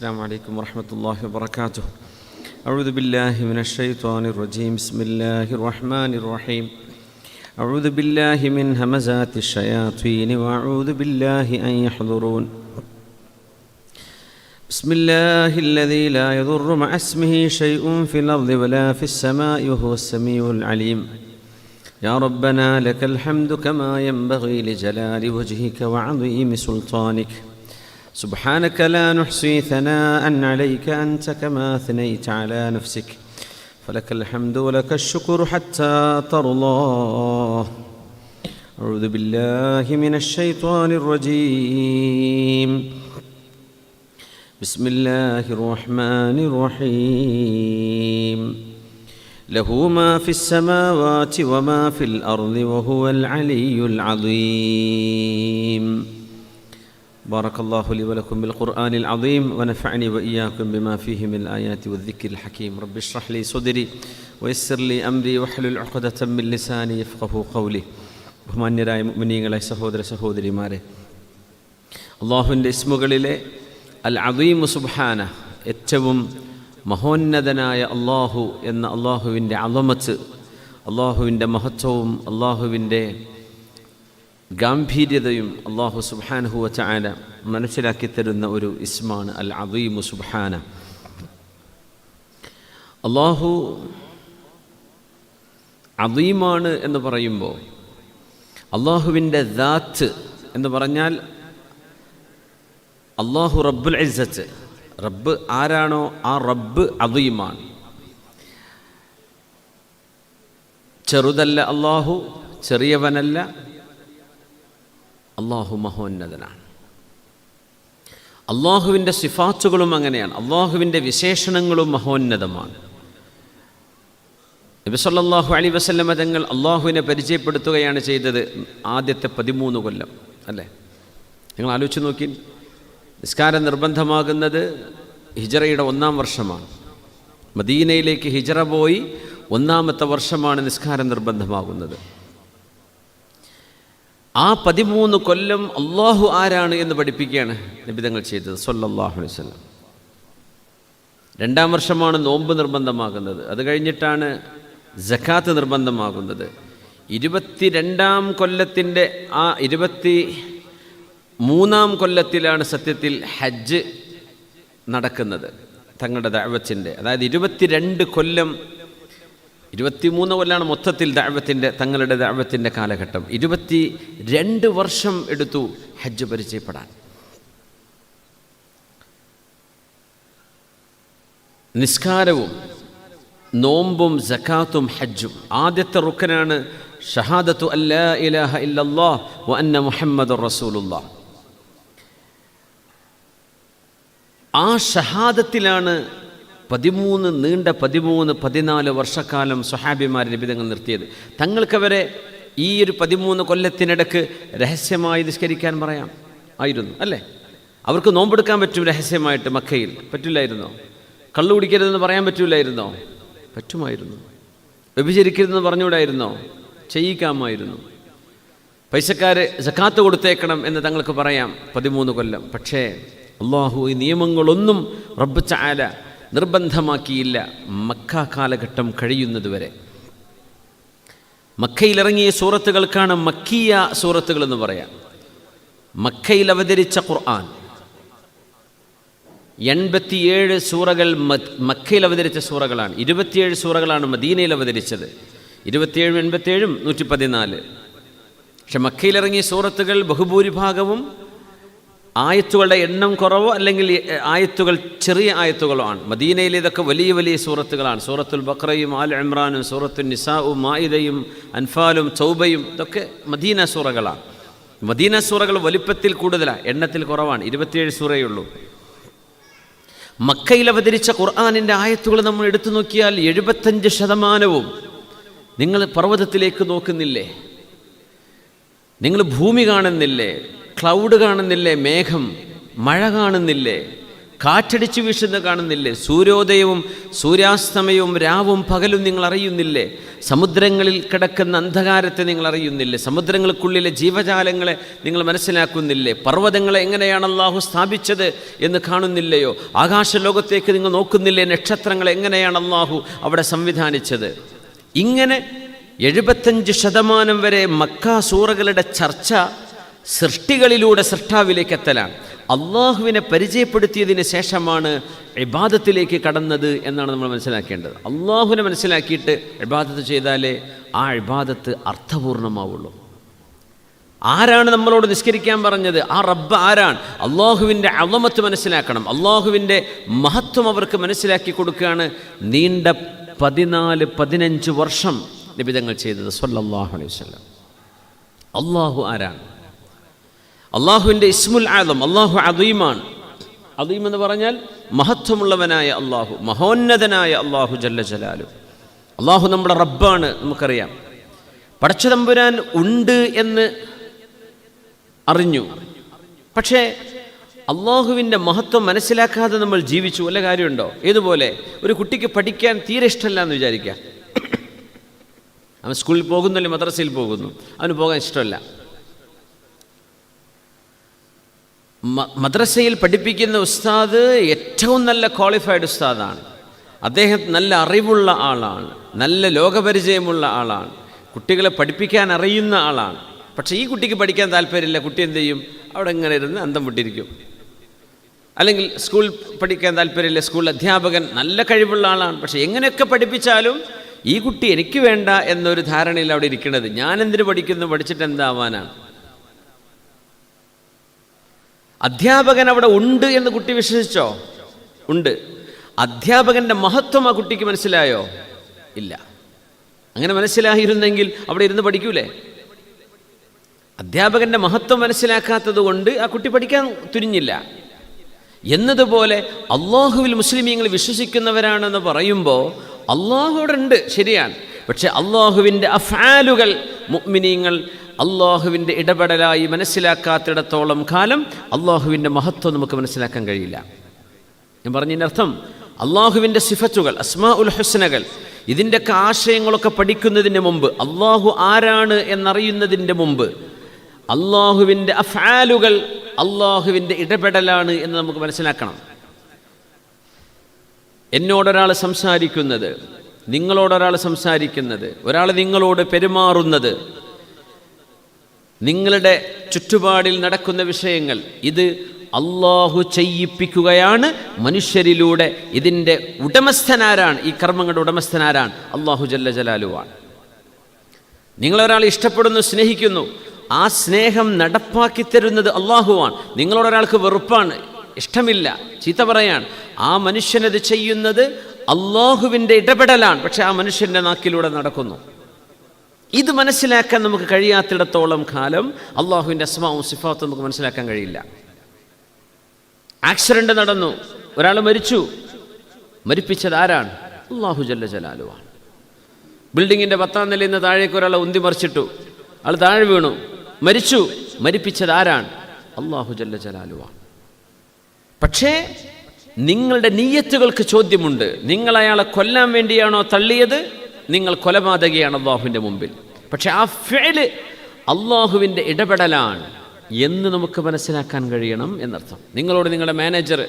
السلام عليكم ورحمة الله وبركاته. أعوذ بالله من الشيطان الرجيم. بسم الله الرحمن الرحيم. أعوذ بالله من همزات الشياطين وأعوذ بالله أن يحضرون. بسم الله الذي لا يضر مع اسمه شيء في الأرض ولا في السماء وهو السميع العليم. يا ربنا لك الحمد كما ينبغي لجلال وجهك وعظيم سلطانك. سبحانك لا نحصي ثناء عليك أنت كما أثنيت على نفسك. فلك الحمد ولك الشكر حتى ترضى. أعوذ بالله من الشيطان الرجيم. بسم الله الرحمن الرحيم. له ما في السماوات وما في الأرض وهو العلي العظيم. بارك الله لي ولكم بالقرآن العظيم ونفعني وإياكم بما فيه من الآيات والذكر الحكيم. رب اشرح لي صدري ويسر لي أمري واحلل عقدة من لساني يفقهوا قولي. ബഹുമാന്യരായ മുഅ്മിനീങ്ങളെ, സഹോദര സഹോദരിമാരെ, അള്ളാഹുവിൻ്റെ ഇസ്മുകളിലെ അൽ അദീം സുബ്ഹാന, ഏറ്റവും മഹോന്നതനായ അള്ളാഹു എന്ന അള്ളാഹുവിൻ്റെ അളമത്ത്, അള്ളാഹുവിൻ്റെ മഹത്വവും അള്ളാഹുവിൻ്റെ ഗാംഭീര്യതയും അള്ളാഹു സുബ്ഹാനഹു വ തആല മനസ്സിലാക്കി തരുന്ന ഒരു ഇസ്മാണ് അൽ അദീം സുബ്ഹാന. അള്ളാഹു അദീമാണ് എന്ന് പറയുമ്പോൾ അള്ളാഹുവിൻ്റെ ദാത്ത് എന്ന് പറഞ്ഞാൽ അള്ളാഹു റബ്ബുൽ ഇസ്സത്ത്, റബ്ബ് ആരാണോ ആ റബ്ബ് അദീമാണ്. ചെറുതല്ല അള്ളാഹു, ചെറിയവനല്ല, അള്ളാഹു മഹോന്നതനാണ്. അള്ളാഹുവിൻ്റെ സിഫാത്തുകളും അങ്ങനെയാണ്, അള്ളാഹുവിൻ്റെ വിശേഷണങ്ങളും മഹോന്നതമാണ്. നബി സല്ലല്ലാഹു അലൈഹി വസല്ലമ തങ്ങൾ അള്ളാഹുവിനെ പരിചയപ്പെടുത്തുകയാണ് ചെയ്തത് ആദ്യത്തെ 13 കൊല്ലം, അല്ലേ? നിങ്ങൾ ആലോചിച്ച് നോക്കി, നിസ്കാരം നിർബന്ധമാകുന്നത് ഹിജറയുടെ 1-ാം വർഷമാണ്. മദീനയിലേക്ക് ഹിജറ പോയി 1-ാമത്തെ വർഷമാണ് നിസ്കാരം നിർബന്ധമാകുന്നത്. ആ 13 കൊല്ലം അള്ളാഹു ആരാണ് എന്ന് പഠിപ്പിക്കുകയാണ് നബി തങ്ങൾ ചെയ്തത് സല്ലല്ലാഹു അലൈഹി വസല്ലം. 2-ാം വർഷമാണ് നോമ്പ് നിർബന്ധമാകുന്നത്. അത് കഴിഞ്ഞിട്ടാണ് സക്കാത്ത് നിർബന്ധമാകുന്നത്. 22-ാം കൊല്ലത്തിൻ്റെ ആ 23-ാം കൊല്ലത്തിലാണ് സത്യത്തിൽ ഹജ്ജ് നടക്കുന്നത് തങ്ങളുടെ ദഅവത്തിൻ്റെ. അതായത് 22 കൊല്ലം, 23 കൊല്ലാണ് മൊത്തത്തിൽ ദഅവത്തിൻ്റെ, തങ്ങളുടെ ദഅവത്തിൻ്റെ കാലഘട്ടം. 22 വർഷം എടുത്തു ഹജ്ജ് പരിചയപ്പെടാൻ. നിസ്കാരവും നോമ്പും സക്കാത്തും ഹജ്ജും. ആദ്യത്തെ റുക്കനാണ് ഷഹാദത്തു അല്ലാ ഇലാഹ ഇല്ലല്ലാഹ് വ അന്ന മുഹമ്മദുർ റസൂലുള്ളാഹ്. ആ ഷഹാദത്തിലാണ് 14 വർഷക്കാലം സ്വഹാബിമാർ നബി തങ്ങൾ നിർത്തിയത്. തങ്ങൾക്കവരെ ഈ ഒരു 13 കൊല്ലത്തിനിടക്ക് രഹസ്യമായി നിസ്കരിക്കാൻ പറയാം ആയിരുന്നു, അല്ലേ? അവർക്ക് നോമ്പെടുക്കാൻ പറ്റും രഹസ്യമായിട്ട്, മക്കയിൽ പറ്റില്ലായിരുന്നോ? കള്ളു കുടിക്കരുതെന്ന് പറയാൻ പറ്റൂലായിരുന്നോ? പറ്റുമായിരുന്നു. വ്യഭിചരിക്കരുതെന്ന് പറഞ്ഞുകൂടായിരുന്നോ? ചെയ്യിക്കാമായിരുന്നു. പൈസക്കാര് സക്കാത്ത് കൊടുത്തേക്കണം എന്ന് തങ്ങൾക്ക് പറയാം 13 കൊല്ലം. പക്ഷേ അള്ളാഹു ഈ നിയമങ്ങളൊന്നും റബ്ബ് തആല നിർബന്ധമാക്കിയില്ല മക്ക കാലഘട്ടം കഴിയുന്നതുവരെ. മക്കയിലിറങ്ങിയ സൂറത്തുകൾക്കാണ് മക്കിയ സൂറത്തുകൾ എന്ന് പറയാം. മക്കയിൽ അവതരിച്ച ഖുർആൻ 87 സൂറകൾ മക്കയിൽ അവതരിച്ച സൂറകളാണ്. 27 സൂറകളാണ് മദീനയിൽ അവതരിച്ചത്. 27, 87, 114. പക്ഷെ മക്കയിലിറങ്ങിയ സൂറത്തുകൾ ബഹുഭൂരിഭാഗവും ആയത്തുകളുടെ എണ്ണം കുറവോ അല്ലെങ്കിൽ ആയത്തുകൾ ചെറിയ ആയത്തുകളോ ആണ്. മദീനയിലെ ഇതൊക്കെ വലിയ വലിയ സൂറത്തുകളാണ്. സൂറത്തുൽ ബഖറയും ആൽ ഇമ്രാനും സൂറത്തുൽ നിസാഉം മാഇദയും അൻഫാലും തൗബയും ഇതൊക്കെ മദീന സൂറകളാണ്. മദീന സൂറകൾ വലിപ്പത്തിൽ കൂടുതലാണ്, എണ്ണത്തിൽ കുറവാണ്. 27 സൂറയുള്ളൂ. മക്കയിൽ അവതരിച്ച ഖുർആനിൻ്റെ ആയത്തുകൾ നമ്മൾ എടുത്തു നോക്കിയാൽ 75% നിങ്ങൾ പർവ്വതത്തിലേക്ക് നോക്കുന്നില്ലേ? നിങ്ങൾ ഭൂമി കാണുന്നില്ലേ? ക്ലൗഡ് കാണുന്നില്ലേ? മേഘം, മഴ കാണുന്നില്ലേ? കാറ്റടിച്ചു വീശുന്ന കാണുന്നില്ലേ? സൂര്യോദയവും സൂര്യാസ്തമയവും രാവും പകലും നിങ്ങൾ അറിയുന്നില്ലേ? സമുദ്രങ്ങളിൽ കിടക്കുന്ന അന്ധകാരത്തെ നിങ്ങൾ അറിയുന്നില്ലേ? സമുദ്രങ്ങൾക്കുള്ളിലെ ജീവജാലങ്ങളെ നിങ്ങൾ മനസ്സിലാക്കുന്നില്ലേ? പർവ്വതങ്ങളെ എങ്ങനെയാണ് അള്ളാഹു സ്ഥാപിച്ചത് എന്ന് കാണുന്നില്ലയോ? ആകാശലോകത്തേക്ക് നിങ്ങൾ നോക്കുന്നില്ലേ? നക്ഷത്രങ്ങളെ എങ്ങനെയാണ് അള്ളാഹു അവിടെ സംവിധാനിച്ചത്? ഇങ്ങനെ 75% വരെ മക്ക സൂറകളുടെ ചർച്ച സൃഷ്ടികളിലൂടെ സൃഷ്ടാവിലേക്ക് എത്തലാണ്. അള്ളാഹുവിനെ പരിചയപ്പെടുത്തിയതിന് ശേഷമാണ് ഇബാദത്തിലേക്ക് കടന്നത് എന്നാണ് നമ്മൾ മനസ്സിലാക്കേണ്ടത്. അള്ളാഹുവിനെ മനസ്സിലാക്കിയിട്ട് ഇബാദത്ത് ചെയ്താലേ ആ ഇബാദത്ത് അർത്ഥപൂർണമാവുള്ളൂ. ആരാണ് നമ്മളോട് നിസ്കരിക്കാൻ പറഞ്ഞത്? ആ റബ്ബ് ആരാണ്? അള്ളാഹുവിൻ്റെ അളമത്ത് മനസ്സിലാക്കണം. അള്ളാഹുവിൻ്റെ മഹത്വം അവർക്ക് മനസ്സിലാക്കി കൊടുക്കുകയാണ് നീണ്ട 14-15 വർഷം നിബിധങ്ങൾ ചെയ്തത് സ്വല്ലല്ലാഹു അലൈഹി വസല്ലം. അള്ളാഹു ആരാണ്? അള്ളാഹുവിൻ്റെ ഇസ്മുൽ ആദം, അള്ളാഹു അദീമാണ്. അദീം എന്ന് പറഞ്ഞാൽ മഹത്വമുള്ളവനായ അള്ളാഹു, മഹോന്നതനായ അള്ളാഹു ജല്ല ജലാലു. അള്ളാഹു നമ്മുടെ റബ്ബാണ്, നമുക്കറിയാം. പടച്ചതമ്പുരാൻ ഉണ്ട് എന്ന് അറിഞ്ഞു, പക്ഷേ അള്ളാഹുവിൻ്റെ മഹത്വം മനസ്സിലാക്കാതെ നമ്മൾ ജീവിച്ചു. വല്ല കാര്യമുണ്ടോ? ഏതുപോലെ ഒരു കുട്ടിക്ക് പഠിക്കാൻ തീരെ ഇഷ്ടമല്ല എന്ന് വിചാരിക്കുക. അവൻ സ്കൂളിൽ പോകുന്നില്ല, മദ്രസയിൽ പോകുന്നു, അവന് പോകാൻ ഇഷ്ടമല്ല. മദ്രസയിൽ പഠിപ്പിക്കുന്ന ഉസ്താദ് ഏറ്റവും നല്ല ക്വാളിഫൈഡ് ഉസ്താദാണ്. അദ്ദേഹം നല്ല അറിവുള്ള ആളാണ്, നല്ല ലോകപരിചയമുള്ള ആളാണ്, കുട്ടികളെ പഠിപ്പിക്കാൻ അറിയുന്ന ആളാണ്. പക്ഷേ ഈ കുട്ടിക്ക് പഠിക്കാൻ താല്പര്യമില്ല. കുട്ടി എന്ത് ചെയ്യും? അവിടെ ഇങ്ങനെ ഇരുന്ന് അന്തം വിട്ടിരിക്കും. അല്ലെങ്കിൽ സ്കൂൾ പഠിക്കാൻ താല്പര്യമില്ല. സ്കൂൾ അധ്യാപകൻ നല്ല കഴിവുള്ള ആളാണ്, പക്ഷേ എങ്ങനെയൊക്കെ പഠിപ്പിച്ചാലും ഈ കുട്ടി എനിക്ക് വേണ്ട എന്നൊരു ധാരണയിൽ അവിടെ ഇരിക്കുന്നത്. ഞാനെന്തിനു പഠിക്കുന്നു? പഠിച്ചിട്ട് എന്താവാനാണ്? അധ്യാപകൻ അവിടെ ഉണ്ട് എന്ന് കുട്ടി വിശ്വസിച്ചോ? ഉണ്ട്. അധ്യാപകൻ്റെ മഹത്വം ആ കുട്ടിക്ക് മനസ്സിലായോ? ഇല്ല. അങ്ങനെ മനസ്സിലായിരുന്നെങ്കിൽ അവിടെ ഇരുന്ന് പഠിക്കൂലേ? അധ്യാപകൻ്റെ മഹത്വം മനസ്സിലാക്കാത്തത് കൊണ്ട് ആ കുട്ടി പഠിക്കാൻ തുനിഞ്ഞില്ല. എന്നതുപോലെ അള്ളാഹുവിൽ മുസ്ലിമീങ്ങൾ വിശ്വസിക്കുന്നവരാണെന്ന് പറയുമ്പോൾ അള്ളാഹു അവിടെ ഉണ്ട്, ശരിയാണ്. പക്ഷെ അള്ളാഹുവിൻ്റെ അഫ്ആലുകൾ മുഅ്മിനീങ്ങൾ അള്ളാഹുവിൻ്റെ ഇടപെടലായി മനസ്സിലാക്കാത്തിടത്തോളം കാലം അള്ളാഹുവിൻ്റെ മഹത്വം നമുക്ക് മനസ്സിലാക്കാൻ കഴിയില്ല. ഞാൻ പറഞ്ഞതിൻ്റെ അർത്ഥം അള്ളാഹുവിൻ്റെ സിഫത്തുകൾ, അസ്മാഉൽ ഹുസ്നകൾ, ഇതിൻ്റെയൊക്കെ ആശയങ്ങളൊക്കെ പഠിക്കുന്നതിന് മുമ്പ്, അള്ളാഹു ആരാണ് എന്നറിയുന്നതിൻ്റെ മുമ്പ് അള്ളാഹുവിൻ്റെ അഫ്ആലുകൾ അള്ളാഹുവിൻ്റെ ഇടപെടലാണ് എന്ന് നമുക്ക് മനസ്സിലാക്കണം. എന്നോടൊരാൾ സംസാരിക്കുന്നത്, നിങ്ങളോടൊരാൾ സംസാരിക്കുന്നത്, ഒരാൾ നിങ്ങളോട് പെരുമാറുന്നത്, നിങ്ങളുടെ ചുറ്റുപാടിൽ നടക്കുന്ന വിഷയങ്ങൾ, ഇത് അള്ളാഹു ചെയ്യിപ്പിക്കുകയാണ് മനുഷ്യരിലൂടെ. ഇതിൻ്റെ ഉടമസ്ഥനാരാണ്? ഈ കർമ്മങ്ങളുടെ ഉടമസ്ഥനാരാണ്? അള്ളാഹു ജല്ല ജലാലുവാണ്. നിങ്ങളൊരാൾ ഇഷ്ടപ്പെടുന്നു, സ്നേഹിക്കുന്നു, ആ സ്നേഹം നടപ്പാക്കി തരുന്നത് അള്ളാഹുവാണ്. നിങ്ങളോടൊരാൾക്ക് വെറുപ്പാണ്, ഇഷ്ടമില്ല, ചീത്ത പറയാൻ, ആ മനുഷ്യനത് ചെയ്യുന്നത് അള്ളാഹുവിൻ്റെ ഇടപെടലാണ്. പക്ഷെ ആ മനുഷ്യൻ്റെ നാക്കിലൂടെ നടക്കുന്നു. ഇത് മനസ്സിലാക്കാൻ നമുക്ക് കഴിയാത്തിടത്തോളം കാലം അള്ളാഹുവിൻ്റെ അസ്മാവും സിഫാത്തും നമുക്ക് മനസ്സിലാക്കാൻ കഴിയില്ല. ആക്സിഡന്റ് നടന്നു, ഒരാൾ മരിച്ചു, മരിപ്പിച്ചത് ആരാണ്? അള്ളാഹു ജല്ല ജലാലുവാണ്. ബിൽഡിങ്ങിൻ്റെ 10ാം നിലയിൽ നിന്ന് താഴേക്ക് ഒരാളെ ഉന്തി മറിച്ചിട്ടു, ആൾ താഴെ വീണു, മരിച്ചു, മരിപ്പിച്ചത് ആരാണ്? അള്ളാഹു ജല്ല ജലാലുവാണ്. പക്ഷേ നിങ്ങളുടെ നിയ്യത്തുകൾക്ക് ചോദ്യമുണ്ട്. നിങ്ങൾ അയാളെ കൊല്ലാൻ വേണ്ടിയാണോ തള്ളിയത്? നിങ്ങൾ കൊലപാതകയാണ് അള്ളാഹുവിൻ്റെ മുമ്പിൽ. പക്ഷെ ആ ഫിഅല് അള്ളാഹുവിൻ്റെ ഇടപെടലാണ് എന്ന് നമുക്ക് മനസ്സിലാക്കാൻ കഴിയണം എന്നർത്ഥം. നിങ്ങളോട് നിങ്ങളുടെ മാനേജർ,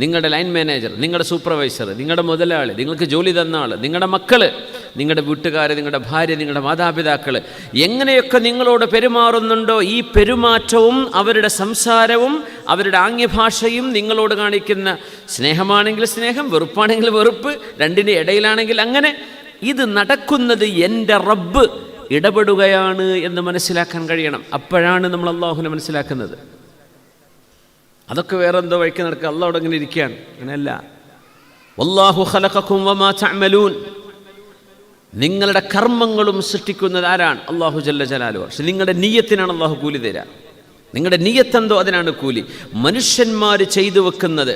നിങ്ങളുടെ ലൈൻ മാനേജർ, നിങ്ങളുടെ സൂപ്പർവൈസർ, നിങ്ങളുടെ മുതലാളി, നിങ്ങൾക്ക് ജോലി തന്ന ആൾ, നിങ്ങളുടെ മക്കൾ, നിങ്ങളുടെ വീട്ടുകാർ, നിങ്ങളുടെ ഭാര്യ, നിങ്ങളുടെ മാതാപിതാക്കൾ എങ്ങനെയൊക്കെ നിങ്ങളോട് പെരുമാറുന്നുണ്ടോ, ഈ പെരുമാറ്റവും അവരുടെ സംസാരവും അവരുടെ ആംഗ്യഭാഷയും നിങ്ങളോട് കാണിക്കുന്ന സ്നേഹമാണെങ്കിൽ സ്നേഹം, വെറുപ്പാണെങ്കിൽ വെറുപ്പ്, രണ്ടിൻ്റെ ഇടയിലാണെങ്കിൽ അങ്ങനെ, ഇത് നടക്കുന്നത് എൻ്റെ റബ്ബ് ഇടപെടുകയാണ് എന്ന് മനസ്സിലാക്കാൻ കഴിയണം. അപ്പോഴാണ് നമ്മൾ അള്ളാഹുവിനെ മനസ്സിലാക്കുന്നത്. അതൊക്കെ വേറെ എന്തോ വഴിക്ക് നടക്കുക, അള്ളാഹു അങ്ങനെ ഇരിക്കുകയാണ്. അങ്ങനെയല്ല. വല്ലാഹു ഖലഖക്കും വമാ തഅമലൂൻ, നിങ്ങളുടെ കർമ്മങ്ങളും സൃഷ്ടിക്കുന്നത് ആരാണ്? അള്ളാഹു ജല്ല ജലാലുഹു. പക്ഷെ നിങ്ങളുടെ നിയ്യത്തിനാണ് അള്ളാഹു കൂലി തരാ. നിങ്ങളുടെ നിയ്യത്തെന്തോ അതിനാണ് കൂലി. മനുഷ്യന്മാർ ചെയ്തു വെക്കുന്നത്,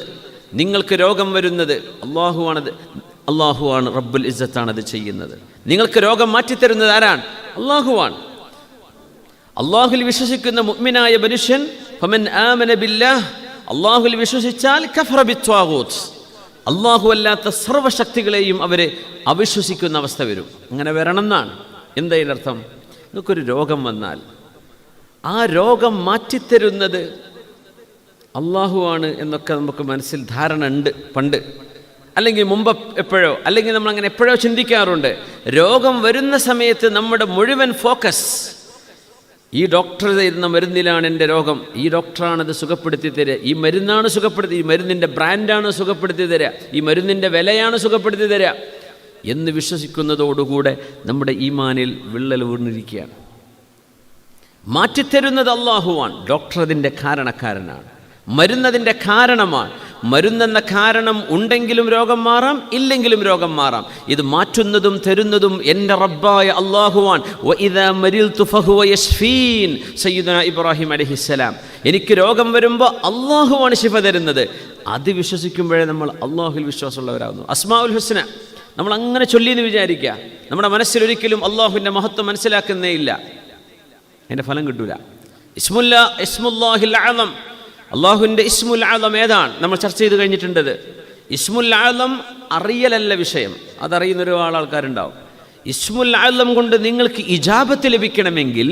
നിങ്ങൾക്ക് രോഗം വരുന്നത് അള്ളാഹുവാണത്, അള്ളാഹുവാണ്, റബ്ബുൽ ഇസ്സത്താണത് ചെയ്യുന്നത്. നിങ്ങൾക്ക് രോഗം മാറ്റിത്തരുന്നത് ആരാണ്? അള്ളാഹുവാണ്. അള്ളാഹുൽ വിശ്വസിക്കുന്ന മുഅ്മിനായ മനുഷ്യൻ ഫമൻ ആമന ബില്ലാഹ് അള്ളാഹുവിൽ വിശ്വസിച്ചാൽ കഫറ ബിത്വാഗൂത്ത്, അള്ളാഹു അല്ലാത്ത സർവ്വശക്തികളെയും അവരെ അവിശ്വസിക്കുന്ന അവസ്ഥ വരും. അങ്ങനെ വരണം എന്നാണ്. എന്താ ഇതിൻ്റെ അർത്ഥം? നിങ്ങൾക്കൊരു രോഗം വന്നാൽ ആ രോഗം മാറ്റിത്തരുന്നത് അള്ളാഹുവാണ് എന്നൊക്കെ നമുക്ക് മനസ്സിൽ ധാരണ ഉണ്ട് പണ്ട്, അല്ലെങ്കിൽ മുമ്പ് എപ്പോഴോ, അല്ലെങ്കിൽ നമ്മളങ്ങനെ എപ്പോഴോ ചിന്തിക്കാറുണ്ട്. രോഗം വരുന്ന സമയത്ത് നമ്മുടെ മുഴുവൻ ഫോക്കസ് ഈ ഡോക്ടർ തരുന്ന മരുന്നിലാണ് എൻ്റെ രോഗം, ഈ ഡോക്ടറാണത് സുഖപ്പെടുത്തി തരിക, ഈ മരുന്നാണ് സുഖപ്പെടുത്തി, ഈ മരുന്നിൻ്റെ ബ്രാൻഡാണ് സുഖപ്പെടുത്തി തരിക, ഈ മരുന്നിൻ്റെ വിലയാണ് സുഖപ്പെടുത്തി തരിക എന്ന് വിശ്വസിക്കുന്നതോടുകൂടെ നമ്മുടെ ഈമാനിൽ വിള്ളൽ വീണിരിക്കുകയാണ്. മാറ്റിത്തരുന്നത് അള്ളാഹുവാണ്, ഡോക്ടർ അതിൻ്റെ കാരണക്കാരനാണ്, മരുന്നതിൻ്റെ കാരണമാണ്. മരുന്നെന്ന കാരണം ഉണ്ടെങ്കിലും രോഗം മാറാം, ഇല്ലെങ്കിലും രോഗം മാറാം. ഇത് മാറ്റുന്നതും തരുന്നതും എൻ്റെ റബ്ബായ അള്ളാഹുവാൻ. വഇദാ മരിൽതു ഫഹുവ യശ്ഫീൻ, സയ്യിദുനാ ഇബ്രാഹിം അലൈഹിസ്സലാം. എനിക്ക് രോഗം വരുമ്പോൾ അള്ളാഹുവാണ് ശിഫ തരുന്നത്. അത് വിശ്വസിക്കുമ്പോഴേ നമ്മൾ അള്ളാഹുവിൽ വിശ്വാസമുള്ളവരാകുന്നു. അസ്മാഉൽ ഹുസ്ന നമ്മൾ അങ്ങനെ ചൊല്ലിയെന്ന് വിചാരിക്കുക, നമ്മുടെ മനസ്സിലൊരിക്കലും അള്ളാഹുവിൻ്റെ മഹത്വം മനസ്സിലാക്കുന്നേ ഇല്ല, അതിൻ്റെ ഫലം കിട്ടൂല. ഇസ്മുല്ലാഹിൽ അഅ്ലം, അള്ളാഹുവിൻ്റെ ഇസ്മുൽ അഅ്ലം ഏതാണ്? നമ്മൾ ചർച്ച ചെയ്ത് കഴിഞ്ഞിട്ടുണ്ടത്. ഇസ്മുൽ അഅ്ലം അറിയലല്ല വിഷയം, അതറിയുന്ന ഒരുപാട് ആൾക്കാരുണ്ടാവും. ഇസ്മുൽ അഅ്ലം കൊണ്ട് നിങ്ങൾക്ക് ഇജാബത്ത് ലഭിക്കണമെങ്കിൽ,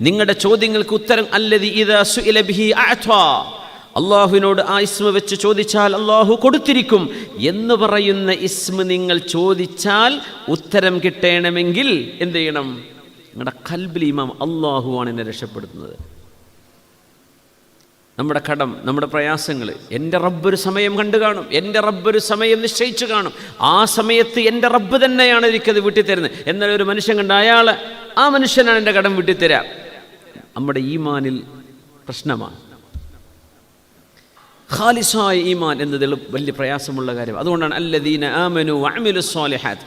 നിങ്ങളുടെ ചോദ്യങ്ങൾക്ക് ഉത്തരം അല്ലദി ഇദാ സുഇല ബിഹി അഅ്താ, അള്ളാഹുവിനോട് ആ ഇസ്മ വെച്ച് ചോദിച്ചാൽ അള്ളാഹു കൊടുത്തിരിക്കും എന്ന് പറയുന്ന ഇസ്മ നിങ്ങൾ ചോദിച്ചാൽ ഉത്തരം കിട്ടണമെങ്കിൽ എന്ത് ചെയ്യണം? നിങ്ങളുടെ ഖൽബിൽ ഈമാൻ, അള്ളാഹുവാണ് എന്നെ രക്ഷപ്പെടുത്തുന്നത്. നമ്മുടെ കടം, നമ്മുടെ പ്രയാസങ്ങൾ, എൻ്റെ റബ്ബൊരു സമയം കണ്ടു കാണും, എൻ്റെ റബ്ബൊരു സമയം നിശ്ചയിച്ചു കാണും, ആ സമയത്ത് എൻ്റെ റബ്ബ് തന്നെയാണ് എനിക്കത് വീട്ടിത്തരുന്നത്. എന്നാൽ ഒരു മനുഷ്യൻ കണ്ട അയാൾ, ആ മനുഷ്യനാണ് എൻ്റെ കടം വീട്ടിത്തരാം. നമ്മുടെ ഈമാനിൽ പ്രശ്നമാണ്. ഖാലിസായ ഈമാൻ എന്നതിൽ വലിയ പ്രയാസമുള്ള കാര്യം. അതുകൊണ്ടാണ് അല്ലദീന ആമനു വഅമിലുസ് സ്വാലിഹാത്ത്,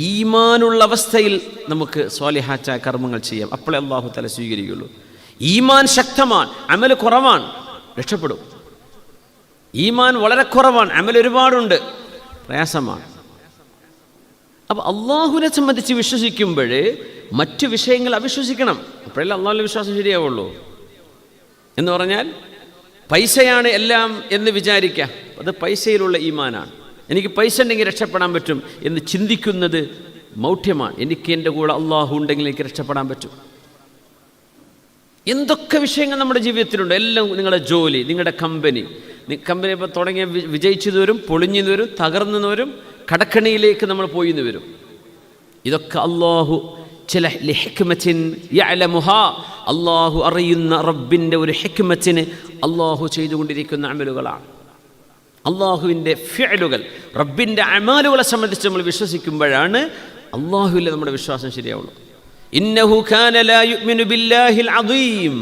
ഈമാനുള്ള അവസ്ഥയിൽ നമുക്ക് സ്വാലിഹാത്തായ കർമ്മങ്ങൾ ചെയ്യാം, അപ്പോഴേ അല്ലാഹു തആല സ്വീകരിക്കുകയുള്ളൂ. ഈമാൻ ശക്തമാണ്, അമൽ കുറവാണ്, രക്ഷപ്പെടും. ഈമാൻ വളരെ കുറവാണ്, അമൽ ഒരുപാടുണ്ട്, പ്രയാസമാണ്. അപ്പോൾ അള്ളാഹുവിനെ സംബന്ധിച്ച് വിശ്വസിക്കുമ്പോൾ മറ്റു വിഷയങ്ങൾ അവിശ്വസിക്കണം, അപ്പോഴല്ലേ അള്ളാഹുവിൻ്റെ വിശ്വാസം ശരിയാവുള്ളൂ. എന്ന് പറഞ്ഞാൽ പൈസയാണ് എല്ലാം എന്ന് വിചാരിക്കുക, അത് പൈസയിലുള്ള ഈമാനാണ്. എനിക്ക് പൈസ ഉണ്ടെങ്കിൽ രക്ഷപ്പെടാൻ പറ്റും എന്ന് ചിന്തിക്കുന്നത് മൗഢ്യമാണ്. എനിക്ക് എൻ്റെ കൂടെ അള്ളാഹു ഉണ്ടെങ്കിൽ എനിക്ക് രക്ഷപ്പെടാൻ പറ്റും. എന്തൊക്കെ വിഷയങ്ങൾ നമ്മുടെ ജീവിതത്തിലുണ്ട്, എല്ലാം നിങ്ങളുടെ ജോലി, നിങ്ങളുടെ കമ്പനി ഇപ്പോൾ തുടങ്ങിയ വിജയിച്ചത് വരും, പൊളിഞ്ഞെന്ന് വരും, തകർന്നു വരും, കടക്കണിയിലേക്ക് നമ്മൾ പോയിന്ന് വരും. ഇതൊക്കെ അള്ളാഹു ചില ഹിക്മത്തിൻ യഅലമുഹാ, അള്ളാഹു അറിയുന്ന റബ്ബിൻ്റെ ഒരു ഹിക്മത്തിന് അള്ളാഹു ചെയ്തുകൊണ്ടിരിക്കുന്ന അമലുകളാണ്. അള്ളാഹുവിൻ്റെ ഫിഅലുകൾ, റബ്ബിൻ്റെ അമാലുകളെ സംബന്ധിച്ച് നമ്മൾ വിശ്വസിക്കുമ്പോഴാണ് അള്ളാഹുവിൽ നമ്മുടെ വിശ്വാസം ശരിയാവുള്ളൂ. ഇന്നഹു കാന ലാ യുഅ്മിനു ബില്ലാഹിൽ അദീം,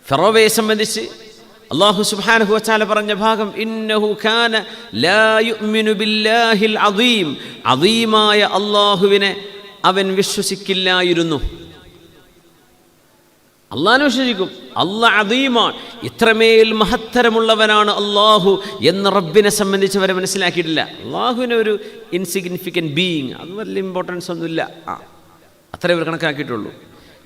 ഫറോവയെ സംബന്ധിച്ച് അല്ലാഹു സുബ്ഹാനഹു വ തആല പറഞ്ഞ ഭാഗം, ഇന്നഹു കാന ലാ യുഅ്മിനു ബില്ലാഹിൽ അദീം, അദീമായ അല്ലാഹുവിനെ അവൻ വിശ്വസിക്കില്ലായിരുന്നു. അള്ളാഹുവിനെ വിശ്വസിക്കും, അല്ലാഹ് അദീമാണ്, ഇത്രമേൽ മഹത്തരമുള്ളവനാണ് അള്ളാഹു എന്ന് റബ്ബിനെ സംബന്ധിച്ച് അവരെ മനസ്സിലാക്കിയിട്ടില്ല. അള്ളാഹുവിനെ ഒരു ഇൻസിഗ്നിഫിക്കൻറ്റ് ബീയിങ്, അത് വലിയ ഇമ്പോർട്ടൻസ് ഒന്നുമില്ല, അത്രേ ഇവർ കണക്കാക്കിയിട്ടുള്ളൂ.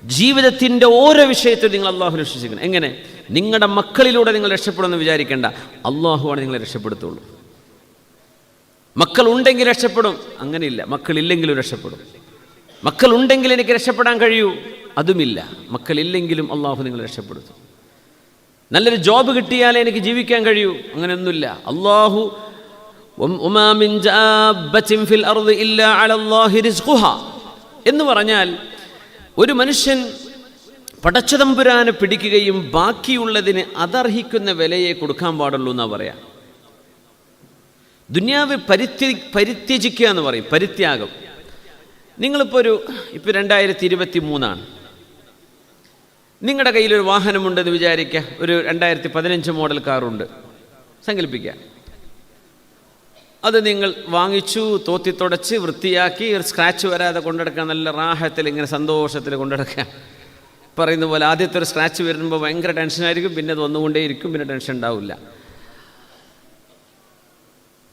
ജീവിതത്തിൻ്റെ ഓരോ വിഷയത്തിലും നിങ്ങൾ അള്ളാഹുവിനെ വിശ്വസിക്കണം. എങ്ങനെ? നിങ്ങളുടെ മക്കളിലൂടെ നിങ്ങൾ രക്ഷപ്പെടുമെന്ന് വിചാരിക്കേണ്ട, അള്ളാഹുവാണ് നിങ്ങളെ രക്ഷപ്പെടുത്തുള്ളൂ. മക്കളുണ്ടെങ്കിൽ രക്ഷപ്പെടും, അങ്ങനെയില്ല. മക്കളില്ലെങ്കിലും രക്ഷപ്പെടും. മക്കളുണ്ടെങ്കിൽ എനിക്ക് രക്ഷപ്പെടാൻ കഴിയൂ, അതുമില്ല. മക്കളില്ലെങ്കിലും അള്ളാഹു നിങ്ങളെ രക്ഷപ്പെടുത്തും. നല്ലൊരു ജോബ് കിട്ടിയാലേ എനിക്ക് ജീവിക്കാൻ കഴിയൂ, അങ്ങനെയൊന്നുമില്ല. അള്ളാഹു വമാ മിൻ ജാബത്തിൻ ഫിൽ അർദി ഇല്ലാ അലല്ലാഹി റിസ്ഖുഹാ എന്ന് പറഞ്ഞാൽ, ഒരു മനുഷ്യൻ പടച്ചതമ്പുരാനെ പിടിക്കുകയും ബാക്കിയുള്ളതിന് അതർഹിക്കുന്ന വിലയെ കൊടുക്കാൻ പാടുള്ളൂ എന്നാ പറയാം. ദുനിയാവ് പരിത്യജിക്കുക എന്ന് പറയും, പരിത്യാഗം. നിങ്ങളിപ്പോൾ ഇപ്പോൾ 2023 നിങ്ങളുടെ കയ്യിലൊരു വാഹനമുണ്ടെന്ന് വിചാരിക്കുക, ഒരു 2015 മോഡൽ കാറുണ്ട് സങ്കല്പിക്കുക. അത് നിങ്ങൾ വാങ്ങിച്ചു, തോത്തി തുടച്ച് വൃത്തിയാക്കി, ഒരു സ്ക്രാച്ച് വരാതെ കൊണ്ടെടുക്കാൻ, നല്ല റാഹത്തിൽ ഇങ്ങനെ സന്തോഷത്തിൽ കൊണ്ടെടുക്കാൻ. പറയുന്ന പോലെ ആദ്യത്തെ ഒരു സ്ക്രാച്ച് വരുമ്പോൾ ഭയങ്കര ടെൻഷനായിരിക്കും, പിന്നെ അത് വന്നുകൊണ്ടേയിരിക്കും, പിന്നെ ടെൻഷൻ ഉണ്ടാവില്ല.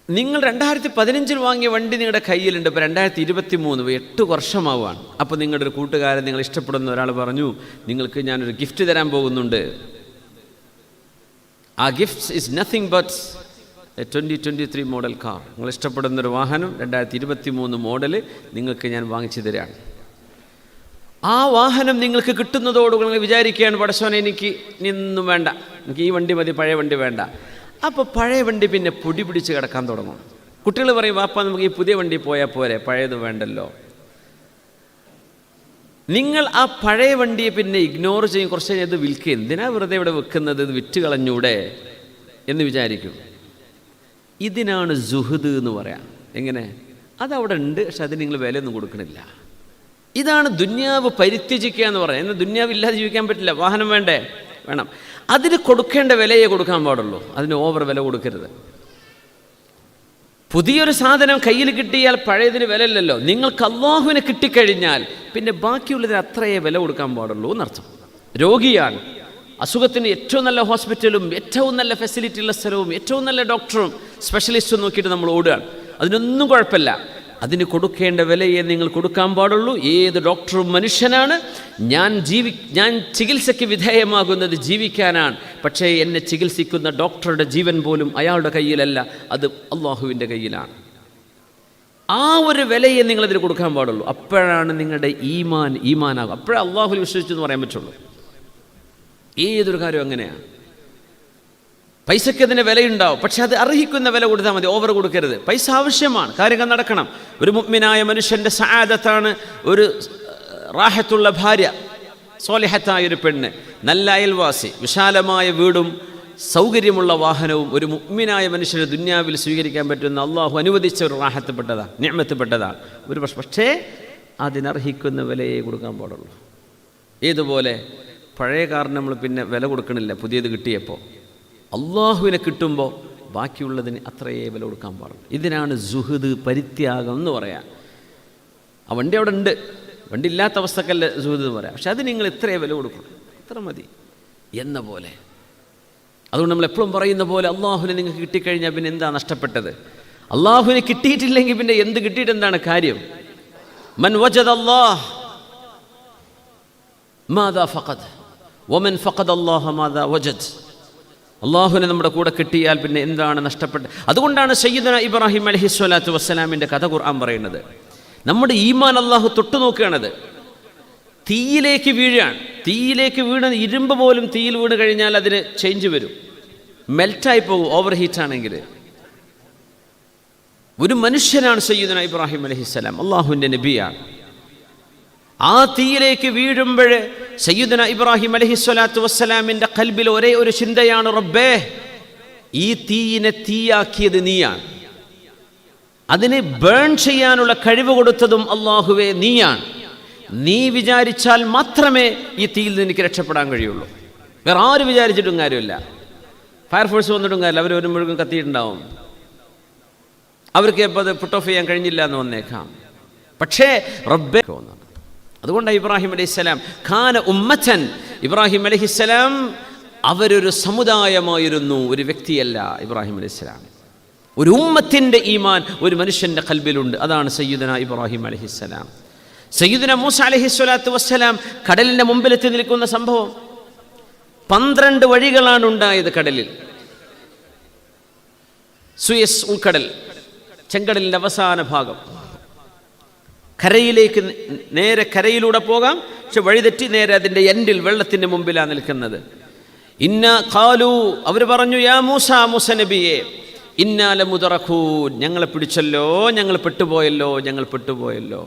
നിങ്ങൾ 2015 വാങ്ങിയ വണ്ടി നിങ്ങളുടെ കയ്യിലുണ്ട്, ഇപ്പോൾ 2023, 8 വർഷമാവാണ്. അപ്പോൾ നിങ്ങളുടെ ഒരു കൂട്ടുകാരൻ, നിങ്ങൾ ഇഷ്ടപ്പെടുന്ന ഒരാൾ പറഞ്ഞു, നിങ്ങൾക്ക് ഞാനൊരു ഗിഫ്റ്റ് തരാൻ പോകുന്നുണ്ട്. ആ gifts is nothing but 2023 model car. നിങ്ങൾ ഇഷ്ടപ്പെടുന്നൊരു വാഹനം 2023 മോഡല് നിങ്ങൾക്ക് ഞാൻ വാങ്ങിച്ചു തരാണ്. ആ വാഹനം നിങ്ങൾക്ക് കിട്ടുന്നതോടുകൂടി നിങ്ങൾ വിചാരിക്കുകയാണ്, പടച്ചോനെ എനിക്ക് ഇനിയൊന്നും വേണ്ട, എനിക്ക് ഈ വണ്ടി മതി, പഴയ വണ്ടി വേണ്ട. അപ്പോൾ പഴയ വണ്ടി പിന്നെ പൊടി പിടിച്ച് കിടക്കാൻ തുടങ്ങും. കുട്ടികൾ പറയും, വാപ്പ നമുക്ക് ഈ പുതിയ വണ്ടി പോയാൽ പോരെ, പഴയത് വേണ്ടല്ലോ. നിങ്ങൾ ആ പഴയ വണ്ടിയെ പിന്നെ ഇഗ്നോർ ചെയ്യും. കുറച്ച് കഴിഞ്ഞാൽ ഇത് വിൽക്കുക, എന്തിനാ വെറുതെ ഇവിടെ വെക്കുന്നത്, ഇത് വിറ്റ് കളഞ്ഞൂടെ എന്ന് വിചാരിക്കും. ഇതിനാണ് സുഹൃദ് എന്ന് പറയാം. എങ്ങനെ? അതവിടെ ഉണ്ട്, പക്ഷെ അതിന് നിങ്ങൾ വിലയൊന്നും കൊടുക്കണില്ല. ഇതാണ് ദുന്യാവ് പരിത്യജിക്കുക എന്ന് പറയാം. എന്നാൽ ദുന്യാവ് ഇല്ലാതെ ജീവിക്കാൻ പറ്റില്ല. വാഹനം വേണ്ടേ? വേണം. അതിന് കൊടുക്കേണ്ട വിലയെ കൊടുക്കാൻ പാടുള്ളൂ, അതിന് ഓവർ വില കൊടുക്കരുത്. പുതിയൊരു സാധനം കയ്യിൽ കിട്ടിയാൽ പഴയതിന് വിലയില്ലല്ലോ. നിങ്ങൾക്ക് അള്ളാഹുവിനെ കിട്ടിക്കഴിഞ്ഞാൽ പിന്നെ ബാക്കിയുള്ളതിന് അത്രയേ വില കൊടുക്കാൻ പാടുള്ളൂ എന്നർത്ഥം. രോഗിയാണ്, അസുഖത്തിന് ഏറ്റവും നല്ല ഹോസ്പിറ്റലും ഏറ്റവും നല്ല ഫെസിലിറ്റി ഉള്ള സ്ഥലവും ഏറ്റവും നല്ല ഡോക്ടറും സ്പെഷ്യലിസ്റ്റും നോക്കിയിട്ട് നമ്മൾ ഓടുകയാണ്. അതിനൊന്നും കുഴപ്പമില്ല. അതിന് കൊടുക്കേണ്ട വിലയെ നിങ്ങൾ കൊടുക്കാൻ പാടുള്ളൂ. ഏത് ഡോക്ടറും മനുഷ്യനാണ്. ഞാൻ ചികിത്സയ്ക്ക് വിധേയമാകുന്നത് ജീവിക്കാനാണ്. പക്ഷേ എന്നെ ചികിത്സിക്കുന്ന ഡോക്ടറുടെ ജീവൻ പോലും അയാളുടെ കയ്യിലല്ല, അത് അള്ളാഹുവിൻ്റെ കയ്യിലാണ്. ആ ഒരു വിലയെ നിങ്ങളതിന് കൊടുക്കാൻ പാടുള്ളൂ. അപ്പോഴാണ് നിങ്ങളുടെ ഈമാനാകും. അപ്പോഴേ അള്ളാഹുവിൽ വിശ്വസിച്ചു എന്ന് പറയാൻ പറ്റുള്ളൂ. ഏതൊരു കാര്യം അങ്ങനെയാണ്. പൈസയ്ക്ക് അതിന് വിലയുണ്ടാവും, പക്ഷെ അത് അർഹിക്കുന്ന വില കൊടുത്താൽ മതി, ഓവർ കൊടുക്കരുത്. പൈസ ആവശ്യമാണ്, കാര്യങ്ങൾ നടക്കണം. ഒരു മുഅ്മിനായ മനുഷ്യൻ്റെ സആദത്താണ് ഒരു റാഹത്തുള്ള ഭാര്യ, സ്വാലിഹത്തായ ഒരു പെണ്ണ്, നല്ല അയൽവാസി, വിശാലമായ വീടും സൗകര്യമുള്ള വാഹനവും ഒരു മുഅ്മിനായ മനുഷ്യന് ദുന്യാവിൽ സ്വീകരിക്കാൻ പറ്റുന്ന അള്ളാഹു അനുവദിച്ച ഒരു റാഹത്തിൽപ്പെട്ടതാണ്, നിഅമത്തിൽപ്പെട്ടതാണ്. ഒരു പക്ഷേ അതിനർഹിക്കുന്ന വിലയെ കൊടുക്കാൻ പാടുള്ളൂ. ഏതുപോലെ പഴയ കാറിന് നമ്മൾ പിന്നെ വില കൊടുക്കണില്ല, പുതിയത് കിട്ടിയപ്പോൾ. അള്ളാഹുവിനെ കിട്ടുമ്പോൾ ബാക്കിയുള്ളതിന് അത്രയേ വില കൊടുക്കാൻ പാടുള്ളൂ. ഇതിനാണ് സുഹൃദ്, പരിത്യാഗം എന്ന് പറയാം. ആ വണ്ടി അവിടെ ഉണ്ട്, വണ്ടി ഇല്ലാത്ത അവസ്ഥക്കല്ല സുഹൃദ് എന്ന് പറയാം. പക്ഷെ അത് നിങ്ങൾ ഇത്രയേ വില കൊടുക്കണം, ഇത്ര മതി എന്ന പോലെ. അതുകൊണ്ട് നമ്മൾ എപ്പോഴും പറയുന്ന പോലെ അള്ളാഹുവിനെ നിങ്ങൾക്ക് കിട്ടിക്കഴിഞ്ഞാൽ പിന്നെ എന്താ നഷ്ടപ്പെട്ടത്? അള്ളാഹുവിനെ കിട്ടിയിട്ടില്ലെങ്കിൽ പിന്നെ എന്ത് കിട്ടിയിട്ട് എന്താണ് കാര്യം? മൻ വജദ അല്ലാഹ് മാദാ ഫഖദ് വമൻ ഫഖദ അല്ലാഹ മാദാ വജദ്. അള്ളാഹുവിനെ നമ്മുടെ കൂടെ കിട്ടിയാൽ പിന്നെ എന്താണ് നഷ്ടപ്പെട്ടത്? അതുകൊണ്ടാണ് സയ്യിദുന ഇബ്രാഹിം അലൈഹിസ്സലാത്തു വസ്സലാമിൻ്റെ കഥ ഖുർആൻ പറയുന്നത്. നമ്മുടെ ഈമാൻ അള്ളാഹു തൊട്ടു നോക്കുകയാണത്. തീയിലേക്ക് വീഴാണ്. തീയിലേക്ക് വീണ് ഇരുമ്പ് പോലും തീയിൽ വീണ് കഴിഞ്ഞാൽ അതിന് ചേഞ്ച് വരും, മെൽറ്റായി പോകും ഓവർ ഹീറ്റാണെങ്കിൽ. ഒരു മനുഷ്യനാണ് സയ്യിദുന ഇബ്രാഹിം അലൈഹിസ്സലാം, അള്ളാഹുവിൻ്റെ നബിയാണ്. ആ തീയിലേക്ക് വീഴുമ്പോൾ സയ്യിദുന ഇബ്രാഹിം അലൈഹിസ്സലാത്തു വസ്സലാമിൻ്റെ ഖൽബിൽ ഒരേ ഒരു ചിന്തയാണ്, റബ്ബേ, ഈ തീയിനെ തീയാക്കിയത് നീയാണ്, അതിനെ ബേൺ ചെയ്യാനുള്ള കഴിവ് കൊടുത്തതും അള്ളാഹുവേ നീയാണ്. നീ വിചാരിച്ചാൽ മാത്രമേ ഈ തീയിൽ നിന്ന് എനിക്ക് രക്ഷപ്പെടാൻ കഴിയുള്ളൂ. വേറെ ആര് വിചാരിച്ചിട്ടും കാര്യമില്ല. ഫയർഫോഴ്സ് വന്നിട്ടും കാര്യമില്ല, അവർ ഒരു മുഴുവൻ കത്തിയിട്ടുണ്ടാവും. അവർക്ക് ഇപ്പോൾ അത് പുട്ട് ഓഫ് ചെയ്യാൻ കഴിഞ്ഞില്ല എന്ന് വന്നേക്കാം. പക്ഷേ റബ്ബേ, അതുകൊണ്ട് ഇബ്രാഹിം അലൈഹിസ്സലാം ഖാന ഉമ്മത്തൻ, ഇബ്രാഹിം അലൈഹിസ്സലാം അവരൊരു സമുദായമായിരുന്നു, ഒരു വ്യക്തിയല്ല. ഇബ്രാഹിം അലൈഹിസ്സലാം ഒരു ഉമ്മത്തിൻ്റെ ഈമാൻ ഒരു മനുഷ്യൻ്റെ ഖൽബിലുണ്ട്. അതാണ് സയ്യിദുന ഇബ്രാഹിം അലൈഹിസ്സലാം. സയ്യിദുന മൂസ അലൈഹിസ്സലാത്തു വസ്സലാം കടലിൻ്റെ മുമ്പിലെത്തി നിൽക്കുന്ന സംഭവം. 12 വഴികളാണ് ഉണ്ടായത് കടലിൽ. സുയസ് ഉൾക്കടൽ, ചെങ്കടലിൻ്റെ അവസാന ഭാഗം. കരയിലേക്ക് നേരെ കരയിലൂടെ പോകാം, പക്ഷെ വഴിതെറ്റി നേരെ അതിൻ്റെ എൻഡിൽ വെള്ളത്തിൻ്റെ മുമ്പിലാണ് നിൽക്കുന്നത്. അവർ പറഞ്ഞു, യാ മൂസ, മൂസ നബിയെ, ഇന്നാല മുദറഖൂൻ, ഞങ്ങളെ പിടിച്ചല്ലോ, ഞങ്ങൾ പെട്ടുപോയല്ലോ, ഞങ്ങൾ പെട്ടുപോയല്ലോ.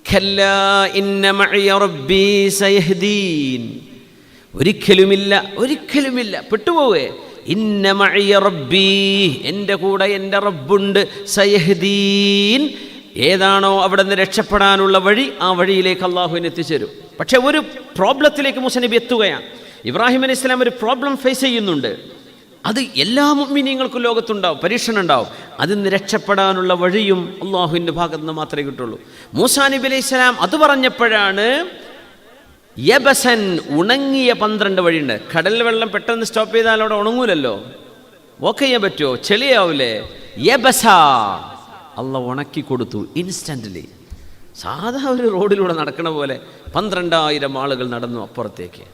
ഖല്ലാ ഇന്ന മഅയ റബ്ബി സയഹ്ദീൻ, ഒരിക്കലുമില്ല, ഒരിക്കലുമില്ല, പെട്ടുപോവേ. ഇന്ന മഅയ റബ്ബി, എൻ്റെ കൂടെ എൻ്റെ റബ്ബുണ്ട്, സയഹ്ദീൻ, ഏതാണോ അവിടെ നിന്ന് രക്ഷപ്പെടാനുള്ള വഴി, ആ വഴിയിലേക്ക് അള്ളാഹുവിനെ എത്തിച്ചേരും. പക്ഷെ ഒരു പ്രോബ്ലത്തിലേക്ക് മൂസ നബി എത്തുകയാണ്. ഇബ്രാഹിം അലൈഹി സ്വലാം ഒരു പ്രോബ്ലം ഫേസ് ചെയ്യുന്നുണ്ട്. അത് എല്ലാ മുഅ്മിനീങ്ങൾക്കും ലോകത്തുണ്ടാവും, പരീക്ഷണം ഉണ്ടാവും. അതിൽ നിന്ന് രക്ഷപ്പെടാനുള്ള വഴിയും അള്ളാഹുവിൻ്റെ ഭാഗത്ത് നിന്ന് മാത്രമേ കിട്ടുള്ളൂ. മൂസാ നബി അലൈഹി സ്വലാം അത് പറഞ്ഞപ്പോഴാണ് യബസൻ, ഉണങ്ങിയ 12 വഴിയുണ്ട്. കടൽ വെള്ളം പെട്ടെന്ന് സ്റ്റോപ്പ് ചെയ്താൽ അവിടെ ഉണങ്ങൂലല്ലോ, വോക്ക് ചെയ്യാൻ പറ്റുമോ? ചെളിയാവൂലേ? യബസ, അള്ളാഹ് ഉണക്കി കൊടുത്തു ഇൻസ്റ്റൻ്റ്ലി. സാധാ ഒരു റോഡിലൂടെ നടക്കണ പോലെ 12,000 ആളുകൾ നടന്നു അപ്പുറത്തേക്ക്.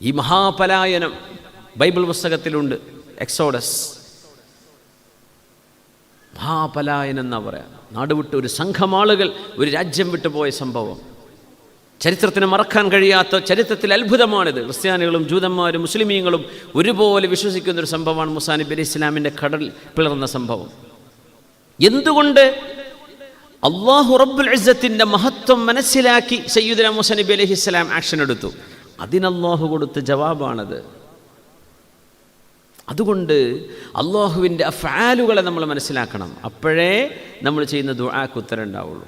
ഈ മഹാപലായനം ബൈബിൾ പുസ്തകത്തിലുണ്ട്. എക്സോഡസ്, മഹാപലായനം എന്നാ പറയാ. നാട് വിട്ട് ഒരു സംഘം ആളുകൾ ഒരു രാജ്യം വിട്ടുപോയ സംഭവം ചരിത്രത്തിന് മറക്കാൻ കഴിയാത്ത, ചരിത്രത്തിൽ അത്ഭുതമാണിത്. ക്രിസ്ത്യാനികളും ജൂതന്മാരും മുസ്ലിമീങ്ങളും ഒരുപോലെ വിശ്വസിക്കുന്ന ഒരു സംഭവമാണ് മൂസാ നബി അലൈഹി ഇസ്ലാമിൻ്റെ കടൽ പിളർന്ന സംഭവം. എന്തുകൊണ്ട്? അല്ലാഹു റബ്ബുൽ ഇസ്സത്തിൻ്റെ മഹത്വം മനസ്സിലാക്കി സയ്യിദുനാ മൂസാ നബി അലൈഹി ഇസ്ലാം ആക്ഷൻ എടുത്തു. അതിനല്ലാഹു കൊടുത്ത ജവാബാണത്. അതുകൊണ്ട് അള്ളാഹുവിൻ്റെ അഫ്ആലുകളെ നമ്മൾ മനസ്സിലാക്കണം. അപ്പോഴേ നമ്മൾ ചെയ്യുന്ന ദുആക്ക് ഉത്തരം ഉണ്ടാവുള്ളൂ.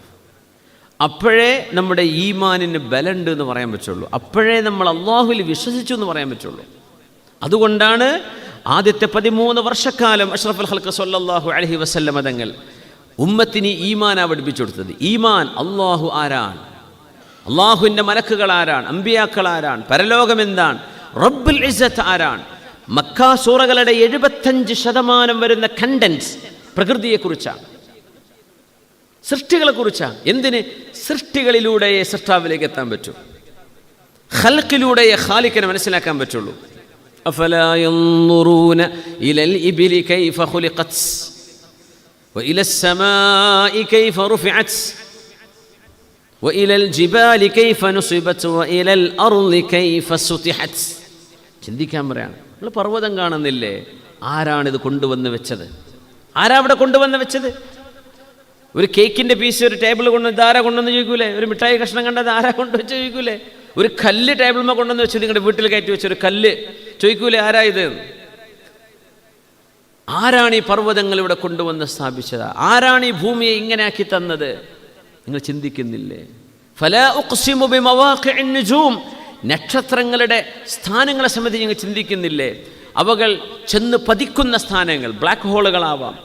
അപ്പോഴേ നമ്മുടെ ഈമാനിന് ബലമുണ്ട് എന്ന് പറയാൻ പറ്റുള്ളൂ. അപ്പോഴേ നമ്മൾ അള്ളാഹുവിൽ വിശ്വസിച്ചു എന്ന് പറയാൻ പറ്റുള്ളൂ. അതുകൊണ്ടാണ് ആദ്യത്തെ 13 വർഷക്കാലം അഷ്റഫുൽ ഖൽഖ് സ്വല്ലല്ലാഹു അലൈഹി വസല്ലം തങ്ങൾ ഉമ്മത്തിന് ഈമാനാ പഠിപ്പിച്ചു കൊടുത്തത്. ഈമാൻ, അള്ളാഹു ആരാണ്, അള്ളാഹുവിൻ്റെ മലക്കുകൾ ആരാണ്, അമ്പിയാക്കൾ ആരാണ്, പരലോകം എന്താണ്, റബ്ബുൽ ഇസ്സത്ത് ആരാണ്. മക്കാ സൂറകളുടെ 75% വരുന്ന കണ്ടൻസ് പ്രകൃതിയെക്കുറിച്ചാണ്, സൃഷ്ടികളെക്കുറിച്ചാണ്. എന്തിന്? സൃഷ്ടികളിലൂടെ സൃഷ്ടാവിലേക്ക് എത്താൻ പറ്റും. ഖൽഖിലൂടെ ഖാലിഖിനെ മനസ്സിലാക്കാൻ പറ്റുള്ളൂ. അഫലാ യൻദുറൂന ഇലൽ ഇബ്ലി കൈഫ ഖുലിഖത് വഇലസ് സമാഇ കൈഫ റുഫിഅത് വഇലൽ ജിബാലി കൈഫ നുസിബത് വഇലൽ അർളി കൈഫ സുതിഹത്. ചിന്തിക്കാൻ പറയാണ്. നിങ്ങൾ പർവ്വതം കാണുന്നില്ലേ? ആരാണിത് കൊണ്ടുവന്ന് വെച്ചത്? ആരാ അവിടെ കൊണ്ടുവന്ന് വെച്ചത്? ഒരു കേക്കിൻ്റെ പീസ് ഒരു ടേബിൾ കൊണ്ടുവന്ന് ഇതാരാ കൊണ്ടുവന്ന് ചോദിക്കൂലേ? ഒരു മിഠായി കഷ്ണം കണ്ടത് ആരാ കൊണ്ടുവച്ച് ചോദിക്കൂലേ? ഒരു കല്ല് ടേബിളിൽ കൊണ്ടുവന്ന് വെച്ച് നിങ്ങളുടെ വീട്ടിൽ കയറ്റി വെച്ചൊരു കല്ല് ചോദിക്കൂലേ ആരാ ഇത്? ആരാണ് ഈ പർവ്വതങ്ങൾ ഇവിടെ കൊണ്ടുവന്ന് സ്ഥാപിച്ചത്? ആരാണ് ഈ ഭൂമിയെ ഇങ്ങനെ ആക്കി തന്നത്? നിങ്ങൾ ചിന്തിക്കുന്നില്ലേ? ഫലാ ഉഖ്സിമു ബിമവാഖിഇൻ നുജൂം, നക്ഷത്രങ്ങളുടെ സ്ഥാനങ്ങളെ സംബന്ധിച്ച് നിങ്ങൾ ചിന്തിക്കുന്നില്ലേ? അവകൾ ചെന്ന് പതിക്കുന്ന സ്ഥാനങ്ങൾ ബ്ലാക്ക് ഹോളുകളാവാം.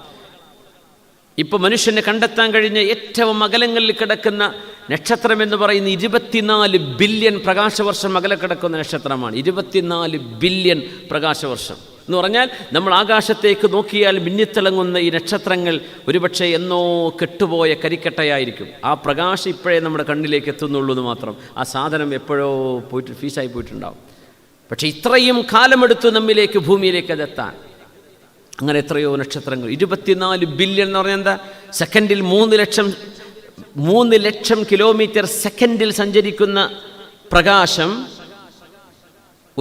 ഇപ്പോൾ മനുഷ്യനെ കണ്ടെത്താൻ കഴിഞ്ഞ ഏറ്റവും അകലങ്ങളിൽ കിടക്കുന്ന നക്ഷത്രം എന്ന് പറയുന്ന 24 ബില്യൺ പ്രകാശവർഷം അകലെ കിടക്കുന്ന നക്ഷത്രമാണ്. 24 ബില്യൺ പ്രകാശവർഷം എന്ന് പറഞ്ഞാൽ നമ്മൾ ആകാശത്തേക്ക് നോക്കിയാൽ മിന്നിത്തിളങ്ങുന്ന ഈ നക്ഷത്രങ്ങൾ ഒരുപക്ഷെ എന്നോ കെട്ടുപോയ കരിക്കട്ടയായിരിക്കും. ആ പ്രകാശം ഇപ്പോഴേ നമ്മുടെ കണ്ണിലേക്ക് എത്തുന്നുള്ളൂ എന്ന് മാത്രം. ആ സാധനം എപ്പോഴോ പോയിട്ട് ഫീസായി പോയിട്ടുണ്ടാവും. പക്ഷേ ഇത്രയും കാലമെടുത്തു നമ്മിലേക്ക്, ഭൂമിയിലേക്ക് അതെത്താൻ. അങ്ങനെ എത്രയോ നക്ഷത്രങ്ങൾ. 24 ബില്യൺ എന്ന് പറഞ്ഞാൽ എന്താ? സെക്കൻഡിൽ 3 ലക്ഷം കിലോമീറ്റർ സെക്കൻഡിൽ സഞ്ചരിക്കുന്ന പ്രകാശം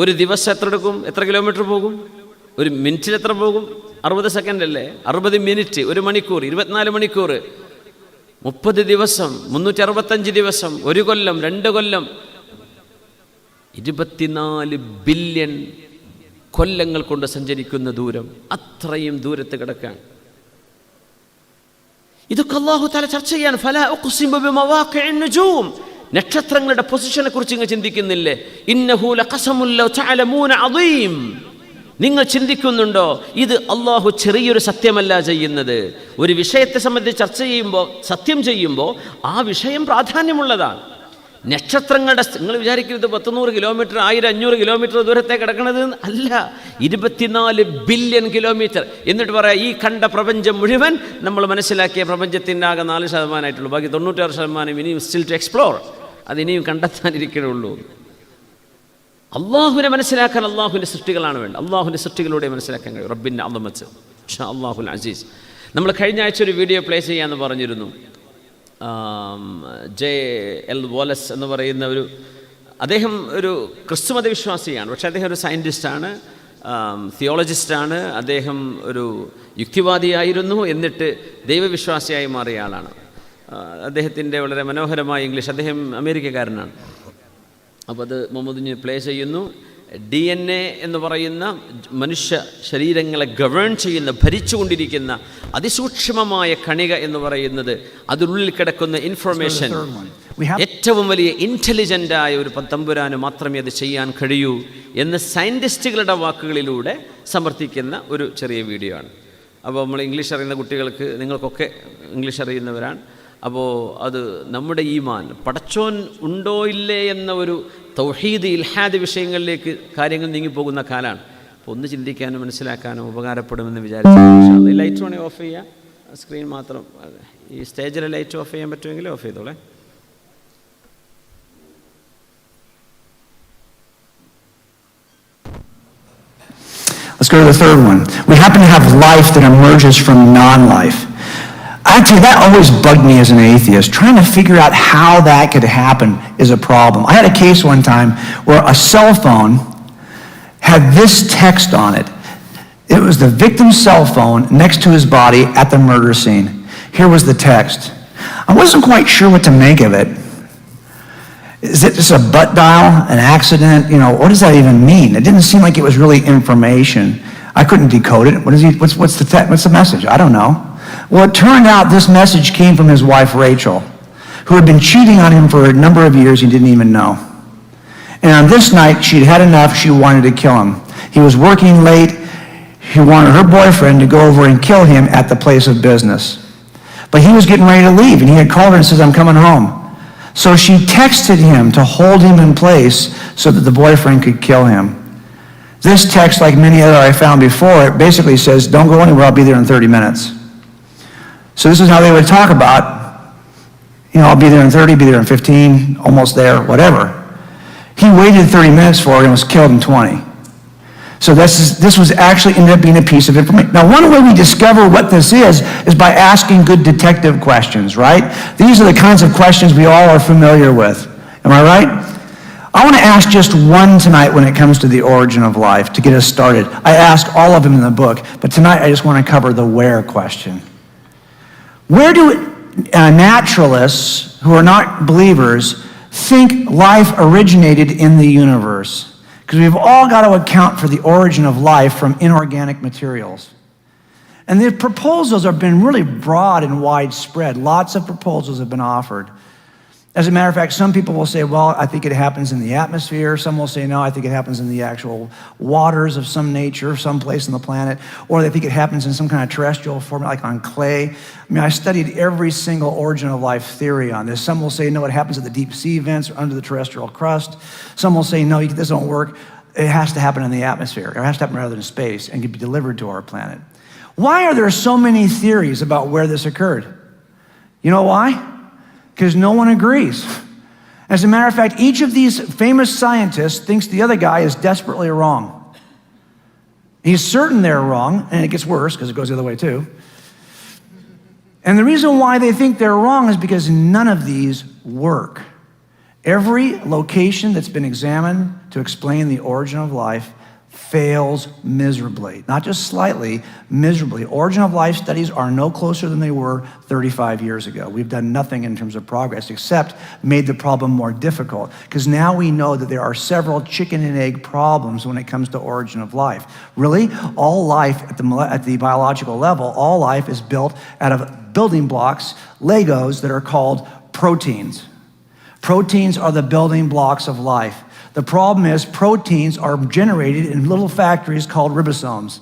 ഒരു ദിവസം എത്ര എടുക്കും? എത്ര കിലോമീറ്റർ പോകും? ഒരു മിനിറ്റിൽ എത്ര പോകും? 60 സെക്കൻഡ് അല്ലേ? 60 മിനിറ്റ്, 1 മണിക്കൂർ, 24 മണിക്കൂർ, 30 ദിവസം, 365 ദിവസം, 1 കൊല്ലം, 2 കൊല്ലം, 24 ബില്യൺ കൊല്ലങ്ങൾ കൊണ്ട് സഞ്ചരിക്കുന്ന ദൂരം. അത്രയും ദൂരത്ത് കിടക്കാൻ ഇതൊക്കെ അല്ലാഹു തആല ചർച്ച ചെയ്യാൻ. ഫലാ ഉഖ്സിമു ബിമവാഖിഇൻ നുജൂം, നക്ഷത്രങ്ങളുടെ പൊസിഷനെ കുറിച്ച് നിങ്ങൾ ചിന്തിക്കുന്നില്ലേ? ഇന്നഹു ലഖസമുൻ ലൗ തഅലമൂന അദീം. നിങ്ങൾ ചിന്തിക്കുന്നുണ്ടോ? ഇത് അള്ളാഹു ചെറിയൊരു സത്യമല്ല ചെയ്യുന്നത്. ഒരു വിഷയത്തെ സംബന്ധിച്ച് ചർച്ച ചെയ്യുമ്പോൾ, സത്യം ചെയ്യുമ്പോൾ ആ വിഷയം പ്രാധാന്യമുള്ളതാണ്. നക്ഷത്രങ്ങളുടെ നിങ്ങൾ വിചാരിക്കരുത് 100 കിലോമീറ്റർ, 500 കിലോമീറ്റർ ദൂരത്തേക്ക് കിടക്കുന്നത് അല്ല. 24 ബില്യൺ കിലോമീറ്റർ. എന്നിട്ട് പറയാം ഈ കണ്ട പ്രപഞ്ചം മുഴുവൻ നമ്മൾ മനസ്സിലാക്കിയ പ്രപഞ്ചത്തിൻ്റെ ആകെ 4% ബാക്കി 96% ഇനിയും സ്റ്റിൽ ടു എക്സ്പ്ലോർ. അതിനിയും കണ്ടെത്താനിരിക്കണുള്ളൂ. അള്ളാഹുവിനെ മനസ്സിലാക്കാൻ അള്ളാഹുവിൻ്റെ സൃഷ്ടികളാണ് വേണ്ടത്. അള്ളാഹുവിൻ്റെ സൃഷ്ടികളിലൂടെ മനസ്സിലാക്കാൻ കഴിയും. റബ്ബിൻ്റെ അളമത്ത് ഇൻഷാ അല്ലാഹുൽ അസീസ്. നമ്മൾ കഴിഞ്ഞ ആഴ്ച ഒരു വീഡിയോ പ്ലേ ചെയ്യാമെന്ന് പറഞ്ഞിരുന്നു. JL വോലസ് എന്ന് പറയുന്ന അദ്ദേഹം ഒരു ക്രിസ്തുമത വിശ്വാസിയാണ്. പക്ഷേ അദ്ദേഹം ഒരു സയൻറ്റിസ്റ്റാണ്, തിയോളജിസ്റ്റാണ്. അദ്ദേഹം ഒരു യുക്തിവാദിയായിരുന്നു, എന്നിട്ട് ദൈവവിശ്വാസിയായി മാറിയ ആളാണ്. അദ്ദേഹത്തിൻ്റെ വളരെ മനോഹരമായ ഇംഗ്ലീഷ്, അദ്ദേഹം അമേരിക്കക്കാരനാണ്. അപ്പോൾ അത് മുഹമ്മദിന് പ്ലേ ചെയ്യുന്നു. DNA എന്ന് പറയുന്ന മനുഷ്യ ശരീരങ്ങളെ ഗവേൺ ചെയ്യുന്ന, ഭരിച്ചുകൊണ്ടിരിക്കുന്ന അതിസൂക്ഷ്മമായ കണിക എന്ന് പറയുന്നത്, അതിനുള്ളിൽ കിടക്കുന്ന ഇൻഫർമേഷൻ ഏറ്റവും വലിയ ഇൻ്റലിജൻ്റായ ഒരു തമ്പുരാന് മാത്രമേ അത് ചെയ്യാൻ കഴിയൂ എന്ന് സയൻറ്റിസ്റ്റുകളുടെ വാക്കുകളിലൂടെ സമർത്ഥിക്കുന്ന ഒരു ചെറിയ വീഡിയോ ആണ്. അപ്പോൾ നമ്മൾ ഇംഗ്ലീഷ് അറിയുന്ന കുട്ടികൾക്ക്, നിങ്ങൾക്കൊക്കെ ഇംഗ്ലീഷ് അറിയുന്നവരാണ്. അപ്പോൾ അത് നമ്മുടെ ഈമാൻ, പടച്ചോൻ ഉണ്ടോ ഇല്ലേ എന്ന ഒരു തൗഹീദ്, ഇൽഹാദ് വിഷയങ്ങളിലേക്ക് കാര്യങ്ങൾ നീങ്ങിപ്പോകുന്ന കാലമാണ്. അപ്പോൾ ഒന്ന് ചിന്തിക്കാനും മനസ്സിലാക്കാനും ഉപകാരപ്പെടുമെന്ന് വിചാരിച്ചു. ലൈറ്റ് വേണേൽ ഓഫ് ചെയ്യാം, സ്ക്രീൻ മാത്രം. ഈ സ്റ്റേജിലെ ലൈറ്റ് ഓഫ് ചെയ്യാൻ പറ്റുമെങ്കിൽ of ചെയ്തോളെ. Let's go to the third one. We happen to have life that emerges from non-life. I tell you, that always bugged me as an atheist. Trying to figure out how that could happen is a problem. I had a case one time where a cell phone had this text on it. It was the victim's cell phone next to his body at the murder scene. Here was the text. I wasn't quite sure what to make of it. Is it just a butt dial, an accident? You know, what does that even mean? It didn't seem like it was really information. I couldn't decode it. What's the message? I don't know. Well, it turned out this message came from his wife, Rachel, who had been cheating on him for a number of years he didn't even know. And on this night, she'd had enough. She wanted to kill him. He was working late. He wanted her boyfriend to go over and kill him at the place of business. But he was getting ready to leave, and he had called her and says, I'm coming home. So she texted him to hold him in place so that the boyfriend could kill him. This text, like many other I found before, it basically says, don't go anywhere, I'll be there in 30 minutes. So this is how they would talk about, you know, I'll be there in 30, be there in 15, almost there, whatever. He waited 30 minutes for her and was killed in 20. So this was actually ended up being a piece of information. Now, one way we discover what this is by asking good detective questions, right? These are the kinds of questions we all are familiar with. Am I right? I want to ask just one tonight when it comes to the origin of life to get us started. I ask all of them in the book, but tonight I just want to cover the where question. Where do naturalists who are not believers think life originated in the universe? Because we've all got to account for the origin of life from inorganic materials. And the proposals have been really broad and widespread. Lots of proposals have been offered. As a matter of fact, some people will say, well, I think it happens in the atmosphere. Some will say, no, I think it happens in the actual waters of some nature, someplace on the planet. Or they think it happens in some kind of terrestrial form, like on clay. I mean, I studied every single origin of life theory on this. Some will say, no, it happens at the deep sea vents or under the terrestrial crust. Some will say, no, this don't work. It has to happen in the atmosphere. It has to happen rather than space and can be delivered to our planet. Why are there so many theories about where this occurred? You know why? Because no one agrees. As a matter of fact, each of these famous scientists thinks the other guy is desperately wrong. He's certain they're wrong, and it gets worse because it goes the other way too. And the reason why they think they're wrong is because none of these work. Every location that's been examined to explain the origin of life fails miserably. Not just slightly, miserably. Origin of life studies are no closer than they were 35 years ago. We've done nothing in terms of progress except made the problem more difficult, because now we know that there are several chicken and egg problems when it comes to origin of life. Really, all life at the biological level, all life is built out of building blocks, Legos, that are called proteins. Proteins are the building blocks of life. The problem is proteins are generated in little factories called ribosomes.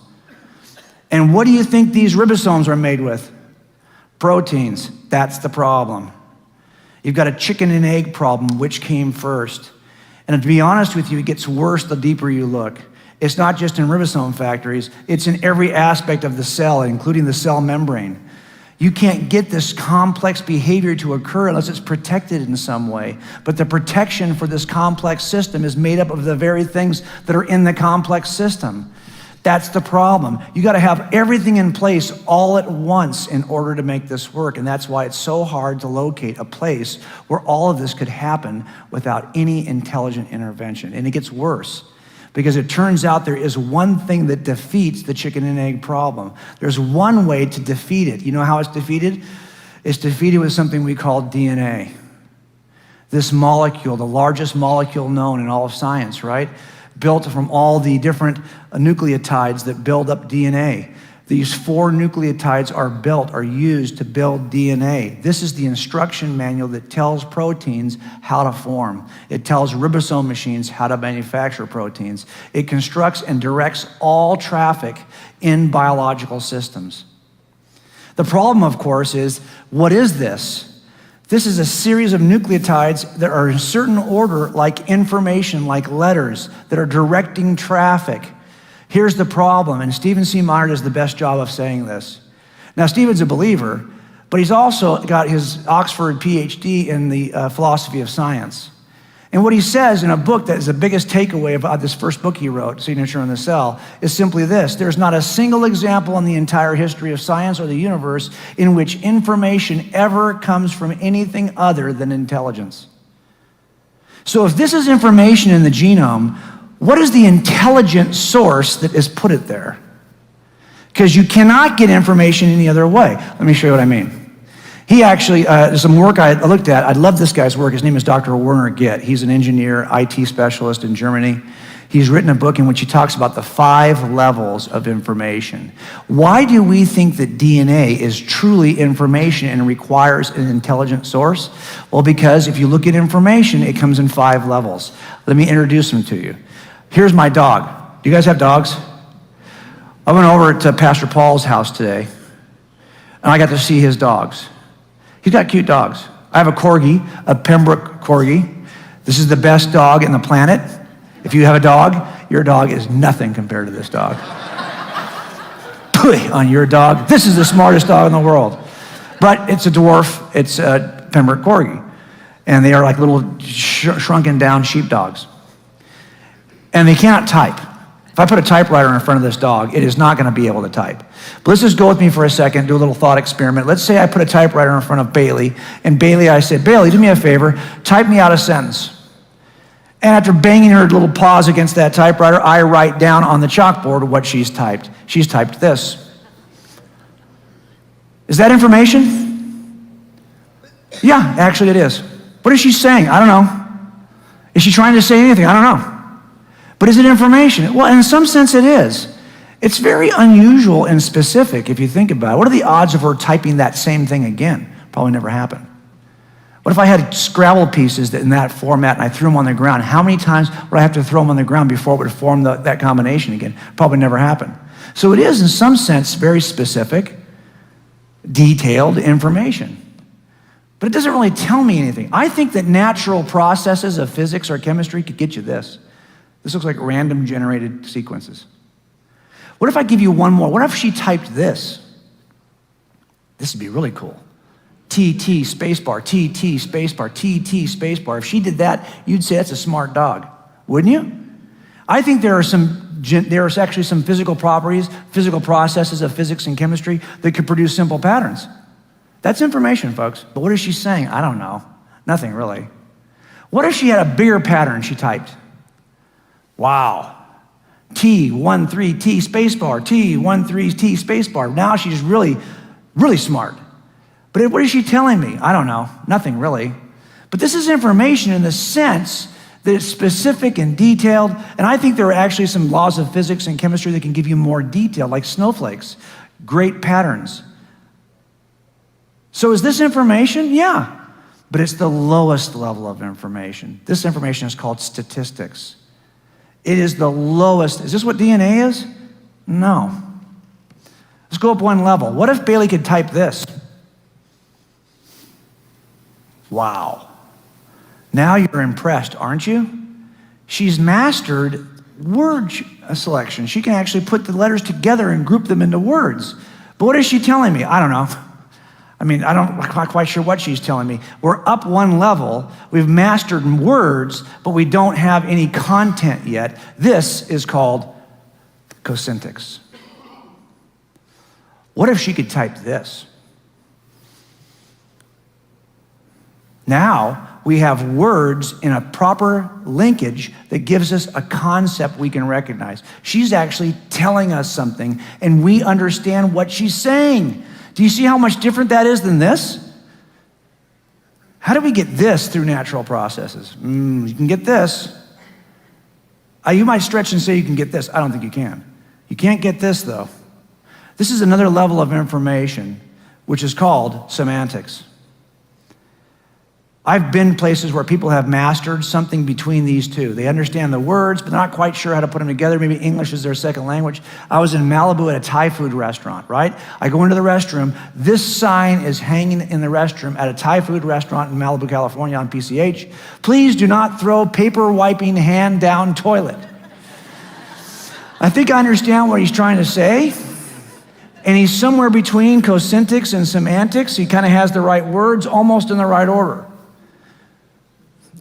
And what do you think these ribosomes are made with? Proteins. That's the problem. You've got a chicken and egg problem. Which came first? And to be honest with you, it gets worse the deeper you look. It's not just in ribosome factories. It's in every aspect of the cell, including the cell membrane. You can't get this complex behavior to occur unless it's protected in some way. But the protection for this complex system is made up of the very things that are in the complex system. That's the problem. You got to have everything in place all at once in order to make this work. And that's why it's so hard to locate a place where all of this could happen without any intelligent intervention. And it gets worse, because it turns out there is one thing that defeats the chicken and egg problem. There's one way to defeat it. You know how it's defeated? It's defeated with something we call DNA. This molecule, the largest molecule known in all of science, right? Built from all the different nucleotides that build up DNA. These 4 nucleotides are used to build DNA. This is the instruction manual that tells proteins how to form. It tells ribosome machines how to manufacture proteins. It constructs and directs all traffic in biological systems. The problem, of course, is, what is this? This is a series of nucleotides that are in a certain order, like information, like letters, that are directing traffic. Here's the problem, and Stephen C. Meyer does the best job of saying this. Now, Stephen's a believer, but he's also got his Oxford PhD in the philosophy of science. And what he says in a book that is the biggest takeaway about this first book he wrote, Signature in the Cell, is simply this: there's not a single example in the entire history of science or the universe in which information ever comes from anything other than intelligence. So if this is information in the genome, what is the intelligent source that has put it there? Because you cannot get information any other way. Let me show you what I mean. He actually, there's some work I looked at. I love this guy's work. His name is Dr. Werner Gitt. He's an engineer, IT specialist in Germany. He's written a book in which he talks about the 5 levels of information. Why do we think that DNA is truly information and requires an intelligent source? Well, because if you look at information, it comes in 5 levels. Let me introduce them to you. Here's my dog. Do you guys have dogs? I went over to Pastor Paul's house today, and I got to see his dogs. He's got cute dogs. I have a corgi, a Pembroke corgi. This is the best dog in the planet. If you have a dog, your dog is nothing compared to this dog. Pooey on your dog. This is the smartest dog in the world. But it's a dwarf. It's a Pembroke corgi. And they are like little shrunken down sheepdogs. And they cannot type. If I put a typewriter in front of this dog, it is not going to be able to type. But let's just go with me for a second, do a little thought experiment. Let's say I put a typewriter in front of Bailey, and Bailey, I said, Bailey, do me a favor, type me out a sentence. And after banging her little paws against that typewriter, I write down on the chalkboard what she's typed. She's typed this. Is that information? Yeah, actually it is. What is she saying? I don't know. Is she trying to say anything? I don't know. But is it information? Well, in some sense it is. It's very unusual and specific if you think about it. What are the odds of her typing that same thing again? Probably never happened. What if I had Scrabble pieces in that format and I threw them on the ground? How many times would I have to throw them on the ground before it would form that combination again? Probably never happened. So it is, in some sense, very specific, detailed information. But it doesn't really tell me anything. I think that natural processes of physics or chemistry could get you this. This looks like random generated sequences. What if I give you one more? What if she typed this? This would be really cool. TT spacebar, TT spacebar, TT spacebar. If she did that, you'd say that's a smart dog, wouldn't you? I think there are actually some physical properties, physical processes of physics and chemistry that could produce simple patterns. That's information, folks. But what is she saying? I don't know. Nothing really. What if she had a bigger pattern she typed? Wow. T13 T spacebar, T13 T spacebar. Now she's really, really smart. But what is she telling me? I don't know. Nothing really. But this is information in the sense that it's specific and detailed. And I think there are actually some laws of physics and chemistry that can give you more detail, like snowflakes, great patterns. So is this information? Yeah. But it's the lowest level of information. This information is called statistics. It is the lowest. Is this what DNA is? No. Let's go up one level. What if Bailey could type this? Wow. Now you're impressed, aren't you? She's mastered word selection. She can actually put the letters together and group them into words. But what is she telling me? I don't know. I'm not quite sure what she's telling me. We're up one level. We've mastered words, but we don't have any content yet. This is called cosyntax. What if she could type this? Now we have words in a proper linkage that gives us a concept we can recognize. She's actually telling us something, and we understand what she's saying. Do you see how much different that is than this? How do we get this through natural processes? You can get this. You might stretch and say you can get this. I don't think you can. You can't get this, though. This is another level of information, which is called semantics. I've been places where people have mastered something between these two. They understand the words, but they're not quite sure how to put them together. Maybe English is their second language. I was in Malibu at a Thai food restaurant, right? I go into the restroom. This sign is hanging in the restroom at a Thai food restaurant in Malibu, California on PCH. Please do not throw paper wiping hand down toilet. I think I understand what he's trying to say. And he's somewhere between cosyntax and semantics. He kind of has the right words, almost in the right order.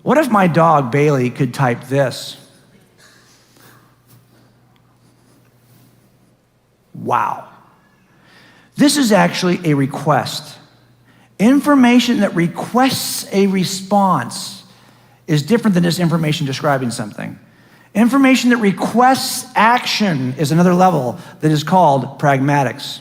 What if my dog, Bailey, could type this? Wow. This is actually a request. Information that requests a response is different than this information describing something. Information that requests action is another level that is called pragmatics.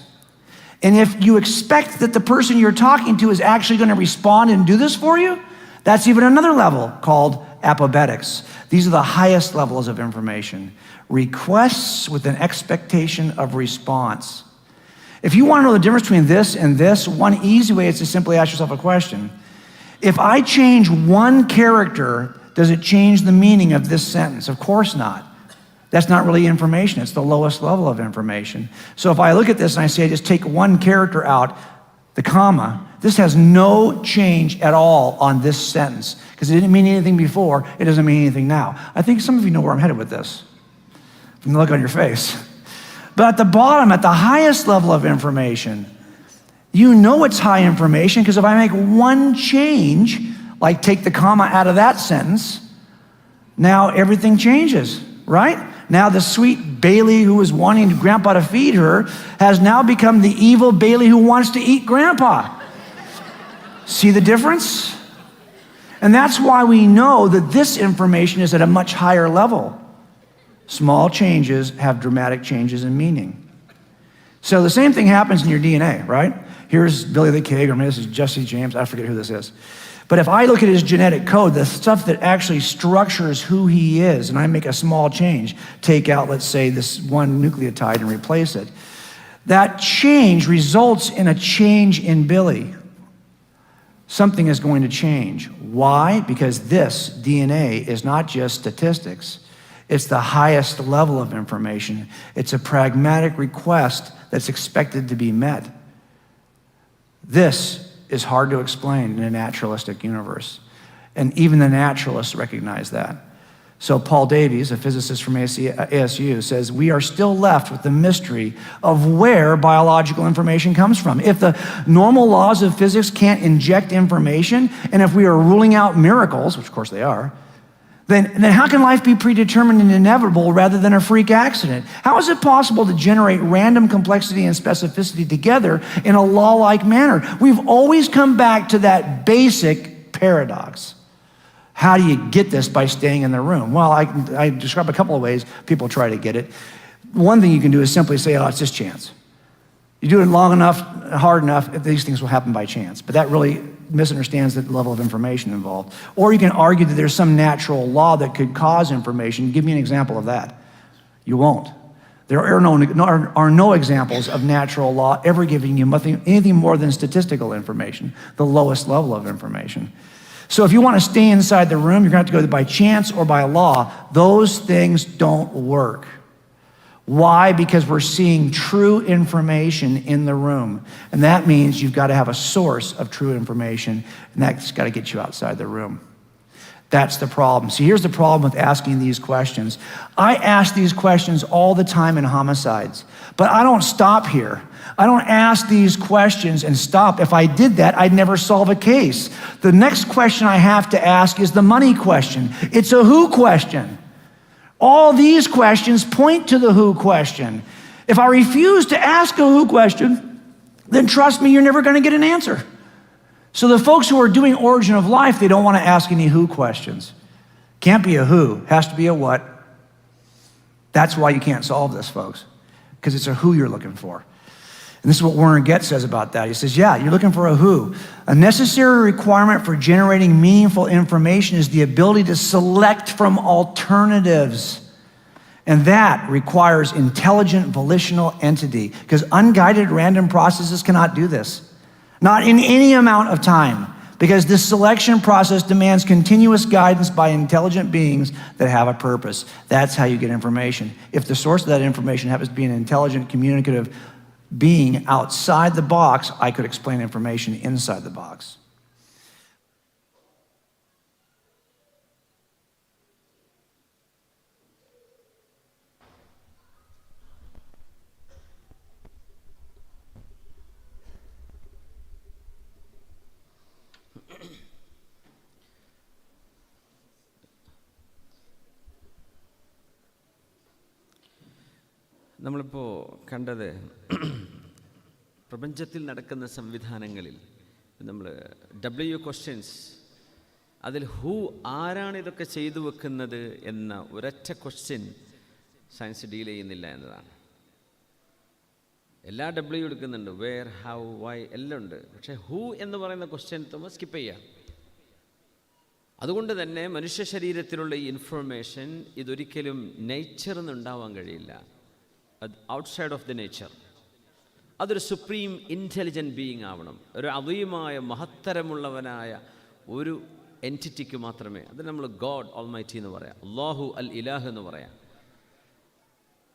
And if you expect that the person you're talking to is actually going to respond and do this for you, that's even another level called apopetics. These are the highest levels of information. Requests with an expectation of response. If you want to know the difference between this and this, one easy way is to simply ask yourself a question. If I change one character, does it change the meaning of this sentence? Of course not. That's not really information. It's the lowest level of information. So if I look at this and I say, just take one character out, the comma, this has no change at all on this sentence because it didn't mean anything before. It doesn't mean anything now. I think some of you know where I'm headed with this from the look on your face. But at the bottom, at the highest level of information, you know it's high information because if I make one change, like take the comma out of that sentence, now everything changes, right? Now the sweet Bailey who was wanting Grandpa to feed her has now become the evil Bailey who wants to eat Grandpa. See the difference? And that's why we know that this information is at a much higher level. Small changes have dramatic changes in meaning. So the same thing happens in your DNA, right? Here's Billy the Kid, or maybe this is Jesse James, I forget who this is. But if I look at his genetic code, the stuff that actually structures who he is, and I make a small change, take out, let's say, this one nucleotide and replace it, that change results in a change in Billy. Something is going to change. Why? Because this DNA is not just statistics. It's the highest level of information. It's a pragmatic request that's expected to be met. This is hard to explain in a naturalistic universe. And even the naturalists recognize that. So Paul Davies, a physicist from ASU, says, we are still left with the mystery of where biological information comes from. If the normal laws of physics can't inject information, and if we are ruling out miracles, which of course they are, then how can life be predetermined and inevitable rather than a freak accident? How is it possible to generate random complexity and specificity together in a law-like manner? We've always come back to that basic paradox. How do you get this by staying in the room? Well, I describe a couple of ways people try to get it. One thing you can do is simply say, oh, it's just chance. You do it long enough, hard enough, these things will happen by chance. But that really misunderstands the level of information involved. Or you can argue that there's some natural law that could cause information. Give me an example of that. You won't. There are no examples of natural law ever giving you anything more than statistical information, the lowest level of information. So if you want to stay inside the room, you're going to have to go by chance or by law. Those things don't work. Why? Because we're seeing true information in the room. And that means you've got to have a source of true information, and that's got to get you outside the room. That's the problem. See, here's the problem with asking these questions. I ask these questions all the time in homicides, but I don't stop here. I don't ask these questions and stop. If I did that, I'd never solve a case. The next question I have to ask is the money question. It's a who question. All these questions point to the who question. If I refuse to ask a who question, then trust me, you're never going to get an answer. So the folks who are doing origin of life, they don't want to ask any who questions. Can't be a who, has to be a what. That's why you can't solve this, folks, because it's a who you're looking for. And this is what Warren Getz says about that. He says, yeah, you're looking for a who. A necessary requirement for generating meaningful information is the ability to select from alternatives. And that requires intelligent volitional entity, because unguided random processes cannot do this. Not in any amount of time, because this selection process demands continuous guidance by intelligent beings that have a purpose. That's how you get information. If the source of that information happens to be an intelligent, communicative being outside the box, I could explain information inside the box. നമ്മളിപ്പോൾ കണ്ടത് പ്രപഞ്ചത്തിൽ നടക്കുന്ന സംവിധാനങ്ങളിൽ നമ്മൾ questions അതിൽ ആരാണ് ഇതൊക്കെ ചെയ്തു വെക്കുന്നത് എന്ന ഒരൊറ്റ ക്വസ്റ്റ്യൻ സയൻസ് ഡീൽ ചെയ്യുന്നില്ല എന്നതാണ്. എല്ലാ എടുക്കുന്നുണ്ട്, വേർ, ഹൗ, വൈ എല്ലാം ഉണ്ട്. പക്ഷേ എന്ന് പറയുന്ന ക്വസ്റ്റ്യൻ നമ്മൾ സ്കിപ്പ് ചെയ്യാം. അതുകൊണ്ട് തന്നെ മനുഷ്യ ശരീരത്തിലുള്ള ഈ ഇൻഫർമേഷൻ ഇതൊരിക്കലും നേച്ചറിൽ നിന്ന് ഉണ്ടാവാൻ കഴിയില്ല. അത് ഔട്ട്സൈഡ് ഓഫ് ദി നേച്ചർ. അതൊരു സുപ്രീം ഇൻ്റലിജൻറ്റ് ബീയിങ് ആവണം. ഒരു അദീമായ മഹത്തരമുള്ളവനായ ഒരു എൻറ്റിറ്റിക്ക് മാത്രമേ, അത് നമ്മൾ ഗോഡ് ഓൾമൈറ്റി എന്ന് പറയാം, അല്ലാഹു അൽ ഇലാഹ് എന്ന് പറയാം.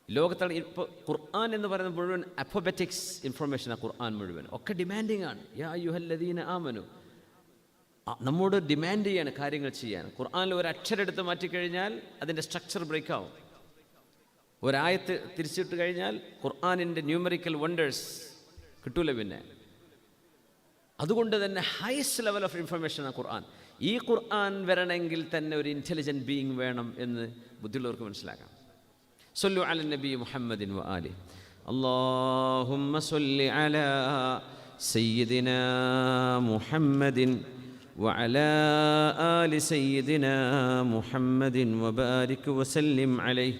ലോകത്താണ് ഇപ്പോൾ ഖുർആൻ എന്ന് പറയുന്നത് മുഴുവൻ അൽഫബറ്റിക്സ് ഇൻഫർമേഷനാണ്. ഖുർആൻ മുഴുവൻ ഒക്കെ ഡിമാൻഡിങ് ആണ്. യാ അയ്യുഹല്ലദീന ആമനു, നമ്മോട് ഡിമാൻഡ് ചെയ്യാണ് കാര്യങ്ങൾ ചെയ്യാൻ. ഖുർആനിൽ ഒരു അക്ഷരം എടുത്ത് മാറ്റിക്കഴിഞ്ഞാൽ അതിൻ്റെ സ്ട്രക്ചർ ബ്രേക്ക് ആവും. ഒരായത്ത് തിരിച്ചിട്ട് കഴിഞ്ഞാൽ ഖുർആനിൻ്റെ ന്യൂമറിക്കൽ വണ്ടേഴ്സ് കിട്ടൂല പിന്നെ. അതുകൊണ്ട് തന്നെ ഹൈസ്റ്റ് ലെവൽ ഓഫ് ഇൻഫർമേഷനാണ് ഖുർആൻ. ഈ ഖുർആൻ വരണമെങ്കിൽ തന്നെ ഒരു ഇൻ്റലിജൻറ്റ് ബീയിങ് വേണം എന്ന് ബുദ്ധിയുള്ളവർക്ക് മനസ്സിലാക്കാം. സല്ലു അല നബി മുഹമ്മദിൻ വ ആലി. അല്ലാഹുമ്മ സല്ലി അലാ സയ്യിദിനാ മുഹമ്മദിൻ وعلى آل سيدنا محمد وبارك وسلم عليه.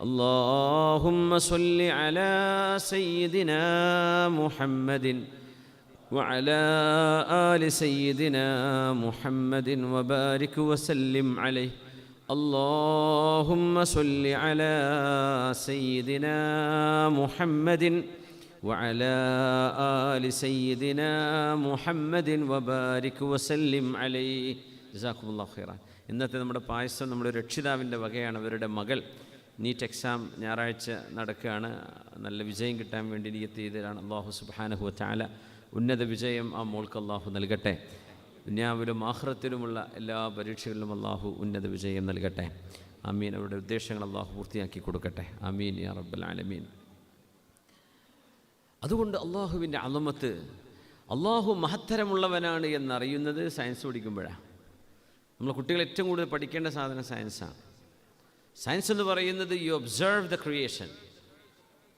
اللهم صل على سيدنا محمد وعلى آل سيدنا محمد وبارك وسلم عليه. اللهم صل على سيدنا محمد وعلى آل سيدنا محمد وبارك وسلم عليه. جزاكم الله خيرا. ഇന്നത്തെ നമ്മുടെ പായസം നമ്മുടെ രക്ഷിതാവിൻ്റെ വകയാണ്. അവരുടെ മകൾ നീറ്റ് എക്സാം ഞായറാഴ്ച നടക്കുകയാണ്. നല്ല വിജയം കിട്ടാൻ വേണ്ടി നിയ്യത്ത് ചെയ്തതാണ്. അല്ലാഹു സുബ്ഹാനഹു വ തആല ഉന്നത വിജയം ആ മോൾക്ക് അല്ലാഹു നൽകട്ടെ. ദുനിയാവിലും ആഖിറത്തിലുമുള്ള എല്ലാ പരീക്ഷകളിലും അല്ലാഹു ഉന്നത വിജയം നൽകട്ടെ. ആമീൻ. അവരുടെ ഉദ്ദേശങ്ങൾ അല്ലാഹു പൂർത്തിയാക്കി കൊടുക്കട്ടെ. ആമീൻ യാ റബ്ബൽ ആലമീൻ. അതുകൊണ്ട് അള്ളാഹുവിൻ്റെ അളമത്ത്, അള്ളാഹു മഹത്തരമുള്ളവനാണ് എന്നറിയുന്നത് സയൻസ് പഠിക്കുമ്പോഴാണ്. നമ്മൾ കുട്ടികൾ ഏറ്റവും കൂടുതൽ പഠിക്കേണ്ട സാധനം സയൻസാണ്. സയൻസ് എന്ന് പറയുന്നത് യു ഒബ്സർവ് ദ ക്രിയേഷൻ.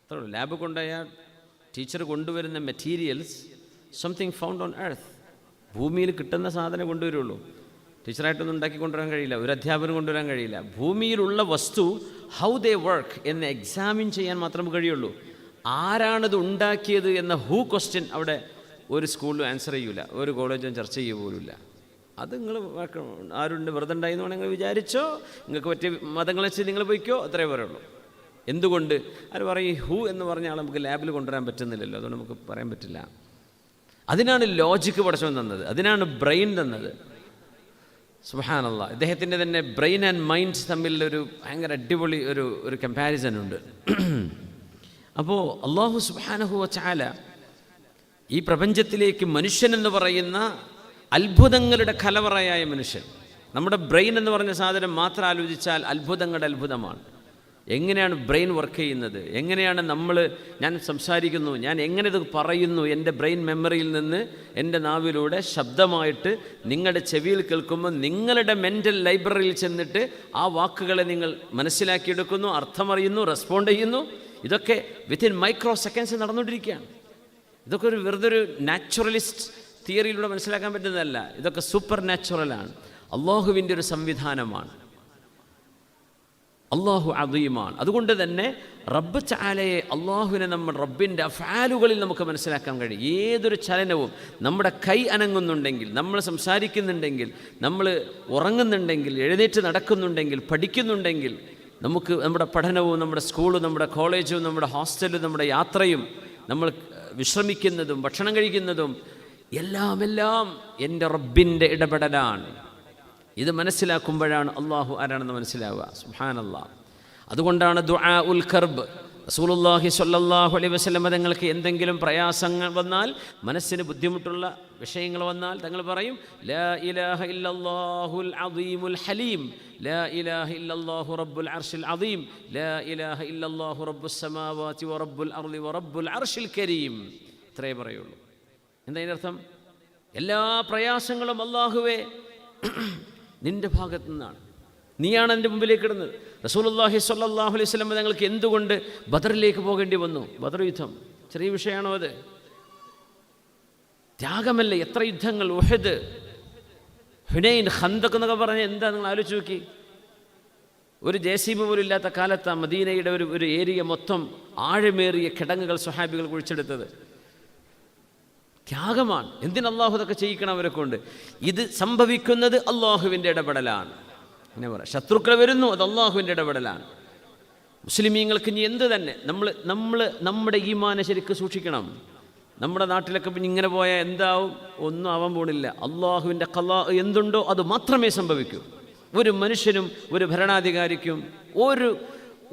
അത്രേ ഉള്ളൂ. ലാബ് കൊണ്ടുപോയാൽ ടീച്ചർ കൊണ്ടുവരുന്ന materials something found on earth. ഭൂമിയിൽ കിട്ടുന്ന സാധനം കൊണ്ടുവരുള്ളൂ. ടീച്ചറായിട്ടൊന്നും ഉണ്ടാക്കി കൊണ്ടുവരാൻ കഴിയില്ല, ഒരു അധ്യാപനം കൊണ്ടുവരാൻ കഴിയില്ല. ഭൂമിയിലുള്ള വസ്തു ഹൗ ദേ വർക്ക് എന്ന് എക്സാമിൻ ചെയ്യാൻ മാത്രമേ കഴിയുള്ളൂ. ആരാണിത് ഉണ്ടാക്കിയത് എന്ന ക്വസ്റ്റ്യൻ അവിടെ ഒരു സ്കൂളിലും ആൻസർ ചെയ്യൂല, ഒരു കോളേജും ചർച്ച ചെയ്യുക പോലുമില്ല. അത് നിങ്ങൾ ആരുണ്ട് വെറുതെ ഉണ്ടായിരുന്നു നിങ്ങൾ വിചാരിച്ചോ, നിങ്ങൾക്ക് പറ്റിയ മതങ്ങൾ വെച്ച് നിങ്ങൾ പോയിക്കോ, അത്രേ പറയുള്ളൂ. എന്തുകൊണ്ട് അത് പറയും എന്ന് പറഞ്ഞ ആൾ നമുക്ക് ലാബിൽ കൊണ്ടുവരാൻ പറ്റുന്നില്ലല്ലോ, അതുകൊണ്ട് നമുക്ക് പറയാൻ പറ്റില്ല. അതിനാണ് ലോജിക്ക് പഠിച്ചവൻ തന്നത്, അതിനാണ് ബ്രെയിൻ തന്നത്. സുബ്ഹാനല്ലാഹ്. ഇദ്ദേഹത്തിൻ്റെ തന്നെ ബ്രെയിൻ ആൻഡ് മൈൻഡ് തമ്മിലൊരു ഭയങ്കര അടിപൊളി ഒരു കമ്പാരിസൺ ഉണ്ട്. അപ്പോൾ അല്ലാഹു സുബ്ഹാനഹു വ തആല ഈ പ്രപഞ്ചത്തിലേക്ക് മനുഷ്യൻ എന്ന് പറയുന്ന അത്ഭുതങ്ങളുടെ കലവറയായ മനുഷ്യൻ, നമ്മുടെ ബ്രെയിൻ എന്ന് പറഞ്ഞ സാധനം മാത്രം ആലോചിച്ചാൽ അത്ഭുതങ്ങളുടെ അത്ഭുതമാണ്. എങ്ങനെയാണ് ബ്രെയിൻ വർക്ക് ചെയ്യുന്നത്, എങ്ങനെയാണ് ഞാൻ സംസാരിക്കുന്നു, ഞാൻ എങ്ങനെ ഇത് പറയുന്നു, എൻ്റെ ബ്രെയിൻ മെമ്മറിയിൽ നിന്ന് എൻ്റെ നാവിലൂടെ ശബ്ദമായിട്ട് നിങ്ങളുടെ ചെവിയിൽ കേൾക്കുമ്പോൾ നിങ്ങളുടെ മെൻ്റൽ ലൈബ്രറിയിൽ ചെന്നിട്ട് ആ വാക്കുകളെ നിങ്ങൾ മനസ്സിലാക്കിയെടുക്കുന്നു, അർത്ഥമറിയുന്നു, റെസ്പോണ്ട് ചെയ്യുന്നു. ഇതൊക്കെ വിത്തിൻ മൈക്രോ സെക്കൻഡ്സ് നടന്നുകൊണ്ടിരിക്കുകയാണ്. ഇതൊക്കെ വെറുതെ ഒരു നാച്ചുറലിസ്റ്റ് തിയറിയിലൂടെ മനസ്സിലാക്കാൻ പറ്റുന്നതല്ല. ഇതൊക്കെ സൂപ്പർ നാച്ചുറലാണ്, അള്ളാഹുവിൻ്റെ ഒരു സംവിധാനമാണ്. അള്ളാഹു അദീമാണ്. അതുകൊണ്ട് തന്നെ റബ്ബ് തആലയെ, അള്ളാഹുവിനെ നമ്മൾ റബ്ബിൻ്റെ അഫ്ആലുകളിൽ നമുക്ക് മനസ്സിലാക്കാൻ കഴിയും. ഏതൊരു ചലനവും, നമ്മുടെ കൈ അനങ്ങുന്നുണ്ടെങ്കിൽ, നമ്മൾ സംസാരിക്കുന്നുണ്ടെങ്കിൽ, നമ്മൾ ഉറങ്ങുന്നുണ്ടെങ്കിൽ, എഴുന്നേറ്റ് നടക്കുന്നുണ്ടെങ്കിൽ, പഠിക്കുന്നുണ്ടെങ്കിൽ, നമുക്ക് നമ്മുടെ പഠനവും നമ്മുടെ സ്കൂളും നമ്മുടെ കോളേജും നമ്മുടെ ഹോസ്റ്റലും നമ്മുടെ യാത്രയും നമ്മൾ വിശ്രമിക്കുന്നതും ഭക്ഷണം കഴിക്കുന്നതും എല്ലാം എൻ്റെ റബ്ബിൻ്റെ ഇടപെടലാണ്. ഇത് മനസ്സിലാക്കുമ്പോഴാണ് അള്ളാഹു ആരാണെന്ന് മനസ്സിലാവുക. സുബ്ഹാനല്ലാഹ്. അതുകൊണ്ടാണ് ദുആ ഉൽ കർബ്, റസൂലുള്ളാഹി സ്വല്ലല്ലാഹു അലൈഹി വസല്ലം തങ്ങൾക്ക് എന്തെങ്കിലും പ്രയാസങ്ങൾ വന്നാൽ, മനസ്സിന് ബുദ്ധിമുട്ടുള്ള വിഷയങ്ങൾ വന്നാൽ തങ്ങൾ പറയും ലാ ഇലാഹ ഇല്ലല്ലാഹുൽ അദീമുൽ ഹലീം, ലാ ഇലാഹ ഇല്ലല്ലാഹു റബ്ബുൽ അർശിൽ അദീം, ലാ ഇലാഹ ഇല്ലല്ലാഹു റബ്ബുസ് സമാവാതി വ റബ്ബുൽ അർളി വ റബ്ബുൽ അർശിൽ കരീം. ഇത്രേ പറയുള്ളൂ. എന്താ ഇതിനർത്ഥം? എല്ലാ പ്രയാസങ്ങളും അല്ലാഹുവേ നിൻ്റെ ഭാഗത്തു നിന്നാണ്. നീയാണ് എൻ്റെ മുമ്പിലേക്ക് ഇടുന്നത്. റസൂലുള്ളാഹി സ്വല്ലല്ലാഹു അലൈഹി വസല്ലം തങ്ങൾക്ക് എന്തുകൊണ്ട് ബദറിലേക്ക് പോകേണ്ടി വന്നു? ബദർ യുദ്ധം ചെറിയ വിഷയമാണോ അത്? ത്യാഗമല്ലേ? എത്ര യുദ്ധങ്ങൾ, ഉഹദ്, ഹുനൈൻ, ഖന്തഖ് എന്നൊക്കെ പറഞ്ഞാൽ എന്താ നിങ്ങൾ ആലോചിച്ച് നോക്കി. ഒരു JCB പോലും ഇല്ലാത്ത കാലത്താണ് മദീനയുടെ ഒരു ഏരിയ മൊത്തം ആഴമേറിയ കിടങ്ങുകൾ സ്വഹാബികൾ കുഴിച്ചെടുത്തത്. ത്യാഗമാണ്. എന്തിന് അള്ളാഹു ഇതൊക്കെ ചെയ്യിക്കണം അവരെ കൊണ്ട്? ഇത് സംഭവിക്കുന്നത് അള്ളാഹുവിൻ്റെ ഇടപെടലാണ്. അങ്ങനെ പറയാം. ശത്രുക്കൾ വരുന്നു, അത് അള്ളാഹുവിൻ്റെ ഇടപെടലാണ്. മുസ്ലിമീങ്ങൾക്ക് ഇനി എന്ത് തന്നെ നമ്മൾ നമ്മുടെ ഈമാനെ ശരിക്ക് സൂക്ഷിക്കണം. നമ്മുടെ നാട്ടിലൊക്കെ പിന്നെ ഇങ്ങനെ പോയാൽ എന്താവും? ഒന്നും ആവാൻ പോണില്ല. അള്ളാഹുവിൻ്റെ ഖലാ എന്തുണ്ടോ അത് മാത്രമേ സംഭവിക്കൂ. ഒരു മനുഷ്യനും ഒരു ഭരണാധികാരിക്കും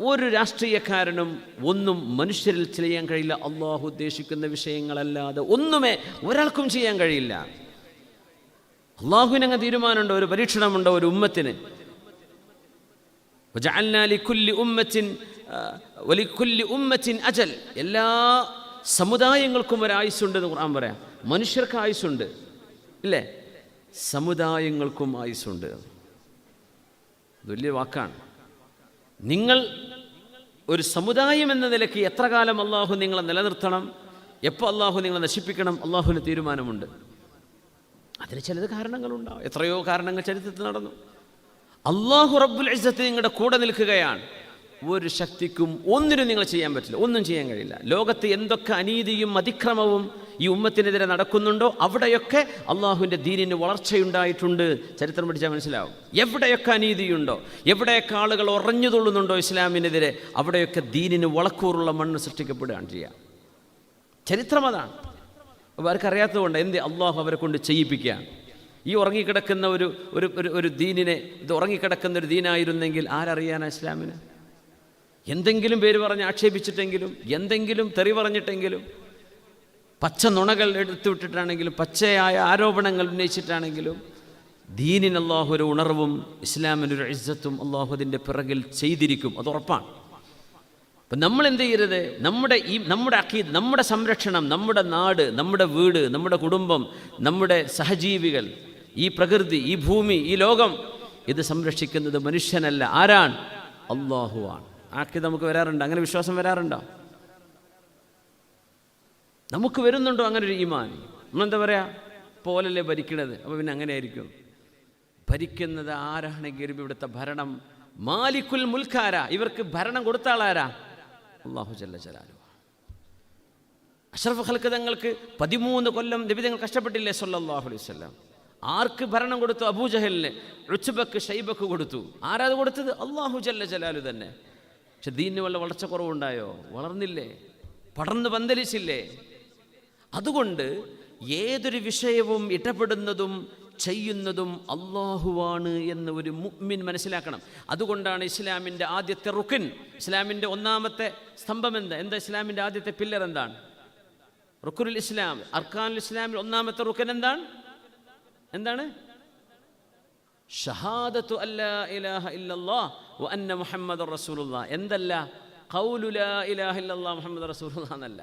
ഒരു രാഷ്ട്രീയക്കാരനും ഒന്നും മനുഷ്യരിൽ ചെയ്യാൻ കഴിയില്ല. അള്ളാഹു ഉദ്ദേശിക്കുന്ന വിഷയങ്ങളല്ലാതെ ഒന്നുമേ ഒരാൾക്കും ചെയ്യാൻ കഴിയില്ല. അള്ളാഹുവിനങ്ങ് തീരുമാനമുണ്ടോ? ഒരു പരീക്ഷണമുണ്ടോ ഒരു ഉമ്മത്തിന്? അജൽ, എല്ലാ സമുദായങ്ങൾക്കും ഒരായുസ്സുണ്ട് എന്ന് ഖുർആൻ പറയാം. മനുഷ്യർക്ക് ആയുസ്സുണ്ട് ഇല്ലേ? സമുദായങ്ങൾക്കും ആയുസ്സുണ്ട്. വലിയ വാക്കാണ്. നിങ്ങൾ ഒരു സമുദായം എന്ന നിലയ്ക്ക് എത്ര കാലം അള്ളാഹു നിങ്ങളെ നിലനിർത്തണം, എപ്പോൾ അള്ളാഹു നിങ്ങളെ നശിപ്പിക്കണം, അള്ളാഹുവിന് തീരുമാനമുണ്ട്. അതിന് ചിലത് കാരണങ്ങളുണ്ടാവും. എത്രയോ കാരണങ്ങൾ ചരിത്രത്തിൽ നടന്നു. അള്ളാഹു റബ്ബുൽ ഇസ്സത്ത് നിങ്ങളുടെ കൂടെ നിൽക്കുകയാണ്. ഒരു ശക്തിക്കും ഒന്നിനും നിങ്ങൾ ചെയ്യാൻ പറ്റില്ല, ഒന്നും ചെയ്യാൻ കഴിയില്ല. ലോകത്ത് എന്തൊക്കെ അനീതിയും അതിക്രമവും ഈ ഉമ്മത്തിനെതിരെ നടക്കുന്നുണ്ടോ അവിടെയൊക്കെ അള്ളാഹുവിൻ്റെ ദീനിന് വളർച്ചയുണ്ടായിട്ടുണ്ട്. ചരിത്രം പഠിച്ചാൽ മനസ്സിലാവും. എവിടെയൊക്കെ അനീതിയുണ്ടോ, എവിടെയൊക്കെ ആളുകൾ ഉറഞ്ഞുതുള്ളുന്നുണ്ടോ ഇസ്ലാമിനെതിരെ, അവിടെയൊക്കെ ദീനിന് വളക്കൂറുള്ള മണ്ണ് സൃഷ്ടിക്കപ്പെടുകയാണ് ചെയ്യുക. ചരിത്രം അതാണ്. അവർക്കറിയാത്തതുകൊണ്ട് എന്ത് അള്ളാഹു അവരെ കൊണ്ട് ചെയ്യിപ്പിക്കുകയാണ്. ഈ ഉറങ്ങിക്കിടക്കുന്ന ഒരു ദീനിനെ, ഇത് ഉറങ്ങിക്കിടക്കുന്ന ഒരു ദീനായിരുന്നെങ്കിൽ ആരറിയാനാ ഇസ്ലാമിന്? എന്തെങ്കിലും പേര് പറഞ്ഞ് ആക്ഷേപിച്ചിട്ടെങ്കിലും, എന്തെങ്കിലും തെറി പറഞ്ഞിട്ടെങ്കിലും, പച്ച നുണകൾ എടുത്തു വിട്ടിട്ടാണെങ്കിലും, പച്ചയായ ആരോപണങ്ങൾ ഉന്നയിച്ചിട്ടാണെങ്കിലും ദീനിന് അള്ളാഹു ഒരു ഉണർവും ഇസ്ലാമിനൊരു ഇസ്സത്തും അള്ളാഹു അതിൻ്റെ പിറകിൽ ചെയ്തിരിക്കും. അത് ഉറപ്പാണ്. അപ്പം നമ്മൾ എന്ത് ചെയ്യരുത്? നമ്മുടെ അഖീദ്, നമ്മുടെ സംരക്ഷണം, നമ്മുടെ നാട്, നമ്മുടെ വീട്, നമ്മുടെ കുടുംബം, നമ്മുടെ സഹജീവികൾ, ഈ പ്രകൃതി, ഈ ഭൂമി, ഈ ലോകം, ഇത് സംരക്ഷിക്കുന്നത് മനുഷ്യനല്ല. ആരാണ്? അള്ളാഹുവാണ്. ആക്കി നമുക്ക് വരാറുണ്ട്, അങ്ങനെ വിശ്വാസം വരാറുണ്ടോ? നമുക്ക് വരുന്നുണ്ടോ അങ്ങനെ ഒരു ഈമാൻ? നമ്മളെന്താ പറയുക? പോലല്ലേ ഭരിക്കണത്, അപ്പോൾ പിന്നെ അങ്ങനെ ആയിരിക്കും. ഭരിക്കുന്നത് ആരാണെങ്കിലും ഇവിടുത്തെ ഭരണം മാലിക്കുൽ മുൽക്കാര, ഇവർക്ക് ഭരണം കൊടുത്ത ആളാരാ? അല്ലാഹു ജല്ല ജലാലുഹു. അഷ്റഫ് ഖൽഖ് തങ്ങൾക്ക് 13 കൊല്ലം നബി തങ്ങൾ കഷ്ടപ്പെട്ടില്ലേ സല്ലല്ലാഹു അലൈഹി വസല്ലം? ആർക്ക് ഭരണം കൊടുത്തു? അബൂജഹലിന്, ഉത്ബക്ക്, ഷൈബക്ക് കൊടുത്തു. ആരാത് കൊടുത്തത്? അല്ലാഹു ജല്ല ജലാലു തന്നെ. പക്ഷെ ദീനിന് വല്ല വളർച്ച കുറവുണ്ടായോ? വളർന്നില്ലേ? പടർന്ന് പന്തലിച്ചില്ലേ? അതുകൊണ്ട് ഏതൊരു വിഷയവും ഇടപെടുന്നതും ചെയ്യുന്നതും അള്ളാഹുവാണ് എന്ന് ഒരു മുഅ്മിൻ മനസ്സിലാക്കണം. അതുകൊണ്ടാണ് ഇസ്ലാമിൻ്റെ ആദ്യത്തെ റുക്ൻ, ഇസ്ലാമിൻ്റെ ഒന്നാമത്തെ സ്തംഭം എന്താ ഇസ്ലാമിൻ്റെ ആദ്യത്തെ പില്ലർ എന്താണ്? റുക്നുൽ ഇസ്ലാം, അർക്കാനുൽ ഇസ്ലാമിൽ ഒന്നാമത്തെ റുക്ൻ എന്താണ്? ഷഹാദത്തു അല്ലാ ഇലാഹ ഇല്ലല്ലാഹ് വ അന്ന മുഹമ്മദുർ റസൂലുള്ളാഹ്. എന്തല്ല? ഖൗലു ലാ ഇലാഹ ഇല്ലല്ലാഹ് മുഹമ്മദുർ റസൂലുള്ളാഹ് എന്നല്ല.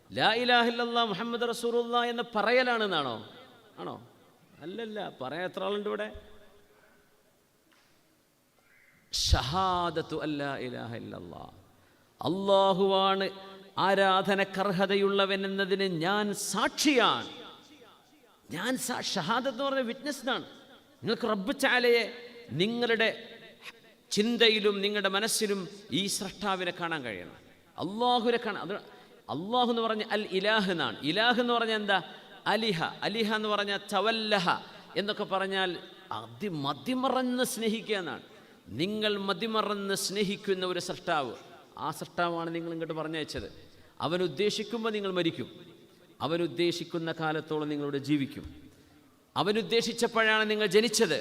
ലാ ഇലാഹ ഇല്ലല്ലാഹ് മുഹമ്മദ് റസൂലുള്ളാഹ് എന്ന് പറയലാണെന്നാണോ? ആണോ? അല്ലല്ല. പറയാൻ എത്ര ആളുണ്ട് ഇവിടെ? ഷഹാദത്തു അല്ലാ ഇലാഹ ഇല്ലല്ലാഹ്, അല്ലാഹുവാണ് ആരാധനക്കർഹതയുള്ളവൻ എന്നതിന് ഞാൻ സാക്ഷിയാണ്. ഷഹാദത്ത് എന്ന് പറഞ്ഞ വിറ്റ്നസ് എന്നാണ്. നിങ്ങൾക്ക് റബ്ബ് തആലയെ നിങ്ങളുടെ ചിന്തയിലും നിങ്ങളുടെ മനസ്സിലും ഈ സ്രഷ്ടാവിനെ കാണാൻ കഴിയണം, അള്ളാഹുവിനെ കാണാൻ. അത് അള്ളാഹു എന്ന് പറഞ്ഞ അൽ ഇലാഹ് എന്നാണ്. ഇലാഹ് എന്ന് പറഞ്ഞാൽ എന്താ? അലിഹ എന്ന് പറഞ്ഞാൽ തവല്ലഹ എന്നൊക്കെ പറഞ്ഞാൽ മതിമറന്ന് സ്നേഹിക്കുക എന്നാണ്. നിങ്ങൾ മതിമറന്ന് സ്നേഹിക്കുന്ന ഒരു സൃഷ്ടാവ്, ആ സൃഷ്ടാവാണ് നിങ്ങൾ ഇങ്ങോട്ട് പറഞ്ഞയച്ചത്. അവൻ ഉദ്ദേശിക്കുമ്പോൾ നിങ്ങൾ മരിക്കും, അവൻ ഉദ്ദേശിക്കുന്ന കാലത്തോളം നിങ്ങളിവിടെ ജീവിക്കും. അവനുദ്ദേശിച്ചപ്പോഴാണ് നിങ്ങൾ ജനിച്ചത്,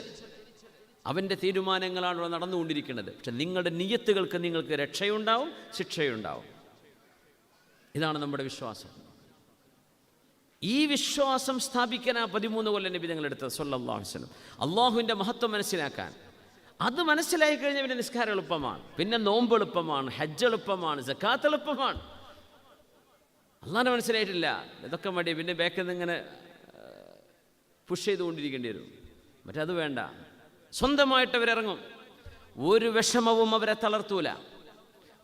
അവൻ്റെ തീരുമാനങ്ങളാണ് ഇവിടെ നടന്നുകൊണ്ടിരിക്കുന്നത്. പക്ഷെ നിങ്ങളുടെ നിയ്യത്തുകൾക്ക് നിങ്ങൾക്ക് രക്ഷയുണ്ടാവും, ശിക്ഷയുണ്ടാവും. ഇതാണ് നമ്മുടെ വിശ്വാസം. ഈ വിശ്വാസം സ്ഥാപിക്കാൻ 13 കൊല്ലം നബി തങ്ങൾ എടുത്തത് സല്ലല്ലാഹു അലൈഹി വസല്ലം. അള്ളാഹുവിൻ്റെ മഹത്വം മനസ്സിലാക്കാൻ. അത് മനസ്സിലായി കഴിഞ്ഞാൽ പിന്നെ നിസ്കാരം എളുപ്പമാണ്, പിന്നെ നോമ്പ് എളുപ്പമാണ്, ഹജ്ജ് എളുപ്പമാണ്, സക്കാത്ത് എളുപ്പമാണ്. അള്ളാഹിനെ മനസ്സിലായിട്ടില്ല, ഇതൊക്കെ മടി, പിന്നെ ബാക്കിൽ നിന്ന് ഇങ്ങനെ പുഷ് ചെയ്തുകൊണ്ടിരിക്കേണ്ടി വരും. മറ്റത് വേണ്ട, സ്വന്തമായിട്ട് അവരിറങ്ങും. ഒരു വിഷമവും അവരെ തളർത്തൂല,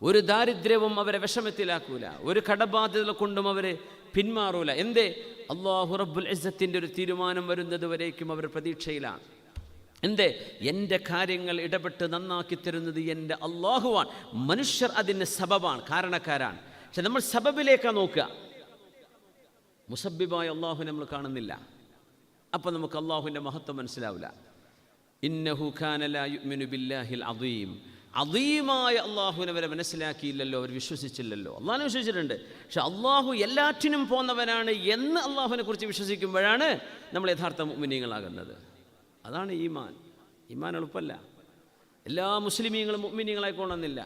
ഒരു ദാരിദ്ര്യവും അവരെ വിഷമത്തിലാക്കൂല, ഒരു കടബാധ്യത കൊണ്ടും അവരെ പിന്മാറൂല. എന്തേ? അല്ലാഹു റബ്ബുൽ ഇസ്സത്തിൻ്റെ ഒരു തീരുമാനം വരുന്നത് വരേക്കും അവർ പ്രതീക്ഷയിലാണ്. എന്തേ? എൻ്റെ കാര്യങ്ങൾ ഇടപെട്ട് നന്നാക്കി തരുന്നത് എൻ്റെ അള്ളാഹുവാണ്. മനുഷ്യർ അതിന് സബബാണ്, കാരണക്കാരാണ്. പക്ഷെ നമ്മൾ സബബിലേക്കാണ് നോക്കുക, മുസബ്ബിബായ അള്ളാഹു നമ്മൾ കാണുന്നില്ല. അപ്പം നമുക്ക് അള്ളാഹുവിൻ്റെ മഹത്വം മനസ്സിലാവില്ല. ഇന്നഹു കാന ലാ യുഅ്മിനു ബില്ലാഹിൽ അദീം. അദീമായ അള്ളാഹുവിനെ വരെ മനസ്സിലാക്കിയില്ലല്ലോ, അവർ വിശ്വസിച്ചില്ലല്ലോ. അള്ളാഹുവിനെ വിശ്വസിച്ചിട്ടുണ്ട്, പക്ഷെ അള്ളാഹു എല്ലാറ്റിനും പോന്നവനാണ് എന്ന് അള്ളാഹുവിനെ കുറിച്ച് വിശ്വസിക്കുമ്പോഴാണ് നമ്മൾ യഥാർത്ഥ മുഅ്മിനീങ്ങളാകുന്നത്. അതാണ് ഈമാൻ. ഈമാൻ എളുപ്പമല്ല. എല്ലാ മുസ്ലിമീങ്ങളും മുഅ്മിനീങ്ങളായിക്കൊള്ളണമെന്നില്ല.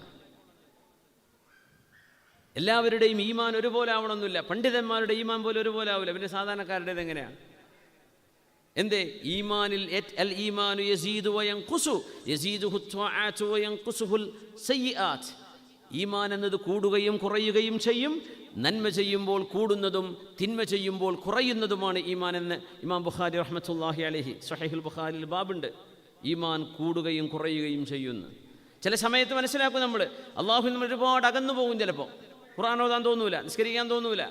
എല്ലാവരുടെയും ഈമാൻ ഒരുപോലെ ആവണമെന്നില്ല. പണ്ഡിതന്മാരുടെ ഈമാൻ പോലും ഒരുപോലെ ആവില്ല. പിന്നെ സാധാരണക്കാരുടേത് എങ്ങനെയാണ്? എന്തേ? ഈമാനിൽ അൽ ഈമാനു യസീദു വയൻഖുസു യസീദുഹു ത്വആതു വയൻഖുസുഹുൽ സയ്യിആത്ത്. ഈമാൻ എന്നത് കൂടുകയും കുറയുകയും ചെയ്യും. നന്മ ചെയ്യുമ്പോൾ കൂടുന്നതും തിന്മ ചെയ്യുമ്പോൾ കുറയുന്നതുമാണ് ഈമാൻ എന്ന് ഇമാം ബുഖാരി റഹ്മത്തുള്ളാഹി അലൈഹി സ്വഹീഹുൽ ബുഖാരിയിൽ ബാബുണ്ട്. ഈമാൻ കൂടുകയും കുറയുകയും ചെയ്യുന്നു. ചില സമയത്ത് മനസ്സിലാക്കും നമ്മൾ, അള്ളാഹു നമ്മൾ ഒരുപാട് അകന്നു പോകും. ചിലപ്പോൾ ഖുർആൻ ഓതാൻ തോന്നൂല, നിസ്കരിക്കാൻ തോന്നൂല,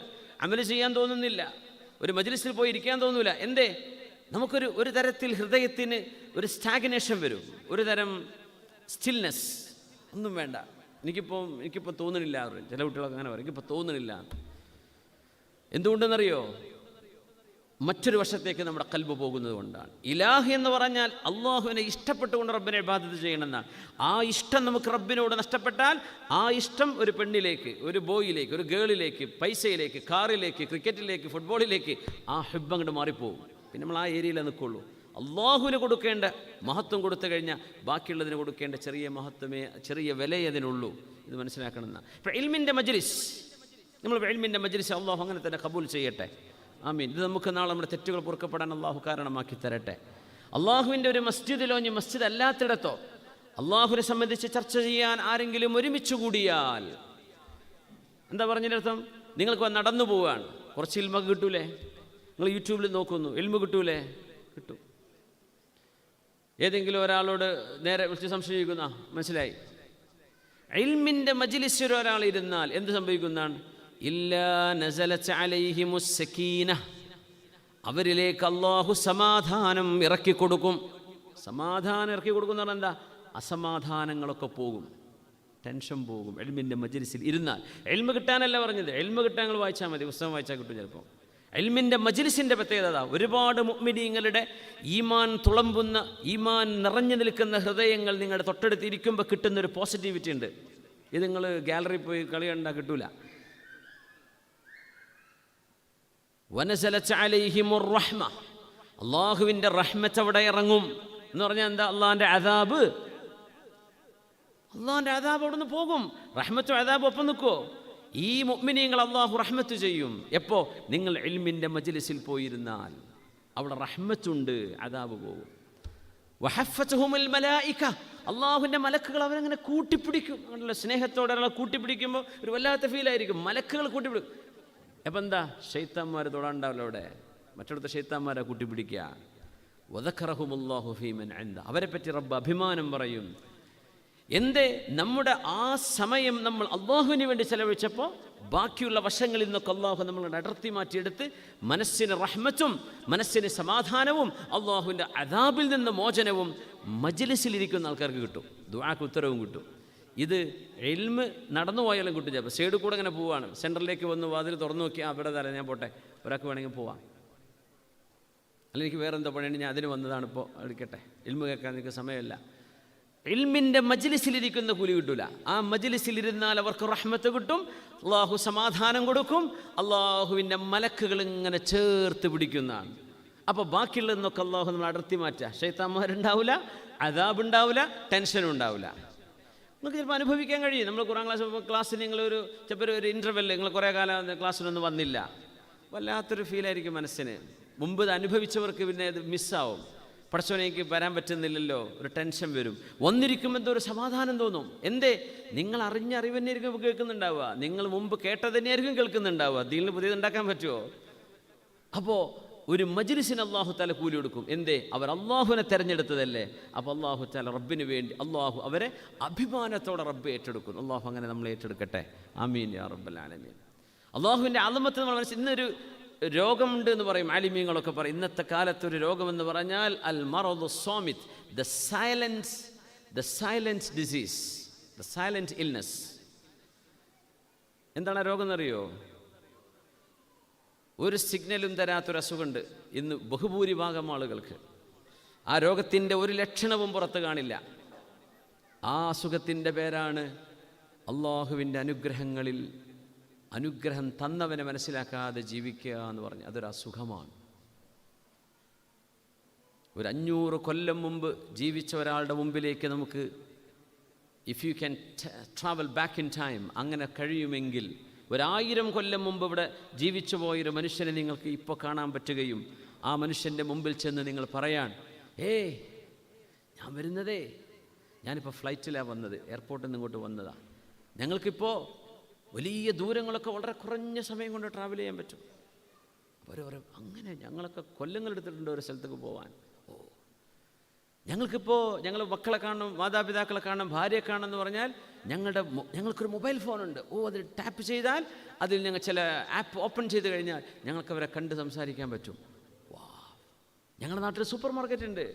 അമൽ ചെയ്യാൻ തോന്നുന്നില്ല, ഒരു മജ്ലിസിൽ പോയി ഇരിക്കാൻ തോന്നൂല. എന്തേ? നമുക്കൊരു തരത്തിൽ ഹൃദയത്തിന് ഒരു സ്റ്റാഗ്നേഷൻ വരും, ഒരു തരം സ്റ്റിൽനെസ്. ഒന്നും വേണ്ട, എനിക്കിപ്പോൾ തോന്നണില്ല. ചില കുട്ടികളൊക്കെ അങ്ങനെ പറയും, എനിക്കിപ്പോൾ തോന്നണില്ല. എന്തുകൊണ്ടെന്നറിയോ? മറ്റൊരു വശത്തേക്ക് നമ്മുടെ ഖൽബ് പോകുന്നത് കൊണ്ടാണ്. ഇലാഹ് എന്ന് പറഞ്ഞാൽ അള്ളാഹുവിനെ ഇഷ്ടപ്പെട്ടുകൊണ്ട് റബ്ബിനെ ഇബാദത്ത് ചെയ്യണമെന്നാണ്. ആ ഇഷ്ടം നമുക്ക് റബ്ബിനോട് നഷ്ടപ്പെട്ടാൽ ആ ഇഷ്ടം ഒരു പെണ്ണിലേക്ക്, ഒരു ബോയിലേക്ക്, ഒരു ഗേളിലേക്ക്, പൈസയിലേക്ക്, കാറിലേക്ക്, ക്രിക്കറ്റിലേക്ക്, ഫുട്ബോളിലേക്ക് ആ ഹിബ്ബ് അങ്ങോട്ട് മാറിപ്പോകും. പിന്നെ നമ്മൾ ആ ഏരിയയിലേ നിൽക്കുള്ളൂ. അള്ളാഹുവിന് കൊടുക്കേണ്ട മഹത്വം കൊടുത്തു കഴിഞ്ഞാൽ ബാക്കിയുള്ളതിന് കൊടുക്കേണ്ട ചെറിയ മഹത്വമേ, ചെറിയ വിലയേ അതിനുള്ളൂ. ഇത് മനസ്സിലാക്കണമെന്ന. ഇപ്പോൾ ഇൽമിൻ്റെ മജ്ലിസ്, നമ്മൾ ഇൽമിൻ്റെ മജ്ലിസ് അള്ളാഹു അങ്ങനെ തന്നെ കബൂൽ ചെയ്യട്ടെ. ആമീൻ. ഇത് നമുക്ക് നാളെ നമ്മുടെ തെറ്റുകൾ പൊറുക്കപ്പെടാൻ അള്ളാഹു കാരണമാക്കി തരട്ടെ. അള്ളാഹുവിൻ്റെ ഒരു മസ്ജിദിലോ ഇനി മസ്ജിദ് അല്ലാത്തിടത്തോ അള്ളാഹുവിനെ സംബന്ധിച്ച് ചർച്ച ചെയ്യാൻ ആരെങ്കിലും ഒരുമിച്ച് കൂടിയാൽ എന്താ പറഞ്ഞതിനർത്ഥം? നിങ്ങൾക്ക് നടന്നു പോവുകയാണ്, കുറച്ച് ഇൽമ കിട്ടൂലേ? നിങ്ങൾ യൂട്യൂബിൽ നോക്കുന്നു, ഇൽമ കിട്ടൂലേ? കിട്ടും. ഏതെങ്കിലും ഒരാളോട് നേരെ വിളിച്ച് സംശയിക്കുന്ന മനസ്സിലായി. ഇൽമിൻ്റെ മജ്ലിസിൽ ഒരാൾ ഇരുന്നാൽ എന്ത് സംഭവിക്കുന്നതാണ്? ഇല്ലാ നസലത്ത് അലൈഹിമുസ് സകീന, അവരിലേക്ക് അല്ലാഹു സമാധാനം ഇറക്കി കൊടുക്കും. സമാധാനം ഇറക്കി കൊടുക്കുന്ന പറഞ്ഞാൽ എന്താ? അസമാധാനങ്ങളൊക്കെ പോകും, ടെൻഷൻ പോകും. ഇൽമിൻ്റെ മജ്ലിസിൽ ഇരുന്നാൽ. ഇൽമ കിട്ടാനല്ല പറഞ്ഞത്, ഇൽമ കിട്ടാൻ നിങ്ങൾ വായിച്ചാൽ മതി, പുസ്തകം വായിച്ചാൽ കിട്ടും. ചിലപ്പോൾ ഇൽമിൻ്റെ മജ്ലിസിൻ്റെ പ്രത്യേകത ഒരുപാട് മുഅ്മിനീങ്ങളുടെ ഈമാൻ തുളമ്പുന്ന, ഈമാൻ നിറഞ്ഞു നിൽക്കുന്ന ഹൃദയങ്ങൾ നിങ്ങളുടെ തൊട്ടടുത്തിരിക്കുമ്പോൾ കിട്ടുന്നൊരു പോസിറ്റിവിറ്റി ഉണ്ട്. ഇത് നിങ്ങൾ ഗാലറി പോയി കളി കണ്ടാൽ കിട്ടൂല. വനസലത്ത് അലൈഹിമുർ റഹ്മ, അള്ളാഹുവിൻ്റെ റഹ്മത്ത് അവിടെ ഇറങ്ങും എന്ന് പറഞ്ഞാൽ എന്താ? അള്ളാഹിൻ്റെ അദാബ് അവിടെ നിന്ന് പോകും. റഹ്മത്തും അദാബും ഒപ്പം നിൽക്കുമോ? ഈ മുഅ്മിനീങ്ങൾ അള്ളാഹു റഹ്മത്ത് ചെയ്യും. എപ്പോൾ? നിങ്ങൾ ഇൽമിൻ്റെ മജ്ലിസിൽ പോയിരുന്നാൽ അവിടെ റഹ്മത്തുണ്ട്, അദാബ് പോകും. വഹഫത്തുഹുമുൽ മലായിക, അള്ളാഹുവിൻ്റെ മലക്കുകൾ അവരങ്ങനെ കൂട്ടിപ്പിടിക്കും. അങ്ങനെയുള്ള സ്നേഹത്തോടെ ഒരാളെ കൂട്ടിപ്പിടിക്കുമ്പോൾ ഒരു വല്ലാത്ത ഫീലായിരിക്കും. മലക്കുകൾ കൂട്ടിപ്പിടിക്കും. അപ്പം എന്താ? ശൈത്താന്മാർ തൊടാണ്ടാവില്ല അവിടെ, മറ്റിടത്ത് ശൈത്താന്മാരെ കൂട്ടിപ്പിടിക്കുക. വദക്കറഹുമുല്ലാഹു ഫീമൻ ഇൻദ, അവരെ പറ്റി റബ്ബ് അഭിമാനം പറയും. എന്തേ? നമ്മുടെ ആ സമയം നമ്മൾ അള്ളാഹുവിന് വേണ്ടി ചെലവഴിച്ചപ്പോൾ ബാക്കിയുള്ള വശങ്ങളിൽ നിന്നൊക്കെ അള്ളാഹു നമ്മളുടെ അടർത്തി മാറ്റിയെടുത്ത് മനസ്സിന് റഹ്മത്തും മനസ്സിന് സമാധാനവും അള്ളാഹുവിൻ്റെ അദാബിൽ നിന്ന് മോചനവും മജ്ലിസിലിരിക്കുന്ന ആൾക്കാർക്ക് കിട്ടും. ദുആക്ക് ഉത്തരവും കിട്ടും. ഇത് ഇൽമ് നടന്നു പോയാലും കിട്ടും. ചിലപ്പോൾ സൈഡിൽ കൂടെ അങ്ങനെ പോവാണ്, സെൻറ്ററിലേക്ക് വന്ന് വാതിൽ തുറന്നു നോക്കി അവിടെ തല ഞാൻ പോട്ടെ, ഒരാൾക്ക് വേണമെങ്കിൽ പോവാം, അല്ലെങ്കിൽ എനിക്ക് വേറെ എന്തോ പണിയുണ്ട്, ഞാൻ അതിന് വന്നതാണ്, ഇപ്പോൾ എടുക്കട്ടെ, ഇൽമ് കേൾക്കാൻ എനിക്ക് സമയമില്ല. ഇൽമിൻ്റെ മജ്ലിസിലിരിക്കുന്ന കൂലി കിട്ടൂല. ആ മജ്ലിസിലിരുന്നാൽ അവർക്ക് റഹ്മത്ത് കിട്ടും, അള്ളാഹു സമാധാനം കൊടുക്കും, അള്ളാഹുവിൻ്റെ മലക്കുകൾ ഇങ്ങനെ ചേർത്ത് പിടിക്കുന്നതാണ്. അപ്പോൾ ബാക്കിയുള്ളതെന്നൊക്കെ അള്ളാഹു നമ്മൾ അടർത്തി മാറ്റുക. ശൈത്താന്മാരുണ്ടാവില്ല, അദാബ് ഉണ്ടാവില്ല, ടെൻഷനും ഉണ്ടാവില്ല. നിങ്ങൾക്ക് ചിലപ്പോൾ അനുഭവിക്കാൻ കഴിയും. നമ്മൾ ഖുർആൻ ക്ലാസ്സിൽ നിങ്ങളൊരു ചിലപ്പോൾ ഒരു ഇൻ്റർവെല്ലിൽ നിങ്ങൾ കുറേ കാലം ക്ലാസ്സിലൊന്നും വന്നില്ല, വല്ലാത്തൊരു ഫീലായിരിക്കും മനസ്സിന്. മുമ്പ് ഇത് അനുഭവിച്ചവർക്ക് പിന്നെ ഇത് മിസ്സാവും. പടച്ചോനേക്ക് വരാൻ പറ്റുന്നില്ലല്ലോ, ഒരു ടെൻഷൻ വരും. വന്നിരിക്കുമ്പോൾ എന്തോ ഒരു സമാധാനം തോന്നും. എന്തേ? നിങ്ങൾ അറിഞ്ഞ അറിവ് തന്നെയായിരിക്കും കേൾക്കുന്നുണ്ടാവുക, നിങ്ങൾ മുമ്പ് കേട്ടത് തന്നെയായിരിക്കും കേൾക്കുന്നുണ്ടാവുക. ദീനിൽ പുതിയതുണ്ടാക്കാൻ പറ്റുമോ? അപ്പോൾ ഒരു മജ്ലിസിന് അള്ളാഹു തആല കൂലി കൊടുക്കും. എന്തേ? അവർ അള്ളാഹുവിനെ തിരഞ്ഞെടുത്തതല്ലേ. അപ്പോൾ അള്ളാഹു തആല റബ്ബിന് വേണ്ടി അള്ളാഹു അവരെ അഭിമാനത്തോടെ റബ്ബ് ഏറ്റെടുക്കും. അള്ളാഹു അങ്ങനെ നമ്മളെ ഏറ്റെടുക്കട്ടെ. ആമീൻ യാ റബ്ബൽ ആലമീൻ. അള്ളാഹുവിൻ്റെ അളമത്ത് നമ്മൾ മനസ്സിൽ ഇന്നൊരു രോഗമുണ്ട് എന്ന് പറയും, ആലിമീങ്ങളൊക്കെ പറയും. ഇന്നത്തെ കാലത്തൊരു രോഗമെന്ന് പറഞ്ഞാൽ അൽ മറദു സ്വാമിത്, the silence disease, the silent illness. എന്താണ് ആ രോഗം എന്നറിയോ? ഒരു സിഗ്നലും തരാത്തൊരു അസുഖമുണ്ട് ഇന്ന് ബഹുഭൂരിഭാഗം ആളുകൾക്ക്. ആ രോഗത്തിൻ്റെ ഒരു ലക്ഷണവും പുറത്ത് കാണില്ല. ആ അസുഖത്തിൻ്റെ പേരാണ് അള്ളാഹുവിൻ്റെ അനുഗ്രഹം തന്നവനെ മനസ്സിലാക്കാതെ ജീവിക്കുക എന്ന് പറഞ്ഞ്. അതൊരു അസുഖമാണ്. ഒരു 500 കൊല്ലം മുമ്പ് ജീവിച്ച ഒരാളുടെ മുമ്പിലേക്ക് നമുക്ക്, if you can travel back in time, അങ്ങനെ കഴിയുമെങ്കിൽ 1000 കൊല്ലം മുമ്പ് ഇവിടെ ജീവിച്ചു പോയൊരു മനുഷ്യനെ നിങ്ങൾക്ക് ഇപ്പോൾ കാണാൻ പറ്റുകയും ആ മനുഷ്യൻ്റെ മുമ്പിൽ ചെന്ന് നിങ്ങൾ പറയാൻ, ഞാൻ വരുന്നതേ, ഞാനിപ്പോൾ ഫ്ലൈറ്റിലാണ് വന്നത്, എയർപോർട്ടിൽ നിന്ന് ഇങ്ങോട്ട് വന്നതാണ്, ഞങ്ങൾക്കിപ്പോൾ വലിയ ദൂരങ്ങളൊക്കെ വളരെ കുറഞ്ഞ സമയം കൊണ്ട് ട്രാവൽ ചെയ്യാൻ പറ്റും. അവർ അങ്ങനെ ഞങ്ങളൊക്കെ കൊല്ലങ്ങളെടുത്തിട്ടുണ്ട് ഒരു സ്ഥലത്തേക്ക് പോകാൻ. ഞങ്ങൾ മക്കളെ കാണണം, മാതാപിതാക്കളെ കാണണം, ഭാര്യയെ കാണണം എന്ന് പറഞ്ഞാൽ ഞങ്ങൾക്കൊരു മൊബൈൽ ഫോണുണ്ട്. അതിൽ ടാപ്പ് ചെയ്താൽ അതിൽ ഞങ്ങൾ ചില ആപ്പ് ഓപ്പൺ ചെയ്ത് കഴിഞ്ഞാൽ ഞങ്ങൾക്ക് അവരെ കണ്ട് സംസാരിക്കാൻ പറ്റും. ഞങ്ങളുടെ നാട്ടിൽ സൂപ്പർ മാർക്കറ്റ് ഉണ്ട്.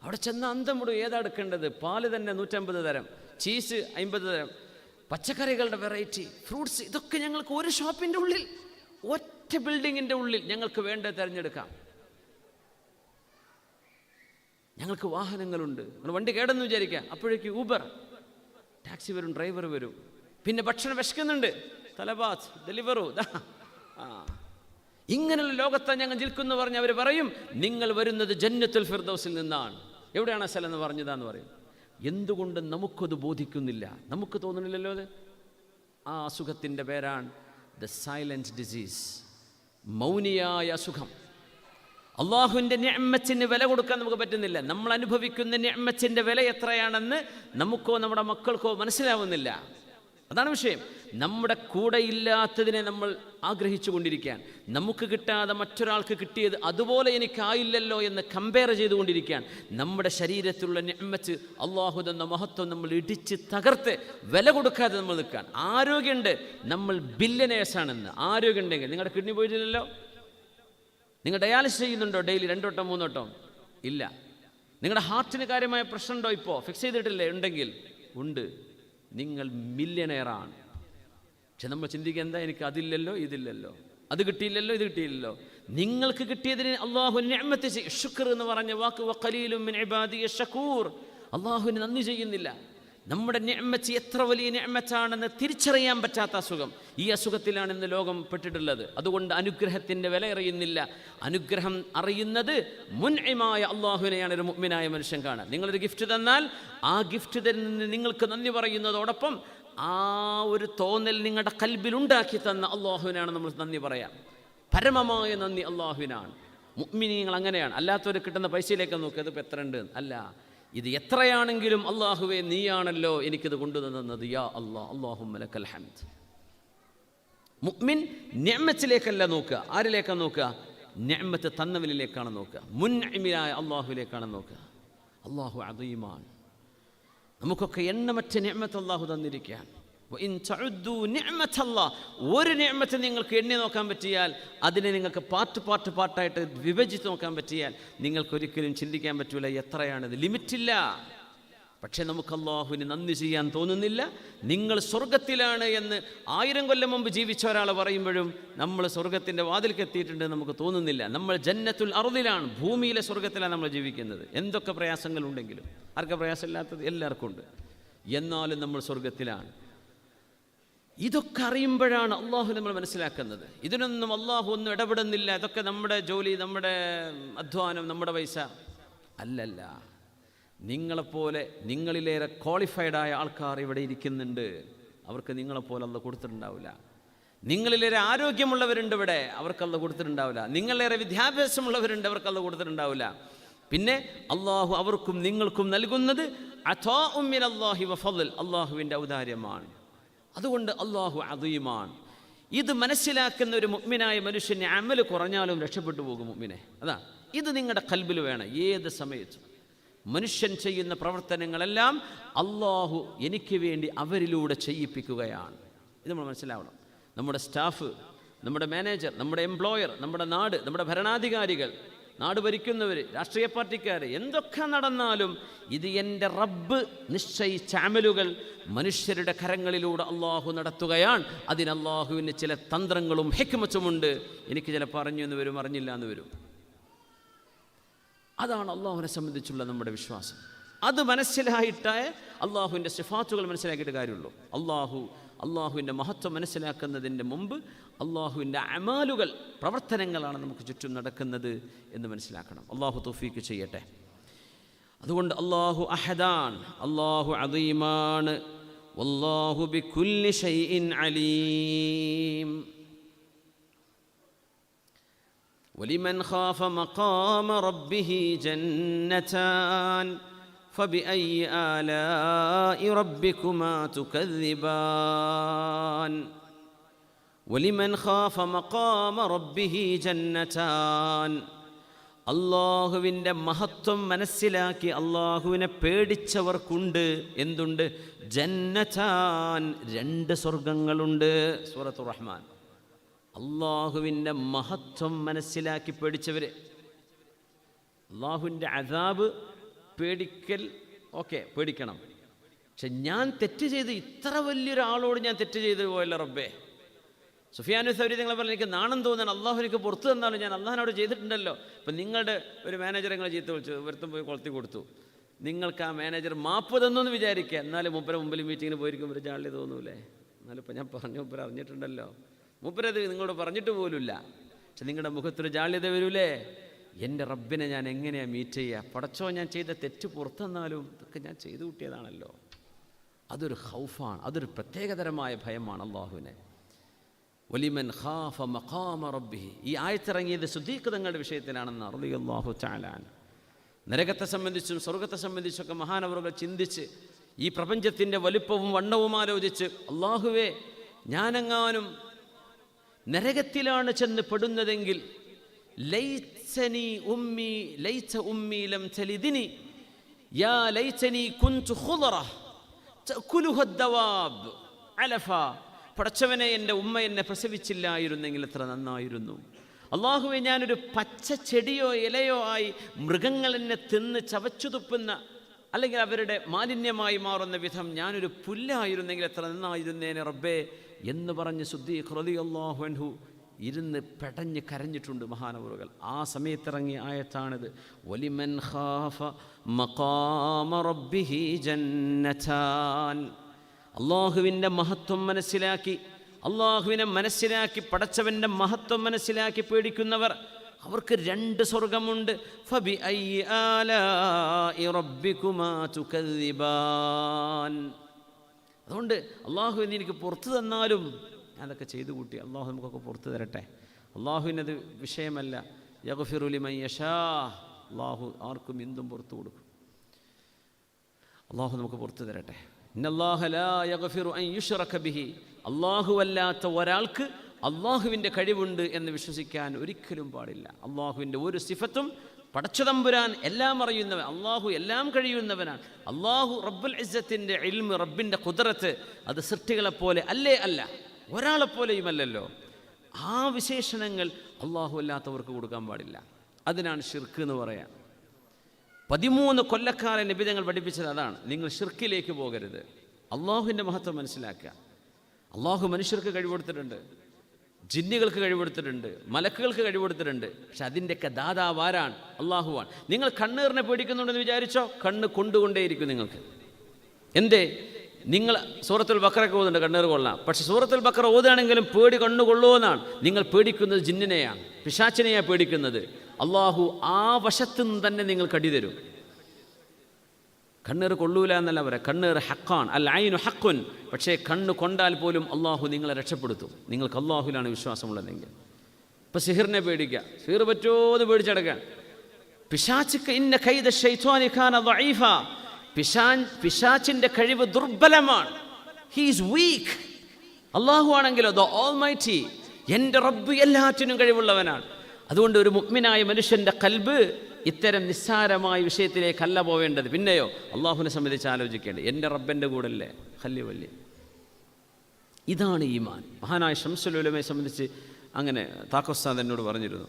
അവിടെ ചെന്ന് അന്തം വിടും. ഏതാ എടുക്കേണ്ടത്? പാല് തന്നെ 150 തരം, ചീസ് 50 തരം, പച്ചക്കറികളുടെ വെറൈറ്റി, ഫ്രൂട്ട്സ്, ഇതൊക്കെ ഞങ്ങൾക്ക് ഒരു ഷോപ്പിൻ്റെ ഉള്ളിൽ, ഒറ്റ ബിൽഡിങ്ങിൻ്റെ ഉള്ളിൽ ഞങ്ങൾക്ക് വേണ്ടത് തിരഞ്ഞെടുക്കാം. ഞങ്ങൾക്ക് വാഹനങ്ങളുണ്ട്. നിങ്ങൾ വണ്ടി കേടെന്ന് വിചാരിക്കുക, അപ്പോഴേക്ക് ഊബർ ടാക്സി വരും, ഡ്രൈവർ വരും. പിന്നെ ഭക്ഷണം വിശക്കുന്നുണ്ട്, തലബാത്ത്, ഡെലിവറു. ഇങ്ങനെയുള്ള ലോകത്താണ് ഞങ്ങൾ നിൽക്കുന്നു പറഞ്ഞ് അവർ പറയും, നിങ്ങൾ വരുന്നത് ജന്നത്തുൽ ഫിർദൗസിൽ നിന്നാണ്. എവിടെയാണ് സ്ഥലം എന്ന് പറഞ്ഞതാന്ന് പറയും. എന്തുകൊണ്ട് നമുക്കത് ബോധിക്കുന്നില്ല? നമുക്ക് തോന്നുന്നില്ലല്ലോ അത്. ആ അസുഖത്തിൻ്റെ പേരാണ് ദ സൈലൻറ്റ് ഡിസീസ്, മൗനിയായ അസുഖം. അള്ളാഹുവിൻ്റെ നിഅമത്തിന് വില കൊടുക്കാൻ നമുക്ക് പറ്റുന്നില്ല. നമ്മൾ അനുഭവിക്കുന്ന നിഅമത്തിൻ്റെ വില എത്രയാണെന്ന് നമുക്കോ നമ്മുടെ മക്കൾക്കോ മനസ്സിലാവുന്നില്ല. അതാണ് വിഷയം. നമ്മുടെ കൂടെ ഇല്ലാത്തതിനെ നമ്മൾ ആഗ്രഹിച്ചു കൊണ്ടിരിക്കാൻ, നമുക്ക് കിട്ടാതെ മറ്റൊരാൾക്ക് കിട്ടിയത് അതുപോലെ എനിക്കായില്ലല്ലോ എന്ന് കമ്പയർ ചെയ്തുകൊണ്ടിരിക്കാൻ, നമ്മുടെ ശരീരത്തിലുള്ള നിഅമത്ത്, അള്ളാഹു തന്ന മഹത്വം നമ്മൾ ഇടിച്ച് തകർത്ത് വില കൊടുക്കാതെ നമ്മൾ നിൽക്കാൻ. ആരോഗ്യമുണ്ട്, നമ്മൾ ബില്യനേഴ്സാണെന്ന്. ആരോഗ്യമുണ്ടെങ്കിൽ നിങ്ങളുടെ കിഡ്നി പോയിട്ടില്ലല്ലോ. നിങ്ങൾ ഡയാലിസിസ് ചെയ്യുന്നുണ്ടോ ഡെയിലി 2 വട്ടം 3 വട്ടം? ഇല്ല. നിങ്ങളുടെ ഹാർട്ടിന് കാര്യമായ പ്രശ്നമുണ്ടോ? ഇപ്പോൾ ഫിക്സ് ചെയ്തിട്ടില്ലേ? ഉണ്ടെങ്കിൽ ഉണ്ട്, നിങ്ങൾ മില്യനെയറാണ്. പക്ഷെ നമ്മൾ ചിന്തിക്കുക എന്താ, എനിക്ക് അതില്ലല്ലോ, ഇതില്ലല്ലോ, അത് കിട്ടിയില്ലല്ലോ, ഇത് കിട്ടിയില്ലല്ലോ. നിങ്ങൾക്ക് കിട്ടിയതിന് അള്ളാഹു നിഅമത്ത് ശുക്ർ എന്ന് പറഞ്ഞ വാക്ക്, വഖലീലുൻ മിൻ ഇബാദിയ ശകൂർ, അള്ളാഹുവിന് നന്ദി ചെയ്യുന്നില്ല. നമ്മുടെ നിഅമത്ത് എത്ര വലിയ നിഅമത്താണെന്ന് തിരിച്ചറിയാൻ പറ്റാത്ത അസുഖം, ഈ അസുഖത്തിലാണ് ഇന്ന് ലോകം പെട്ടിട്ടുള്ളത്. അതുകൊണ്ട് അനുഗ്രഹത്തിൻ്റെ വില അറിയുന്നില്ല. അനുഗ്രഹം അറിയുന്നത് മുൻഇമായ അള്ളാഹുവിനെയാണ് ഒരു മുഅ്മിനായ മനുഷ്യൻ കാണുക. നിങ്ങളൊരു ഗിഫ്റ്റ് തന്നാൽ ആ ഗിഫ്റ്റ് തരുന്നതിന് നിങ്ങൾക്ക് നന്ദി പറയുന്നതോടൊപ്പം ആ ഒരു തോന്നൽ നിങ്ങളുടെ കൽബിലുണ്ടാക്കി തന്ന അള്ളാഹുവിനാണ് നമ്മൾ നന്ദി പറയാം. പരമമായ നന്ദി അള്ളാഹുവിനാണ്. മുഅ്മിനീങ്ങൾ അങ്ങനെയാണ്. അല്ലാത്തവർ കിട്ടുന്ന പൈസയിലേക്ക് നോക്കുക, അതിപ്പോൾ എത്ര ഉണ്ട് അല്ല, ഇത് എത്രയാണെങ്കിലും അള്ളാഹുവേ നീയാണല്ലോ എനിക്കിത് കൊണ്ടുതന്നത്. യാ അല്ലാഹ്, അല്ലാഹുമ്മ ലക്കൽ ഹംദ്. മുഅ്മിൻ നിഅമത്തിലേക്കല്ല നോക്കുക. ആരിലേക്കാണ് നോക്കുക? നിഅമത്ത് തന്നവനിലേക്കാണ് നോക്കുക. മുൻഇമിനായ അള്ളാഹുവിലേക്കാണ് നോക്കുക. അള്ളാഹു അദീമാണ്. നമുക്കൊക്കെ എണ്ണമറ്റ നിഅമത്ത് അള്ളാഹു തന്നിരിക്കുകയാണ്. ഒരു നിഅമത്ത് നിങ്ങൾക്ക് എണ്ണി നോക്കാൻ പറ്റിയാൽ, അതിനെ നിങ്ങൾക്ക് പാർട്ടായിട്ട് വിഭജിച്ച് നോക്കാൻ പറ്റിയാൽ, നിങ്ങൾക്കൊരിക്കലും ചിന്തിക്കാൻ പറ്റൂല എത്രയാണിത്. ലിമിറ്റില്ല. പക്ഷേ നമുക്ക് അള്ളാഹുവിന് നന്ദി ചെയ്യാൻ തോന്നുന്നില്ല. നിങ്ങൾ സ്വർഗത്തിലാണ് എന്ന് 1000 കൊല്ലം മുമ്പ് ജീവിച്ച ഒരാൾ പറയുമ്പോഴും നമ്മൾ സ്വർഗത്തിൻ്റെ വാതിൽക്ക് എത്തിയിട്ടുണ്ട് നമുക്ക് തോന്നുന്നില്ല. നമ്മൾ ജന്നത്തുൽ അർദിലാണ്, ഭൂമിയിലെ സ്വർഗത്തിലാണ് നമ്മൾ ജീവിക്കുന്നത്. എന്തൊക്കെ പ്രയാസങ്ങളുണ്ടെങ്കിലും, ആർക്കാ പ്രയാസമില്ലാത്തത്? എല്ലാവർക്കും ഉണ്ട്. എന്നാലും നമ്മൾ സ്വർഗത്തിലാണ്. ഇതൊക്കെ അറിയുമ്പോഴാണ് അള്ളാഹു നമ്മൾ മനസ്സിലാക്കുന്നത്. ഇതിനൊന്നും അള്ളാഹു ഒന്നും ഇടപെടുന്നില്ല, ഇതൊക്കെ നമ്മുടെ ജോലി, നമ്മുടെ അധ്വാനം, നമ്മുടെ പൈസ അല്ലല്ല. നിങ്ങളെപ്പോലെ നിങ്ങളിലേറെ ക്വാളിഫൈഡായ ആൾക്കാർ ഇവിടെ ഇരിക്കുന്നുണ്ട്. അവർക്ക് നിങ്ങളെപ്പോലെ അല്ല കൊടുത്തിട്ടുണ്ടാവില്ല. നിങ്ങളിലേറെ ആരോഗ്യമുള്ളവരുണ്ട് ഇവിടെ, അവർക്കല്ല കൊടുത്തിട്ടുണ്ടാവില്ല. നിങ്ങളേറെ വിദ്യാഭ്യാസമുള്ളവരുണ്ട്, അവർക്കല്ല കൊടുത്തിട്ടുണ്ടാവില്ല. പിന്നെ അള്ളാഹു അവർക്കും നിങ്ങൾക്കും നൽകുന്നത് അതാഉം മിനല്ലാഹി വഫള്, അള്ളാഹുവിൻ്റെ ഔദാര്യമാണ്. അതുകൊണ്ട് അള്ളാഹു അദീമാണ്. ഇത് മനസ്സിലാക്കുന്ന ഒരു മുഅ്മിനായ മനുഷ്യന് അമൽ കുറഞ്ഞാലും രക്ഷപ്പെട്ടു പോകും മുഅ്മിനെ. അതാ ഇത് നിങ്ങളുടെ ഖൽബിൽ വേണം. ഏത് സമയത്തും മനുഷ്യൻ ചെയ്യുന്ന പ്രവർത്തനങ്ങളെല്ലാം അള്ളാഹു എനിക്ക് വേണ്ടി അവരിലൂടെ ചെയ്യിപ്പിക്കുകയാണ്. ഇത് നമ്മൾ മനസ്സിലാവണം. നമ്മുടെ സ്റ്റാഫ്, നമ്മുടെ മാനേജർ, നമ്മുടെ എംപ്ലോയർ, നമ്മുടെ നാട്, നമ്മുടെ ഭരണാധികാരികൾ, നാട് ഭരിക്കുന്നവർ, രാഷ്ട്രീയ പാർട്ടിക്കാർ, എന്തൊക്കെ നടന്നാലും ഇത് എൻ്റെ റബ്ബ് നിശ്ചയിച്ച അമലുകൾ മനുഷ്യരുടെ കരങ്ങളിലൂടെ അള്ളാഹു നടത്തുകയാണ്. അതിന് അള്ളാഹുവിന് ചില തന്ത്രങ്ങളും ഹിക്മത്തുമുണ്ട്. എനിക്ക് ചിലപ്പോൾ അറിഞ്ഞു എന്ന് വരും, അറിഞ്ഞില്ല എന്ന് വരും. അതാണ് അള്ളാഹുവിനെ സംബന്ധിച്ചുള്ള നമ്മുടെ വിശ്വാസം. അത് മനസ്സിലായിട്ടേ അള്ളാഹുവിൻ്റെ സിഫാത്തുകൾ മനസ്സിലാക്കിയിട്ട് കാര്യമുള്ളൂ. അള്ളാഹുവിൻ്റെ മഹത്വം മനസ്സിലാക്കുന്നതിൻ്റെ മുമ്പ് അള്ളാഹുവിൻ്റെ അമാലുകൾ, പ്രവർത്തനങ്ങളാണ് നമുക്ക് ചുറ്റും നടക്കുന്നത് എന്ന് മനസ്സിലാക്കണം. അള്ളാഹു തൗഫീക്ക് ചെയ്യട്ടെ. അതുകൊണ്ട് അള്ളാഹു അഹദാൻ, അള്ളാഹു അദീമാണ്. വല്ലാഹു ബികുല്ലി ഷൈഇൻ അലീം. വലിമൻ ഖാഫ മഖാമ റബ്ബിഹി ജന്നതാൻ فبأي آلاء ربكما تكذبان ولمن خاف مقام ربه جنتان. അള്ളാഹുവിൻ്റെ മഹത്വം മനസ്സിലാക്കി അള്ളാഹുവിനെ പേടിച്ചവർക്കുണ്ട് എന്തുണ്ട്? ജന്നതാൻ, 2 സ്വർഗങ്ങളുണ്ട്. സൂറത്തുർ റഹ്മാൻ. അള്ളാഹുവിൻ്റെ മഹത്വം മനസ്സിലാക്കി പേടിച്ചവർ, അള്ളാഹുവിൻ്റെ അദാബ് പേടിക്കൽ, ഓക്കെ പേടിക്കണം. പക്ഷെ ഞാൻ തെറ്റ് ചെയ്ത്, ഇത്ര വലിയൊരാളോട് ഞാൻ തെറ്റ് ചെയ്ത് പോയല്ലോ റബ്ബേ. സുഫിയാനു സൗരി നിങ്ങൾ പറഞ്ഞ എനിക്ക് നാണം തോന്നാണ്, അള്ളാഹു എനിക്ക് പുറത്തു തന്നാലും ഞാൻ അള്ളാഹിനോട് ചെയ്തിട്ടുണ്ടല്ലോ. ഇപ്പം നിങ്ങളുടെ ഒരു മാനേജറെ നിങ്ങൾ ചീത്ത വിളിച്ചു, ഒരുത്തും പോയി കൊളുത്തി കൊടുത്തു. നിങ്ങൾക്ക് ആ മാനേജർ മാപ്പ് തന്നെന്ന് വിചാരിക്കുക. എന്നാലും മൂപ്പരെ മുമ്പിൽ മീറ്റിങ്ങിന് പോയിരിക്കുമ്പോൾ ഒരു ജാള്യ തോന്നൂലേ? എന്നാലും ഇപ്പം ഞാൻ പറഞ്ഞു, മൂപ്പര അറിഞ്ഞിട്ടുണ്ടല്ലോ, മൂപ്പരത് നിങ്ങളോട് പറഞ്ഞിട്ട് പോലുമില്ല. പക്ഷെ നിങ്ങളുടെ മുഖത്തൊരു ജാള്യത വരൂലേ? എൻ്റെ റബ്ബിനെ ഞാൻ എങ്ങനെയാണ് മീറ്റ് ചെയ്യുക? പടച്ചോ, ഞാൻ ചെയ്ത തെറ്റ് പുറത്തെന്നാലും ഇതൊക്കെ ഞാൻ ചെയ്തു കൂട്ടിയതാണല്ലോ. അതൊരു ഖൗഫാണ്, അതൊരു പ്രത്യേകതരമായ ഭയമാണ് അള്ളാഹുവിനെ. വലിമൻ ഖാഫ മഖാമ റബ്ബിഹി. ഈ ആയത്തിറങ്ങിയത് സിദ്ദീഖ് തങ്ങളുടെ വിഷയത്തിലാണെന്ന് റളിയല്ലാഹു തആല അൻഹു. നരകത്തെ സംബന്ധിച്ചും സ്വർഗത്തെ സംബന്ധിച്ചൊക്കെ മഹാനവറുകൾ ചിന്തിച്ച് ഈ പ്രപഞ്ചത്തിൻ്റെ വലുപ്പവും വണ്ണവും ആലോചിച്ച്, അള്ളാഹുവേ, ഞാനെങ്ങാനും നരകത്തിലാണ് ചെന്ന് പെടുന്നതെങ്കിൽ ലൈതനി ഉമ്മി ലം തലിദ്നി യാ ലൈതനി കുൻതു ഖുദറ തഅകുലുഹു അദ്ദവാബ് അലഫ. പടച്ചവനെ, എൻ്റെ ഉമ്മ എന്നെ പ്രസവിച്ചില്ലായിരുന്നെങ്കിൽ എത്ര നന്നായിരുന്നു. അള്ളാഹുവെ, ഞാനൊരു പച്ച ചെടിയോ ഇലയോ ആയി മൃഗങ്ങൾ എന്നെ തിന്ന് ചവച്ചു തുപ്പുന്ന, അല്ലെങ്കിൽ അവരുടെ മാലിന്യമായി മാറുന്ന വിധം ഞാനൊരു പുല്ലായിരുന്നെങ്കിൽ എത്ര നന്നായിരുന്നേനെ റബ്ബേ എന്ന് പറഞ്ഞ് സിദ്ദീഖ് റളിയല്ലാഹു അൻഹു ഇരുന്ന് പെടഞ്ഞ് കരഞ്ഞിട്ടുണ്ട് മഹാനവറുകൾ. ആ സമയത്തിറങ്ങിയ ആയത്താണിത്. വലിമൻ ഖാഫ മഖാമ റബ്ബിഹി ജന്നതാൻ. അള്ളാഹുവിൻ്റെ മഹത്വം മനസ്സിലാക്കി, അള്ളാഹുവിനെ മനസ്സിലാക്കി, പടച്ചവൻ്റെ മഹത്വം മനസ്സിലാക്കി പേടിക്കുന്നവർ, അവർക്ക് 2 സ്വർഗമുണ്ട്. ഫബിഅയ്യി ആലാഇ റബ്ബികുമാ തുകദ്ദിബാൻ. അതുകൊണ്ട് അള്ളാഹു എനിക്ക് പുറത്തു തന്നാലും അതൊക്കെ ചെയ്തു കൂട്ടി. അള്ളാഹു നമുക്കൊക്കെ പുറത്തു തരട്ടെ. അള്ളാഹുവിനത് വിഷയമല്ല. യഗ്ഫിറു ലിമൻ യശാ. അള്ളാഹു ആർക്കും എന്തും പുറത്തു കൊടുക്കും. അള്ളാഹു നമുക്ക് പുറത്തു തരട്ടെ. ഇന്നല്ലാഹ ലാ യഗ്ഫിറു അൻ യുശ്റക ബിഹി. അള്ളാഹു അല്ലാത്ത ഒരാൾക്ക് അള്ളാഹുവിൻ്റെ കഴിവുണ്ട് എന്ന് വിശ്വസിക്കാൻ ഒരിക്കലും പാടില്ല. അള്ളാഹുവിൻ്റെ ഒരു സിഫത്തും, പടച്ചതമ്പുരാൻ എല്ലാം അറിയുന്നവൻ, അള്ളാഹു എല്ലാം കഴിയുന്നവനാണ്. അള്ളാഹു റബ്ബുൽ ഇസ്സത്തിൻ്റെ ഇൽമ്, റബ്ബിൻ്റെ ഖുദ്റത്ത് അത് സൃഷ്ടികളെപ്പോലെ അല്ല, ഒരാളെപ്പോലെയുമല്ലല്ലോ. ആ വിശേഷണങ്ങൾ അള്ളാഹു അല്ലാത്തവർക്ക് കൊടുക്കാൻ പാടില്ല. അതിനാണ് ഷിർക്ക് എന്ന് പറയാം. 13 കൊല്ലക്കാലം നബി തങ്ങൾ പഠിപ്പിച്ചത് അതാണ്. നിങ്ങൾ ഷിർക്കിലേക്ക് പോകരുത്, അള്ളാഹുവിൻ്റെ മഹത്വം മനസ്സിലാക്കുക. അള്ളാഹു മനുഷ്യർക്ക് കഴിവെടുത്തിട്ടുണ്ട്, ജിന്നുകൾക്ക് കഴിവെടുത്തിട്ടുണ്ട്, മലക്കുകൾക്ക് കഴിവെടുത്തിട്ടുണ്ട്. പക്ഷെ അതിൻ്റെയൊക്കെ ദാതാവാരാണ്? അള്ളാഹുവാണ്. നിങ്ങൾ കണ്ണീറിനെ പേടിക്കുന്നുണ്ടെന്ന് വിചാരിച്ചോ? കണ്ണ് കൊണ്ടുകൊണ്ടേയിരിക്കും നിങ്ങൾക്ക്. എന്തേ? നിങ്ങൾ സൂറത്തുൽ ബഖറയൊക്കെ ഓതുന്നുണ്ട് കണ്ണീർ കൊള്ളാം. പക്ഷെ സൂറത്തുൽ ബഖറ ഓതുകയാണെങ്കിലും പേടി കണ്ണുകൊള്ളുമെന്നാണ്. നിങ്ങൾ പേടിക്കുന്നത് ജിന്നിനെയാണ്, പിശാചിനെയാണ് പേടിക്കുന്നത്. അള്ളാഹു ആ വശത്തു നിന്ന് തന്നെ നിങ്ങൾ കടി തരും. കണ്ണീർ കൊള്ളൂല എന്നല്ല പറയാം, കണ്ണീർ ഹക്കാണ്, അൽ ഐനു ഹക്കുൻ. പക്ഷേ കണ്ണ് കൊണ്ടാൽ പോലും അള്ളാഹു നിങ്ങളെ രക്ഷപ്പെടുത്തും, നിങ്ങൾക്ക് അള്ളാഹുവിലാണ് വിശ്വാസമുള്ളതെങ്കിൽ. ഇപ്പം സിഹിറിനെ പേടിക്കുക, സിഹിർ പറ്റോന്ന് പേടിച്ചടക്കാൻ. പിശാചിക്ക് ഇന്ന കൈദ ശൈത്വാനി കാന ദഈഫ. പിശാചിൻ്റെ കഴിവ് ദുർബലമാണ്. He is week. അള്ളാഹു ആണെങ്കിലോ ദ ഓൾമൈറ്റി, എൻ്റെ റബ്ബ് എല്ലാറ്റിനും കഴിവുള്ളവനാണ്. അതുകൊണ്ട് ഒരു മുഅ്മിനായ മനുഷ്യൻ്റെ ഖൽബ് ഇത്തരം നിസ്സാരമായ വിഷയത്തിലേക്കല്ല പോവേണ്ടത്. പിന്നെയോ അള്ളാഹുവിനെ സംബന്ധിച്ച് ആലോചിക്കേണ്ടത്, എൻ്റെ റബ്ബൻ്റെ കൂടല്ലേ ഖല്ലി വല്ലി. ഇതാണ് ഈമാൻ. മഹാനായ ശംസുൽ ഉലമയെ സംബന്ധിച്ച് അങ്ങനെ താക്ക ഉസ്താദ് എന്നോട് പറഞ്ഞിരുന്നു.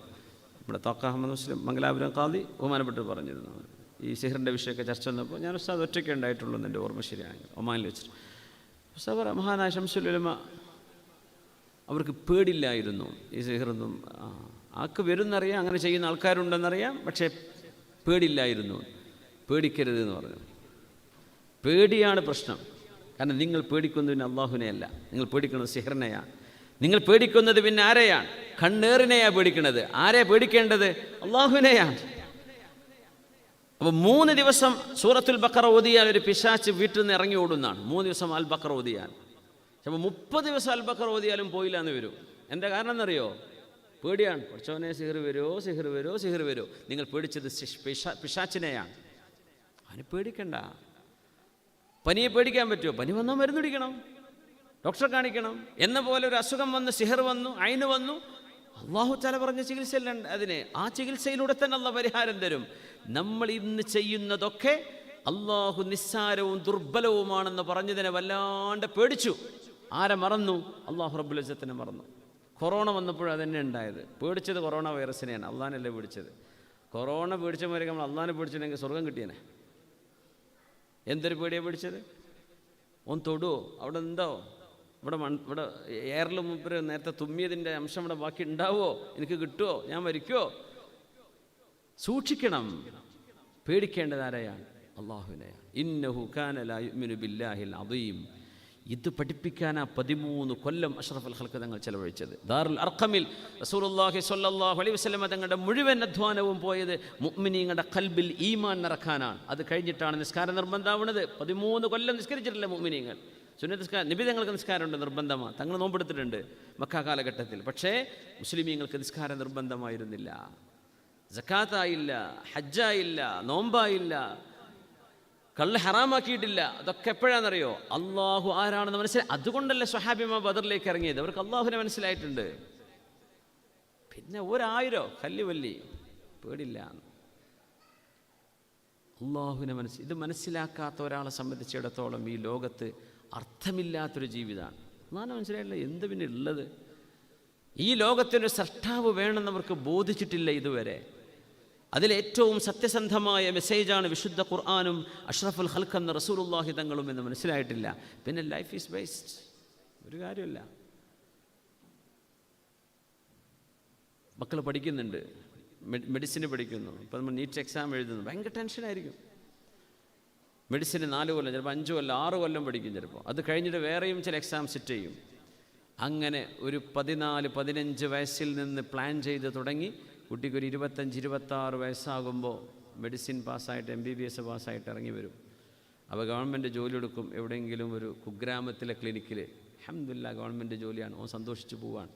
ഇവിടെ താക്ക അഹമ്മദ് മുസ്ലിം മംഗലാപുരം ഖാദി ബഹുമാനപ്പെട്ട് പറഞ്ഞിരുന്നു. ഈ സിഹറിൻ്റെ വിഷയമൊക്കെ ചർച്ച വന്നപ്പോൾ ഞാൻ ഉസ്താദ് ഒറ്റയ്ക്ക് ഉണ്ടായിട്ടുള്ളൂ എന്ന് എൻ്റെ ഓർമ്മ ശരിയാണെങ്കിൽ ഒമാനിൽ വെച്ചിട്ട്. ഉസ്താദ് പറ, മഹാനായ ശംസുൽ ഉലമ അവർക്ക് പേടില്ലായിരുന്നു ഈ സിഹറൊന്നും. ആൾക്ക് വരുന്നറിയാം, അങ്ങനെ ചെയ്യുന്ന ആൾക്കാരുണ്ടെന്നറിയാം, പക്ഷേ പേടില്ലായിരുന്നു. പേടിക്കരുത് എന്ന് പറഞ്ഞു. പേടിയാണ് പ്രശ്നം. കാരണം നിങ്ങൾ പേടിക്കുന്നത് പിന്നെ അള്ളാഹുവിനെയല്ല, നിങ്ങൾ പേടിക്കുന്നത് സിഹറിനെയാണ്. നിങ്ങൾ പേടിക്കുന്നത് പിന്നെ ആരെയാണ്? കണ്ണേറിനെയാണ് പേടിക്കുന്നത്. ആരെയാണ് പേടിക്കേണ്ടത്? അള്ളാഹുവിനെയാണ്. അപ്പോൾ 3 ദിവസം സൂറത്തുൽ ബഖറ ഓതിയാൽ ഒരു പിശാച്ച് വീട്ടിൽ നിന്ന് ഇറങ്ങി ഓടുന്നതാണ്. 3 ദിവസം അൽ ബഖറ ഓതിയാൽ. ചിലപ്പോൾ 30 ദിവസം അൽ ബഖറ ഓതിയാലും പോയില്ല എന്ന് വരും. എന്താ കാരണം എന്നറിയോ? പേടിയാണ്. പഠിച്ചവനെ സിഹർ വരുമോ, സിഹർ വരുമോ, സിഹർ വരുമോ. നിങ്ങൾ പേടിച്ചത് പിശാച്ചിനെയാണ്. അതിന് പേടിക്കണ്ട. പനിയെ പേടിക്കാൻ പറ്റുമോ? പനി വന്നാൽ മരുന്ന് കുടിക്കണം, ഡോക്ടറെ കാണിക്കണം. എന്ന പോലെ ഒരു അസുഖം വന്ന്, സിഹർ വന്നു, അയിന് വന്നു, അള്ളാഹു തആല പറഞ്ഞ ചികിത്സയല്ല അതിന്. ആ ചികിത്സയിലൂടെ തന്നെ അള്ളാഹു പരിഹാരം തരും. നമ്മൾ ഇന്ന് ചെയ്യുന്നതൊക്കെ അള്ളാഹു നിസ്സാരവും ദുർബലവുമാണെന്ന് പറഞ്ഞതിനെ വല്ലാണ്ട് പേടിച്ചു. ആരെ മറന്നു? അള്ളാഹു റബ്ബുൽ ഇസ്സത്തിനെ മറന്നു. കൊറോണ വന്നപ്പോഴും അതന്നെ ഉണ്ടായത്. പേടിച്ചത് കൊറോണ വൈറസിനെയാണ്, അള്ളാഹിനല്ലേ പേടിച്ചത്. കൊറോണ പേടിച്ചവരൊക്കെ നമ്മൾ അള്ളാഹിനെ പേടിച്ചിട്ടുണ്ടെങ്കിൽ സ്വർഗം കിട്ടിയേനെ. എന്തൊരു പേടിയാണ് പേടിച്ചത്? ഓൻ തൊടുവോ? അവിടെ ഉണ്ടോ? ഇവിടെ എയറിൽ മുമ്പ് നേരത്തെ തുമ്മിയതിൻ്റെ അംശം ഇവിടെ ബാക്കി ഉണ്ടാവുമോ? എനിക്ക് കിട്ടുമോ? ഞാൻ മരിക്കുമോ? സൂക്ഷിക്കണം. പേടിക്കേണ്ടത് ആരെയാണ്? അള്ളാഹുവിനെയാണ്. ഇന്നഹു കാന ലാ യുഅ്മിനു ബില്ലാഹിൽ അദീം. ഇത് പഠിപ്പിക്കാനാ 13 കൊല്ലം അഷ്റഫുൽ ഖൽഖ് തങ്ങൾ ചെലവഴിച്ചത്. ദാറുൽ അർഖമിൽ റസൂലുള്ളാഹി സ്വല്ലല്ലാഹു അലൈഹി വസല്ലം തങ്ങളുടെ മുഴുവൻ അധ്വാനവും പോയത് മുഅ്മിനീങ്ങളുടെ ഖൽബിൽ ഈമാൻ നിറക്കാനാണ്. അത് കഴിഞ്ഞിട്ടാണ് നിസ്കാരം നിർബന്ധമാവുന്നത്. 13 കൊല്ലം നിസ്കരിച്ചിട്ടില്ല മുഅ്മിനീങ്ങൾ. സുന്നത്ത് നിസ്കാരം, നബി തങ്ങൾക്ക് നിസ്കാരമുണ്ട്, നിർബന്ധമാണ്. തങ്ങൾ നോമ്പെടുത്തിട്ടുണ്ട് മക്ക കാലഘട്ടത്തിൽ. പക്ഷേ മുസ്ലിമീങ്ങൾക്ക് നിസ്കാരം നിർബന്ധമായിരുന്നില്ല. സക്കാത്തായില്ല, ഹജ്ജായില്ല, നോമ്പായില്ല, കള്ള് ഹറാമാക്കിയിട്ടില്ല. അതൊക്കെ എപ്പോഴാണെന്നറിയോ? അള്ളാഹു ആരാണെന്ന് മനസ്സിലായി. അതുകൊണ്ടല്ലേ സ്വഹാബിമാർ ബദറിലേക്ക് ഇറങ്ങിയത്. അവർക്ക് അള്ളാഹുവിനെ മനസ്സിലായിട്ടുണ്ട്. പിന്നെ 1000 കല്ലി വല്ലി പേടില്ല. അള്ളാഹുവിനെ ഇത് മനസ്സിലാക്കാത്ത ഒരാളെ സംബന്ധിച്ചിടത്തോളം ഈ ലോകത്ത് അർത്ഥമില്ലാത്തൊരു ജീവിതമാണ്. അള്ളാഹുവിനെ മനസ്സിലായില്ല, എന്ത് പിന്നെ ഉള്ളത്? ഈ ലോകത്തിനൊരു സൃഷ്ടാവ് വേണമെന്നവർക്ക് ബോധിച്ചിട്ടില്ല ഇതുവരെ. അതിലേറ്റവും സത്യസന്ധമായ മെസ്സേജാണ് വിശുദ്ധ ഖുർആനും അഷ്റഫുൽ ഖൽഖ് എന്ന റസൂലുള്ളാഹി തങ്ങളും എന്ന് മനസ്സിലായിട്ടില്ല. പിന്നെ ലൈഫ് ഈസ് വേസ്റ്റ്. ഒരു കാര്യമില്ല. മക്കൾ പഠിക്കുന്നുണ്ട്, മെഡിസിന് പഠിക്കുന്നു. ഇപ്പോൾ നമ്മൾ നീറ്റ് എക്സാം എഴുതുന്നു, ഭയങ്കര ടെൻഷനായിരിക്കും. മെഡിസിന് 4 കൊല്ലം, ചിലപ്പോൾ 5 കൊല്ലം 6 കൊല്ലം പഠിക്കും. ചിലപ്പോൾ അത് കഴിഞ്ഞിട്ട് വേറെയും ചില എക്സാം സെറ്റ് ചെയ്യും. അങ്ങനെ ഒരു 14-15 വയസ്സിൽ നിന്ന് പ്ലാൻ ചെയ്ത് തുടങ്ങി കുട്ടിക്കൊരു 25-26 വയസ്സാകുമ്പോൾ മെഡിസിൻ പാസ്സായിട്ട് MBBS പാസ്സായിട്ട് ഇറങ്ങി വരും. അപ്പോൾ ഗവൺമെൻറ് ജോലി എടുക്കും എവിടെയെങ്കിലും ഒരു കുഗ്രാമത്തിലെ ക്ലിനിക്കിൽ. അൽഹംദുലില്ലാ ഗവൺമെൻറ് ജോലിയാണ്. ഓൻ സന്തോഷിച്ച് പോവാണ്.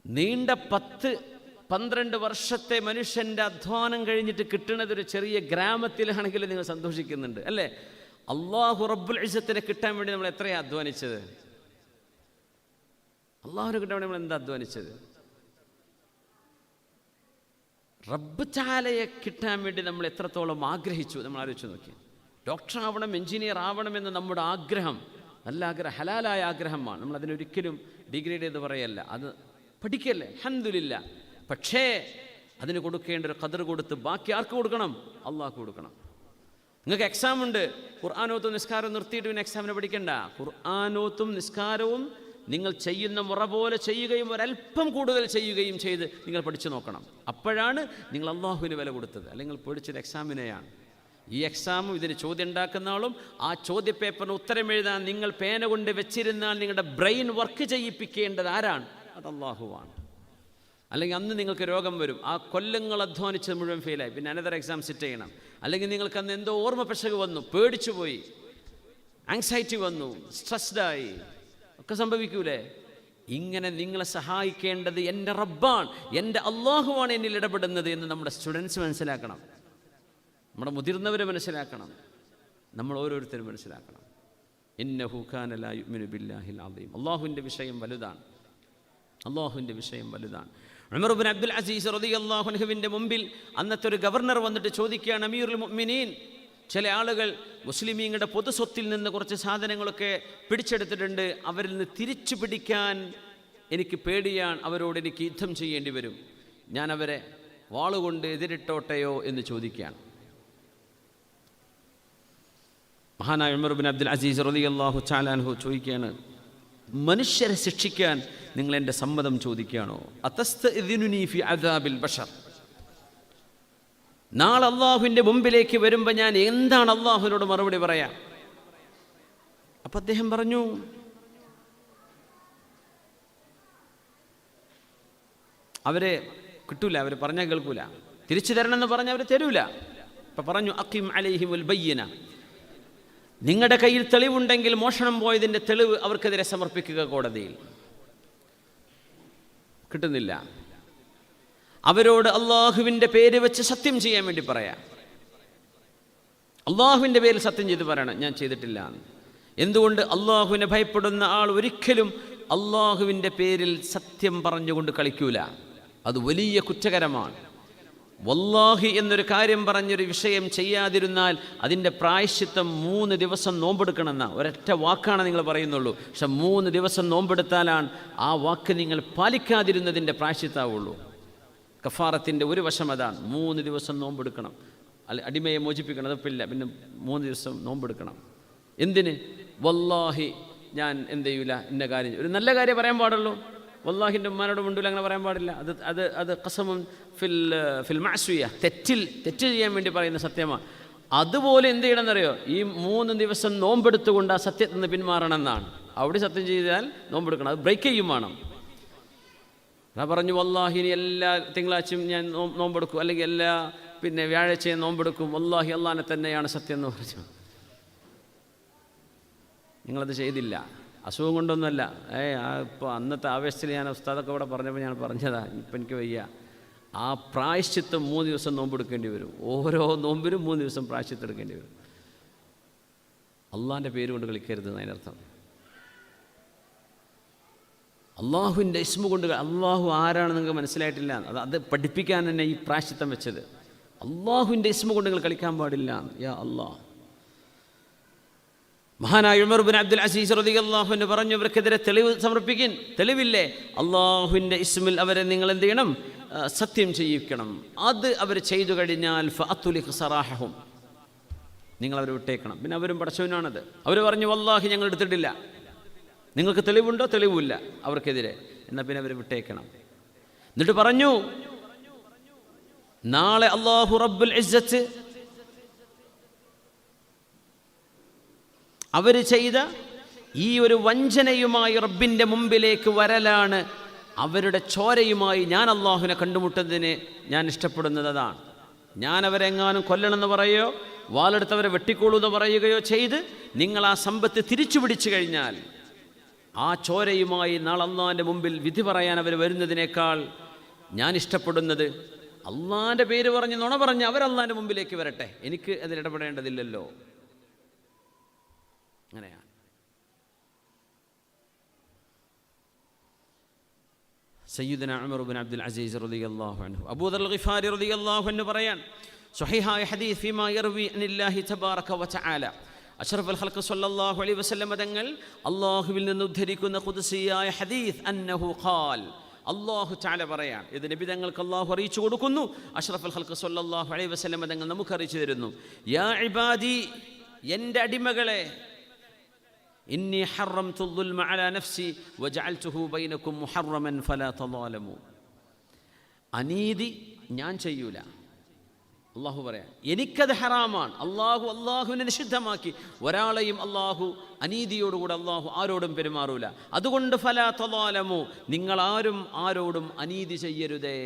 നീണ്ട 10-12 വർഷത്തെ മനുഷ്യൻ്റെ അധ്വാനം കഴിഞ്ഞിട്ട് കിട്ടുന്നത് ഒരു ചെറിയ ഗ്രാമത്തിലാണെങ്കിൽ നിങ്ങൾ സന്തോഷിക്കുന്നുണ്ട് അല്ലേ? അള്ളാഹു റബ്ബുൽ ഇസ്സത്തിനെ കിട്ടാൻ വേണ്ടി നമ്മൾ എത്രയാണ് അധ്വാനിച്ചത്? അള്ളാഹുവിനെ കിട്ടാൻ വേണ്ടി നമ്മൾ എന്താ അധ്വാനിച്ചത്? റബ്ബ് തആലയെ കിട്ടാൻ വേണ്ടി നമ്മൾ എത്രത്തോളം ആഗ്രഹിച്ചു? നമ്മൾ ആലോചിച്ച് നോക്കി. ഡോക്ടർ ആവണം, എഞ്ചിനീയർ ആവണമെന്ന് നമ്മുടെ ആഗ്രഹം, നല്ല ആഗ്രഹം, ഹലാലായ ആഗ്രഹമാണ്. നമ്മൾ അതിനൊരിക്കലും ഡിഗ്രേഡ് ചെയ്ത് പറയല്ല. അത് പഠിക്കല്ലേ, അൽഹംദുലില്ലാ. പക്ഷേ അതിന് കൊടുക്കേണ്ട ഒരു ഖദർ കൊടുത്ത് ബാക്കി ആർക്ക് കൊടുക്കണം? അള്ളാഹ്ക്ക് കൊടുക്കണം. നിങ്ങൾക്ക് എക്സാം ഉണ്ട്, ഖുർആനോത്തും നിസ്കാരവും നിർത്തിയിട്ട് പിന്നെ എക്സാമിന് പഠിക്കണ്ട. ഖുർആനോത്തും നിസ്കാരവും നിങ്ങൾ ചെയ്യുന്ന മുറ പോലെ ചെയ്യുകയും ഒരല്പം കൂടുതൽ ചെയ്യുകയും ചെയ്ത് നിങ്ങൾ പഠിച്ചു നോക്കണം. അപ്പോഴാണ് നിങ്ങൾ അള്ളാഹുവിന് വില കൊടുത്തത്. അല്ലെങ്കിൽ പഠിച്ചത് എക്സാമിനെയാണ്. ഈ എക്സാമും ഇതിന് ചോദ്യം ഉണ്ടാക്കുന്ന ആളും ആ ചോദ്യ പേപ്പറിന് ഉത്തരം എഴുതാൻ നിങ്ങൾ പേന കൊണ്ട് വെച്ചിരുന്നാൽ നിങ്ങളുടെ ബ്രെയിൻ വർക്ക് ചെയ്യിപ്പിക്കേണ്ടത് ആരാണ്? അത് അള്ളാഹുവാണ്. അല്ലെങ്കിൽ അന്ന് നിങ്ങൾക്ക് രോഗം വരും, ആ കൊല്ലങ്ങൾ അധ്വാനിച്ചത് മുഴുവൻ ഫെയിലായി, പിന്നെ അനദർ എക്സാം സെറ്റ് ചെയ്യണം. അല്ലെങ്കിൽ നിങ്ങൾക്ക് അന്ന് എന്തോ ഓർമ്മ പിശക് വന്നു, പേടിച്ചു പോയി, ആങ്സൈറ്റി വന്നു, സ്ട്രെസ്ഡായി, ഒക്കെ സംഭവിക്കൂലേ? ഇങ്ങനെ നിങ്ങളെ സഹായിക്കേണ്ടത് എൻ്റെ റബ്ബാണ്, എൻ്റെ അള്ളാഹുവാണ് എന്നിൽ ഇടപെടുന്നത് എന്ന് നമ്മുടെ സ്റ്റുഡൻസ് മനസ്സിലാക്കണം, നമ്മുടെ മുതിർന്നവർ മനസ്സിലാക്കണം, നമ്മൾ ഓരോരുത്തരും മനസ്സിലാക്കണം. ഇന്നഹു കാന ലാ യുഅ്മിനു ബില്ലാഹിൽ അളീം. അല്ലാഹുവിൻ്റെ വിഷയം വലുതാണ്, അല്ലാഹുവിൻ്റെ വിഷയം വലുതാണ്. ഉമർ ഇബ്നു അബ്ദുൽ അസീസ് റളിയല്ലാഹു അൻഹുവിൻ്റെ മുമ്പിൽ അന്നത്തെ ഒരു ഗവർണർ വന്നിട്ട് ചോദിക്കുകയാണ്, അമീറുൽ മുഅ്മിനീൻ, ചില ആളുകൾ മുസ്ലിമീങ്ങളുടെ പൊതുസ്വത്തിൽ നിന്ന് കുറച്ച് സാധനങ്ങളൊക്കെ പിടിച്ചെടുത്തിട്ടുണ്ട്, അവരിൽ നിന്ന് തിരിച്ചു പിടിക്കാൻ എനിക്ക് പേടിയാണ്, അവരോട് എനിക്ക് യുദ്ധം ചെയ്യേണ്ടി വരും, ഞാൻ അവരെ വാളുകൊണ്ട് എതിരിട്ടോട്ടെയോ എന്ന് ചോദിക്കുകയാണ്. മഹാനായ ഉമർ ഇബ്നു അബ്ദുൽ അസീസ് റളിയല്ലാഹു തആല അൻഹു ചോദിക്കുകയാണ്, മനുഷ്യരെ ശിക്ഷിക്കാൻ നിങ്ങൾ എൻ്റെ സമ്മതം ചോദിക്കുകയാണോ? അതസ്തഇദ്നുനി ഫി അദാബിൽ ബശർ, നാളെ അള്ളാഹുവിൻ്റെ മുമ്പിലേക്ക് വരുമ്പോൾ ഞാൻ എന്താണ് അള്ളാഹുവിനോട് മറുപടി പറയാം? അപ്പം അദ്ദേഹം പറഞ്ഞു, അവരെ കിട്ടൂല, അവർ പറഞ്ഞാൽ കേൾക്കൂല, തിരിച്ചു തരണമെന്ന് പറഞ്ഞാൽ അവർ തരൂല. അപ്പം പറഞ്ഞു, അഖിം അലൈഹിമുൽ ബയ്യിന, നിങ്ങളുടെ കയ്യിൽ തെളിവുണ്ടെങ്കിൽ മോഷണം പോയതിൻ്റെ തെളിവ് അവർക്കെതിരെ സമർപ്പിക്കുക കോടതിയിൽ. കിട്ടുന്നില്ല. അവരോട് അള്ളാഹുവിൻ്റെ പേര് വെച്ച് സത്യം ചെയ്യാൻ വേണ്ടി പറയാം. അള്ളാഹുവിൻ്റെ പേരിൽ സത്യം ചെയ്ത് പറയണം, ഞാൻ ചെയ്തിട്ടില്ല. എന്തുകൊണ്ട്? അള്ളാഹുവിനെ ഭയപ്പെടുന്ന ആൾ ഒരിക്കലും അള്ളാഹുവിൻ്റെ പേരിൽ സത്യം പറഞ്ഞുകൊണ്ട് കളിക്കൂല. അത് വലിയ കുറ്റകരമാണ്. വല്ലാഹി എന്നൊരു കാര്യം പറഞ്ഞൊരു വിഷയം ചെയ്യാതിരുന്നാൽ അതിൻ്റെ പ്രായശ്ചിത്തം 3 ദിവസം നോമ്പെടുക്കണമെന്ന ഒരൊറ്റ വാക്കാണ് നിങ്ങൾ പറയുന്നുള്ളൂ. പക്ഷെ 3 ദിവസം നോമ്പെടുത്താലാണ് ആ വാക്ക് നിങ്ങൾ പാലിക്കാതിരുന്നതിൻ്റെ പ്രായശ്ചിത്താവുള്ളൂ. കഫാറത്തിൻ്റെ ഒരു വശം അതാണ്, 3 ദിവസം നോമ്പെടുക്കണം. അടിമയെ മോചിപ്പിക്കണം, അതപ്പില്ല, പിന്നെ 3 ദിവസം നോമ്പെടുക്കണം. എന്തിന്? വല്ലാഹി ഞാൻ എന്ത് ചെയ്യൂല, ഇന്ന കാര്യം, ഒരു നല്ല കാര്യം പറയാൻ പാടുള്ളൂ. വല്ലാഹിൻ്റെ ഉമ്മാനോട് മുണ്ടിൽ അങ്ങനെ പറയാൻ പാടില്ല. അത് ഖസമുൻ ഫിൽ മഅസിയ, തെറ്റ് ചെയ്യാൻ വേണ്ടി പറയുന്ന സത്യമാണ്. അതുപോലെ എന്ത് ചെയ്യണം എന്നറിയോ? ഈ 3 ദിവസം നോമ്പെടുത്തുകൊണ്ട് ആ സത്യത്തിൽ നിന്ന് പിന്മാറണം എന്നാണ്. അവിടെ സത്യം ചെയ്താൽ നോമ്പെടുക്കണം, അത് ബ്രേക്ക് ചെയ്യും വേണം. ഞാൻ പറഞ്ഞു, വല്ലാഹി ഇനി എല്ലാ തിങ്കളാഴ്ചയും ഞാൻ നോമ്പെടുക്കും, അല്ലെങ്കിൽ എല്ലാ വ്യാഴാഴ്ചയും നോമ്പെടുക്കും, വല്ലാഹി അള്ളാഹിനെ തന്നെയാണ് സത്യം എന്ന് പറഞ്ഞു. നിങ്ങളത് ചെയ്തില്ല. അസുഖം കൊണ്ടൊന്നുമല്ല, ഇപ്പോൾ അന്നത്തെ ആവേശത്തിൽ ഞാൻ ഉസ്താദൊക്കെ ഇവിടെ പറഞ്ഞപ്പോൾ ഞാൻ പറഞ്ഞതാ, ഇപ്പം എനിക്ക് വയ്യ. ആ പ്രായശ്ചിത്തം 3 ദിവസം നോമ്പെടുക്കേണ്ടി വരും. ഓരോ നോമ്പിനും 3 ദിവസം പ്രായശ്ചിത്തം എടുക്കേണ്ടി വരും. അള്ളാഹിൻ്റെ പേര് കൊണ്ട് കളിക്കരുത് അതിനർത്ഥം. അള്ളാഹുവിൻ്റെ ഇസ്മ കൊണ്ട്, അള്ളാഹു ആരാണ് നിങ്ങൾക്ക് മനസ്സിലായിട്ടില്ല, അത് പഠിപ്പിക്കാൻ തന്നെ ഈ പ്രായശ്ചിത്തം വെച്ചത്. അള്ളാഹുവിൻ്റെ ഇസ്മ കൊണ്ട് നിങ്ങൾ കളിക്കാൻ പാടില്ല. യാ അള്ളാഹ്. മഹാനായ ഉമർ ഇബ്നു അബ്ദുൽ അസീസ് റളിയല്ലാഹു അൻഹു പറഞ്ഞു, ഇവർക്കെതിരെ തെളിവ് സമർപ്പിക്കാൻ. തെളിവില്ലേ? അള്ളാഹുവിൻ്റെ ഇസ്മിൽ അവരെ നിങ്ങൾ എന്ത് ചെയ്യണം? സത്യം ചെയ്യിക്കണം. അത് അവർ ചെയ്തു കഴിഞ്ഞാൽ ഫഅത്തുലിഖ് സറാഹഹും, നിങ്ങൾ അവരെ വിട്ടേക്കണം. പിന്നെ അവരും പടച്ചവനാണത്. അവർ പറഞ്ഞു, വല്ലാഹി ഞങ്ങൾ എടുത്തിട്ടില്ല, നിങ്ങൾക്ക് തെളിവുണ്ടോ? തെളിവില്ല അവർക്കെതിരെ, എന്നാൽ പിന്നെ അവരെ വിട്ടേക്കണം. എന്നിട്ട് പറഞ്ഞു, നാളെ അല്ലാഹു റബ്ബുൽ ഇസ്സത്ത് അവർ ചെയ്ത ഈ ഒരു വഞ്ചനയുമായി റബ്ബിൻ്റെ മുമ്പിലേക്ക് വരലാണ്. അവരുടെ ചോരയുമായി ഞാൻ അള്ളാഹുവിനെ കണ്ടുമുട്ടുന്നതിന് ഞാൻ ഇഷ്ടപ്പെടുന്നത് അതാണ്. ഞാൻ അവരെങ്ങാനും കൊല്ലണമെന്ന് പറയുകയോ വാളെടുത്തവരെ വെട്ടിക്കോളൂ എന്ന് പറയുകയോ ചെയ്ത് നിങ്ങൾ ആ സമ്പത്ത് തിരിച്ചു പിടിച്ചു കഴിഞ്ഞാൽ ആ ചോരയുമായി നാളെ അള്ളാഹിൻ്റെ മുമ്പിൽ വിധി പറയാൻ അവർ വരുന്നതിനേക്കാൾ ഞാൻ ഇഷ്ടപ്പെടുന്നത് അള്ളാഹിൻ്റെ പേര് പറഞ്ഞ് നുണ പറഞ്ഞ് അവരല്ലാഹിൻ്റെ മുമ്പിലേക്ക് വരട്ടെ, എനിക്ക് അതിലിടപെടേണ്ടതില്ലല്ലോ. അങ്ങനെയാണ്. സയ്യിദുനാ ഉമർ ഇബ്നു അബ്ദുൽ അസീസ് റളിയല്ലാഹു അൻഹു, അബൂ ദർ ഗിഫാരി റളിയല്ലാഹു അൻഹു പറയാൻ, സ്വഹീഹായ ഹദീസ് ഫീമാ യർവി അനില്ലാഹി തബാറക വ തആല, അഷ്റഫുൽ ഖൽഖ് സ്വല്ലല്ലാഹു അലൈഹി വസല്ലം തങ്ങൾ അല്ലാഹുവിൽ നിന്ന് ഉദ്ധരിക്കുന്ന ഖുദ്സിയായ ഹദീസ്, അന്നഹു ഖാൽ, അല്ലാഹു തആല പറയാൻ, ഇത് നബി തങ്ങൾക്ക് അല്ലാഹു അറിയിച്ചു കൊടുക്കുന്നു, അഷ്റഫുൽ ഖൽഖ് സ്വല്ലല്ലാഹു അലൈഹി വസല്ലം തങ്ങൾ നമുക്ക് അറിയിച്ചു തരുന്നു. യാ ഇബാദി, എൻ്റെ അടിമകളെ, ഇന്നി ഹറംതു ദുൽമ അലാ നഫ്സി വജഅൽതുഹു ബൈനകും മുഹറമൻ ഫലാ തളാലമു. അനീതി ഞാൻ ചെയ്യൂല. അള്ളാഹു പറയാം, എനിക്കത് ഹറാമാണ്. അള്ളാഹുവിനെ നിഷിദ്ധമാക്കി. ഒരാളെയും അള്ളാഹു അനീതിയോടുകൂടെ അള്ളാഹു ആരോടും പെരുമാറൂല. അതുകൊണ്ട് ഫലാ തളാലമു, നിങ്ങളാരും ആരോടും അനീതി ചെയ്യരുതേ.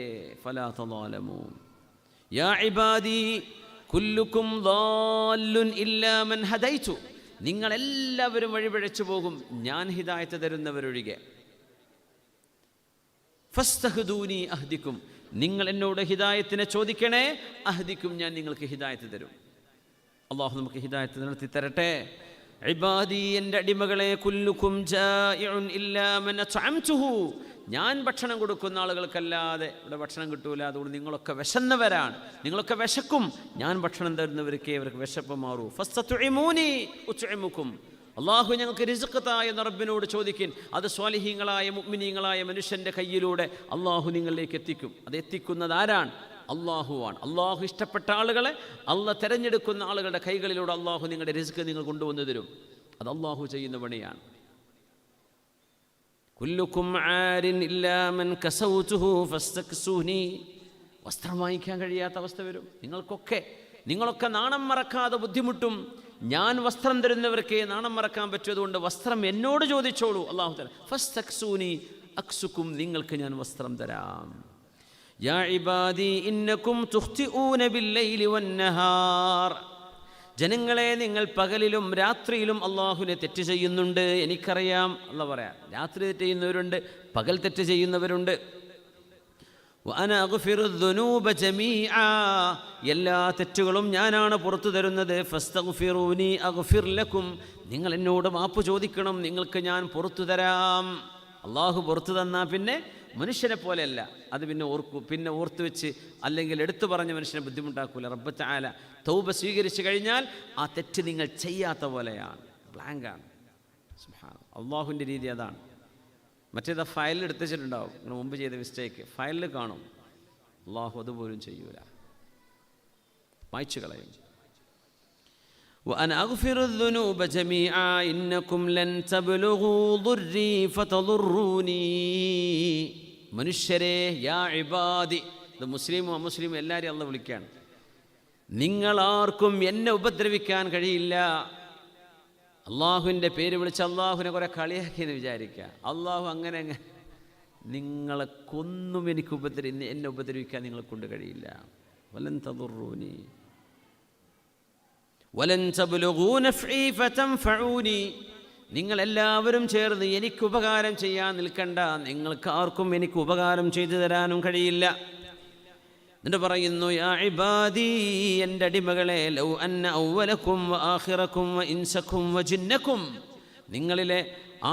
ഫലാ തളാലമു. യാ ഇബാദി കുല്ലുക്കും ളാല്ലുൻ ഇല്ലാ മൻ ഹദൈതു, നിങ്ങളെല്ലാവരും വഴിപിഴച്ചു പോകും, ഞാൻ ഹിദായത്ത് തരുന്നവരൊഴികെ. ഫസ്തഹ്ദൂനി അഹ്ദിക്കും, നിങ്ങൾ എന്നോട് ഹിദായത്തിനെ ചോദിക്കണേ, അഹ്ദിക്കും, ഞാൻ നിങ്ങൾക്ക് ഹിദായത്ത് തരും. അള്ളാഹു നമുക്ക് ഹിദായത്ത് നടത്തി തരട്ടെ. ഇബാദി എൻ്റെ അടിമകളെ കുല്ലുക്കും ജായിഉൻ ഇല്ലാ മൻ അത്അംതുഹു, ഞാൻ ഭക്ഷണം കൊടുക്കുന്ന ആളുകൾക്കല്ലാതെ ഇവിടെ ഭക്ഷണം കിട്ടൂല, അതുകൊണ്ട് നിങ്ങളൊക്കെ വിശന്നവരാണ്, നിങ്ങളൊക്കെ വിശക്കും, ഞാൻ ഭക്ഷണം തരുന്നവർക്ക് ഇവർക്ക് വിശപ്പ് മാറൂ. ഫസ്തതുഇമൂനി ഉത്ഇമുക്കും, അള്ളാഹു ഞങ്ങൾക്ക് റിസ്ഖ് താ എന്ന് റബ്ബിനോട് ചോദിക്കും. അത് സ്വാലിഹീങ്ങളായ മുഅ്മിനീങ്ങളായ മനുഷ്യൻ്റെ കയ്യിലൂടെ അള്ളാഹു നിങ്ങളിലേക്ക് എത്തിക്കും. അത് എത്തിക്കുന്നത് ആരാണ്? അള്ളാഹുവാണ്. അള്ളാഹു ഇഷ്ടപ്പെട്ട ആളുകളെ, അള്ളാഹ് തിരഞ്ഞെടുക്കുന്ന ആളുകളുടെ കൈകളിലൂടെ അള്ളാഹു നിങ്ങളുടെ റിസ്ക് നിങ്ങൾ കൊണ്ടുവന്നു തരും. അത് അള്ളാഹു ചെയ്യുന്ന പണിയാണ്. കുല്ലുക്കും ആരിൻ ഇല്ലാ മൻ കസൗതുഹു ഫസ്തക്സൂനി, വസ്ത്രം വാങ്ങിക്കാൻ കഴിയാത്ത അവസ്ഥ വരും നിങ്ങളൊക്കെ നാണം മറക്കാതെ ബുദ്ധിമുട്ടും. ഞാൻ വസ്ത്രം തരുന്നവർക്ക് നാണം മറക്കാൻ പറ്റിയതുകൊണ്ട് വസ്ത്രം എന്നോട് ചോദിച്ചോളൂ. അള്ളാഹു തആല ഫസ്തക്സൂനി അക്സുക്കും, നിങ്ങൾക്ക് ഞാൻ വസ്ത്രം തരാം. യാ ഇബാദി ഇന്നകും തുഖ്തിഊന ബില്ലൈലി വന്നഹാർ, ജനങ്ങളെ നിങ്ങൾ പകലിലും രാത്രിയിലും അള്ളാഹുവിനെ തെറ്റ് ചെയ്യുന്നുണ്ട്, എനിക്കറിയാം. അള്ളാഹ് പറയാം, രാത്രി തെറ്റ് ചെയ്യുന്നവരുണ്ട്, പകൽ തെറ്റ് ചെയ്യുന്നവരുണ്ട്. വഅന അഗ്ഫിറു ദുനൂബ ജമീആ, എല്ലാ തെറ്റുകളും ഞാനാണ് പുറത്തു തരുന്നത്. ഫസ്തഗ്ഫിറൂനി അഗ്ഫിർ ലക്കും, നിങ്ങൾ എന്നോട് മാപ്പ് ചോദിക്കണം, നിങ്ങൾക്ക് ഞാൻ പുറത്തു തരാം. അള്ളാഹു പുറത്തു തന്നാൽ പിന്നെ മനുഷ്യനെ പോലെയല്ല, അത് പിന്നെ ഓർത്തു വെച്ച് അല്ലെങ്കിൽ എടുത്തു പറഞ്ഞ മനുഷ്യനെ ബുദ്ധിമുട്ടാക്കൂല. റബ്ബ് തആല തൗബ സ്വീകരിച്ചു കഴിഞ്ഞാൽ ആ തെറ്റ് നിങ്ങൾ ചെയ്യാത്ത പോലെയാണ്, ബ്ലാങ്കാണ്. സുബ്ഹാനല്ലാഹ്, അള്ളാഹുവിൻ്റെ രീതി അതാണ്. മറ്റേത് ഫയലിൽ എടുത്ത് വെച്ചിട്ടുണ്ടാവും, നിങ്ങൾ മുമ്പ് ചെയ്ത മിസ്റ്റേക്ക് ഫയലിൽ കാണും. അള്ളാഹു അതുപോലും ചെയ്യൂല, വായിച്ചു കളയും. وأنا أغفر الذنوب جميعا إنكم لن تبلغوا ضري فتضروني. മനുഷ്യരെ, യാ ഇബാദി, ഇത് മുസ്ലിമും അമുസ്ലിമും എല്ലാവരെയും അള്ളാഹ് വിളിക്കുകയാണ്. നിങ്ങളാർക്കും എന്നെ ഉപദ്രവിക്കാൻ കഴിയില്ല. അള്ളാഹുവിൻ്റെ പേര് വിളിച്ച് അള്ളാഹുവിനെ കുറെ കളിയാക്കിയെന്ന് വിചാരിക്കുക. അള്ളാഹു അങ്ങനെ നിങ്ങളെ കൊന്നും എന്നെ ഉപദ്രവിക്കാൻ നിങ്ങളെ കൊണ്ട് കഴിയില്ല. വലൻ തദുറൂനി വലൻ തബ്ലുഗൂ നഫ്ഈ ഫതൻഫഊനി, നിങ്ങളെല്ലാവരും ചേർന്ന് എനിക്ക് ഉപകാരം ചെയ്യാൻ നിൽക്കണ്ട, നിങ്ങൾക്ക് ആർക്കും എനിക്ക് ഉപകാരം ചെയ്തു തരാനും കഴിയില്ല. എന്നിട്ട് പറയുന്നു, യാ ഇബാദി, എൻ്റെ അടിമകളെ, ലൗ അന്ന അവ്വലക്കും വ ആഖിറക്കും വ ഇൻസക്കും വ ജിന്നക്കും, നിങ്ങളിലെ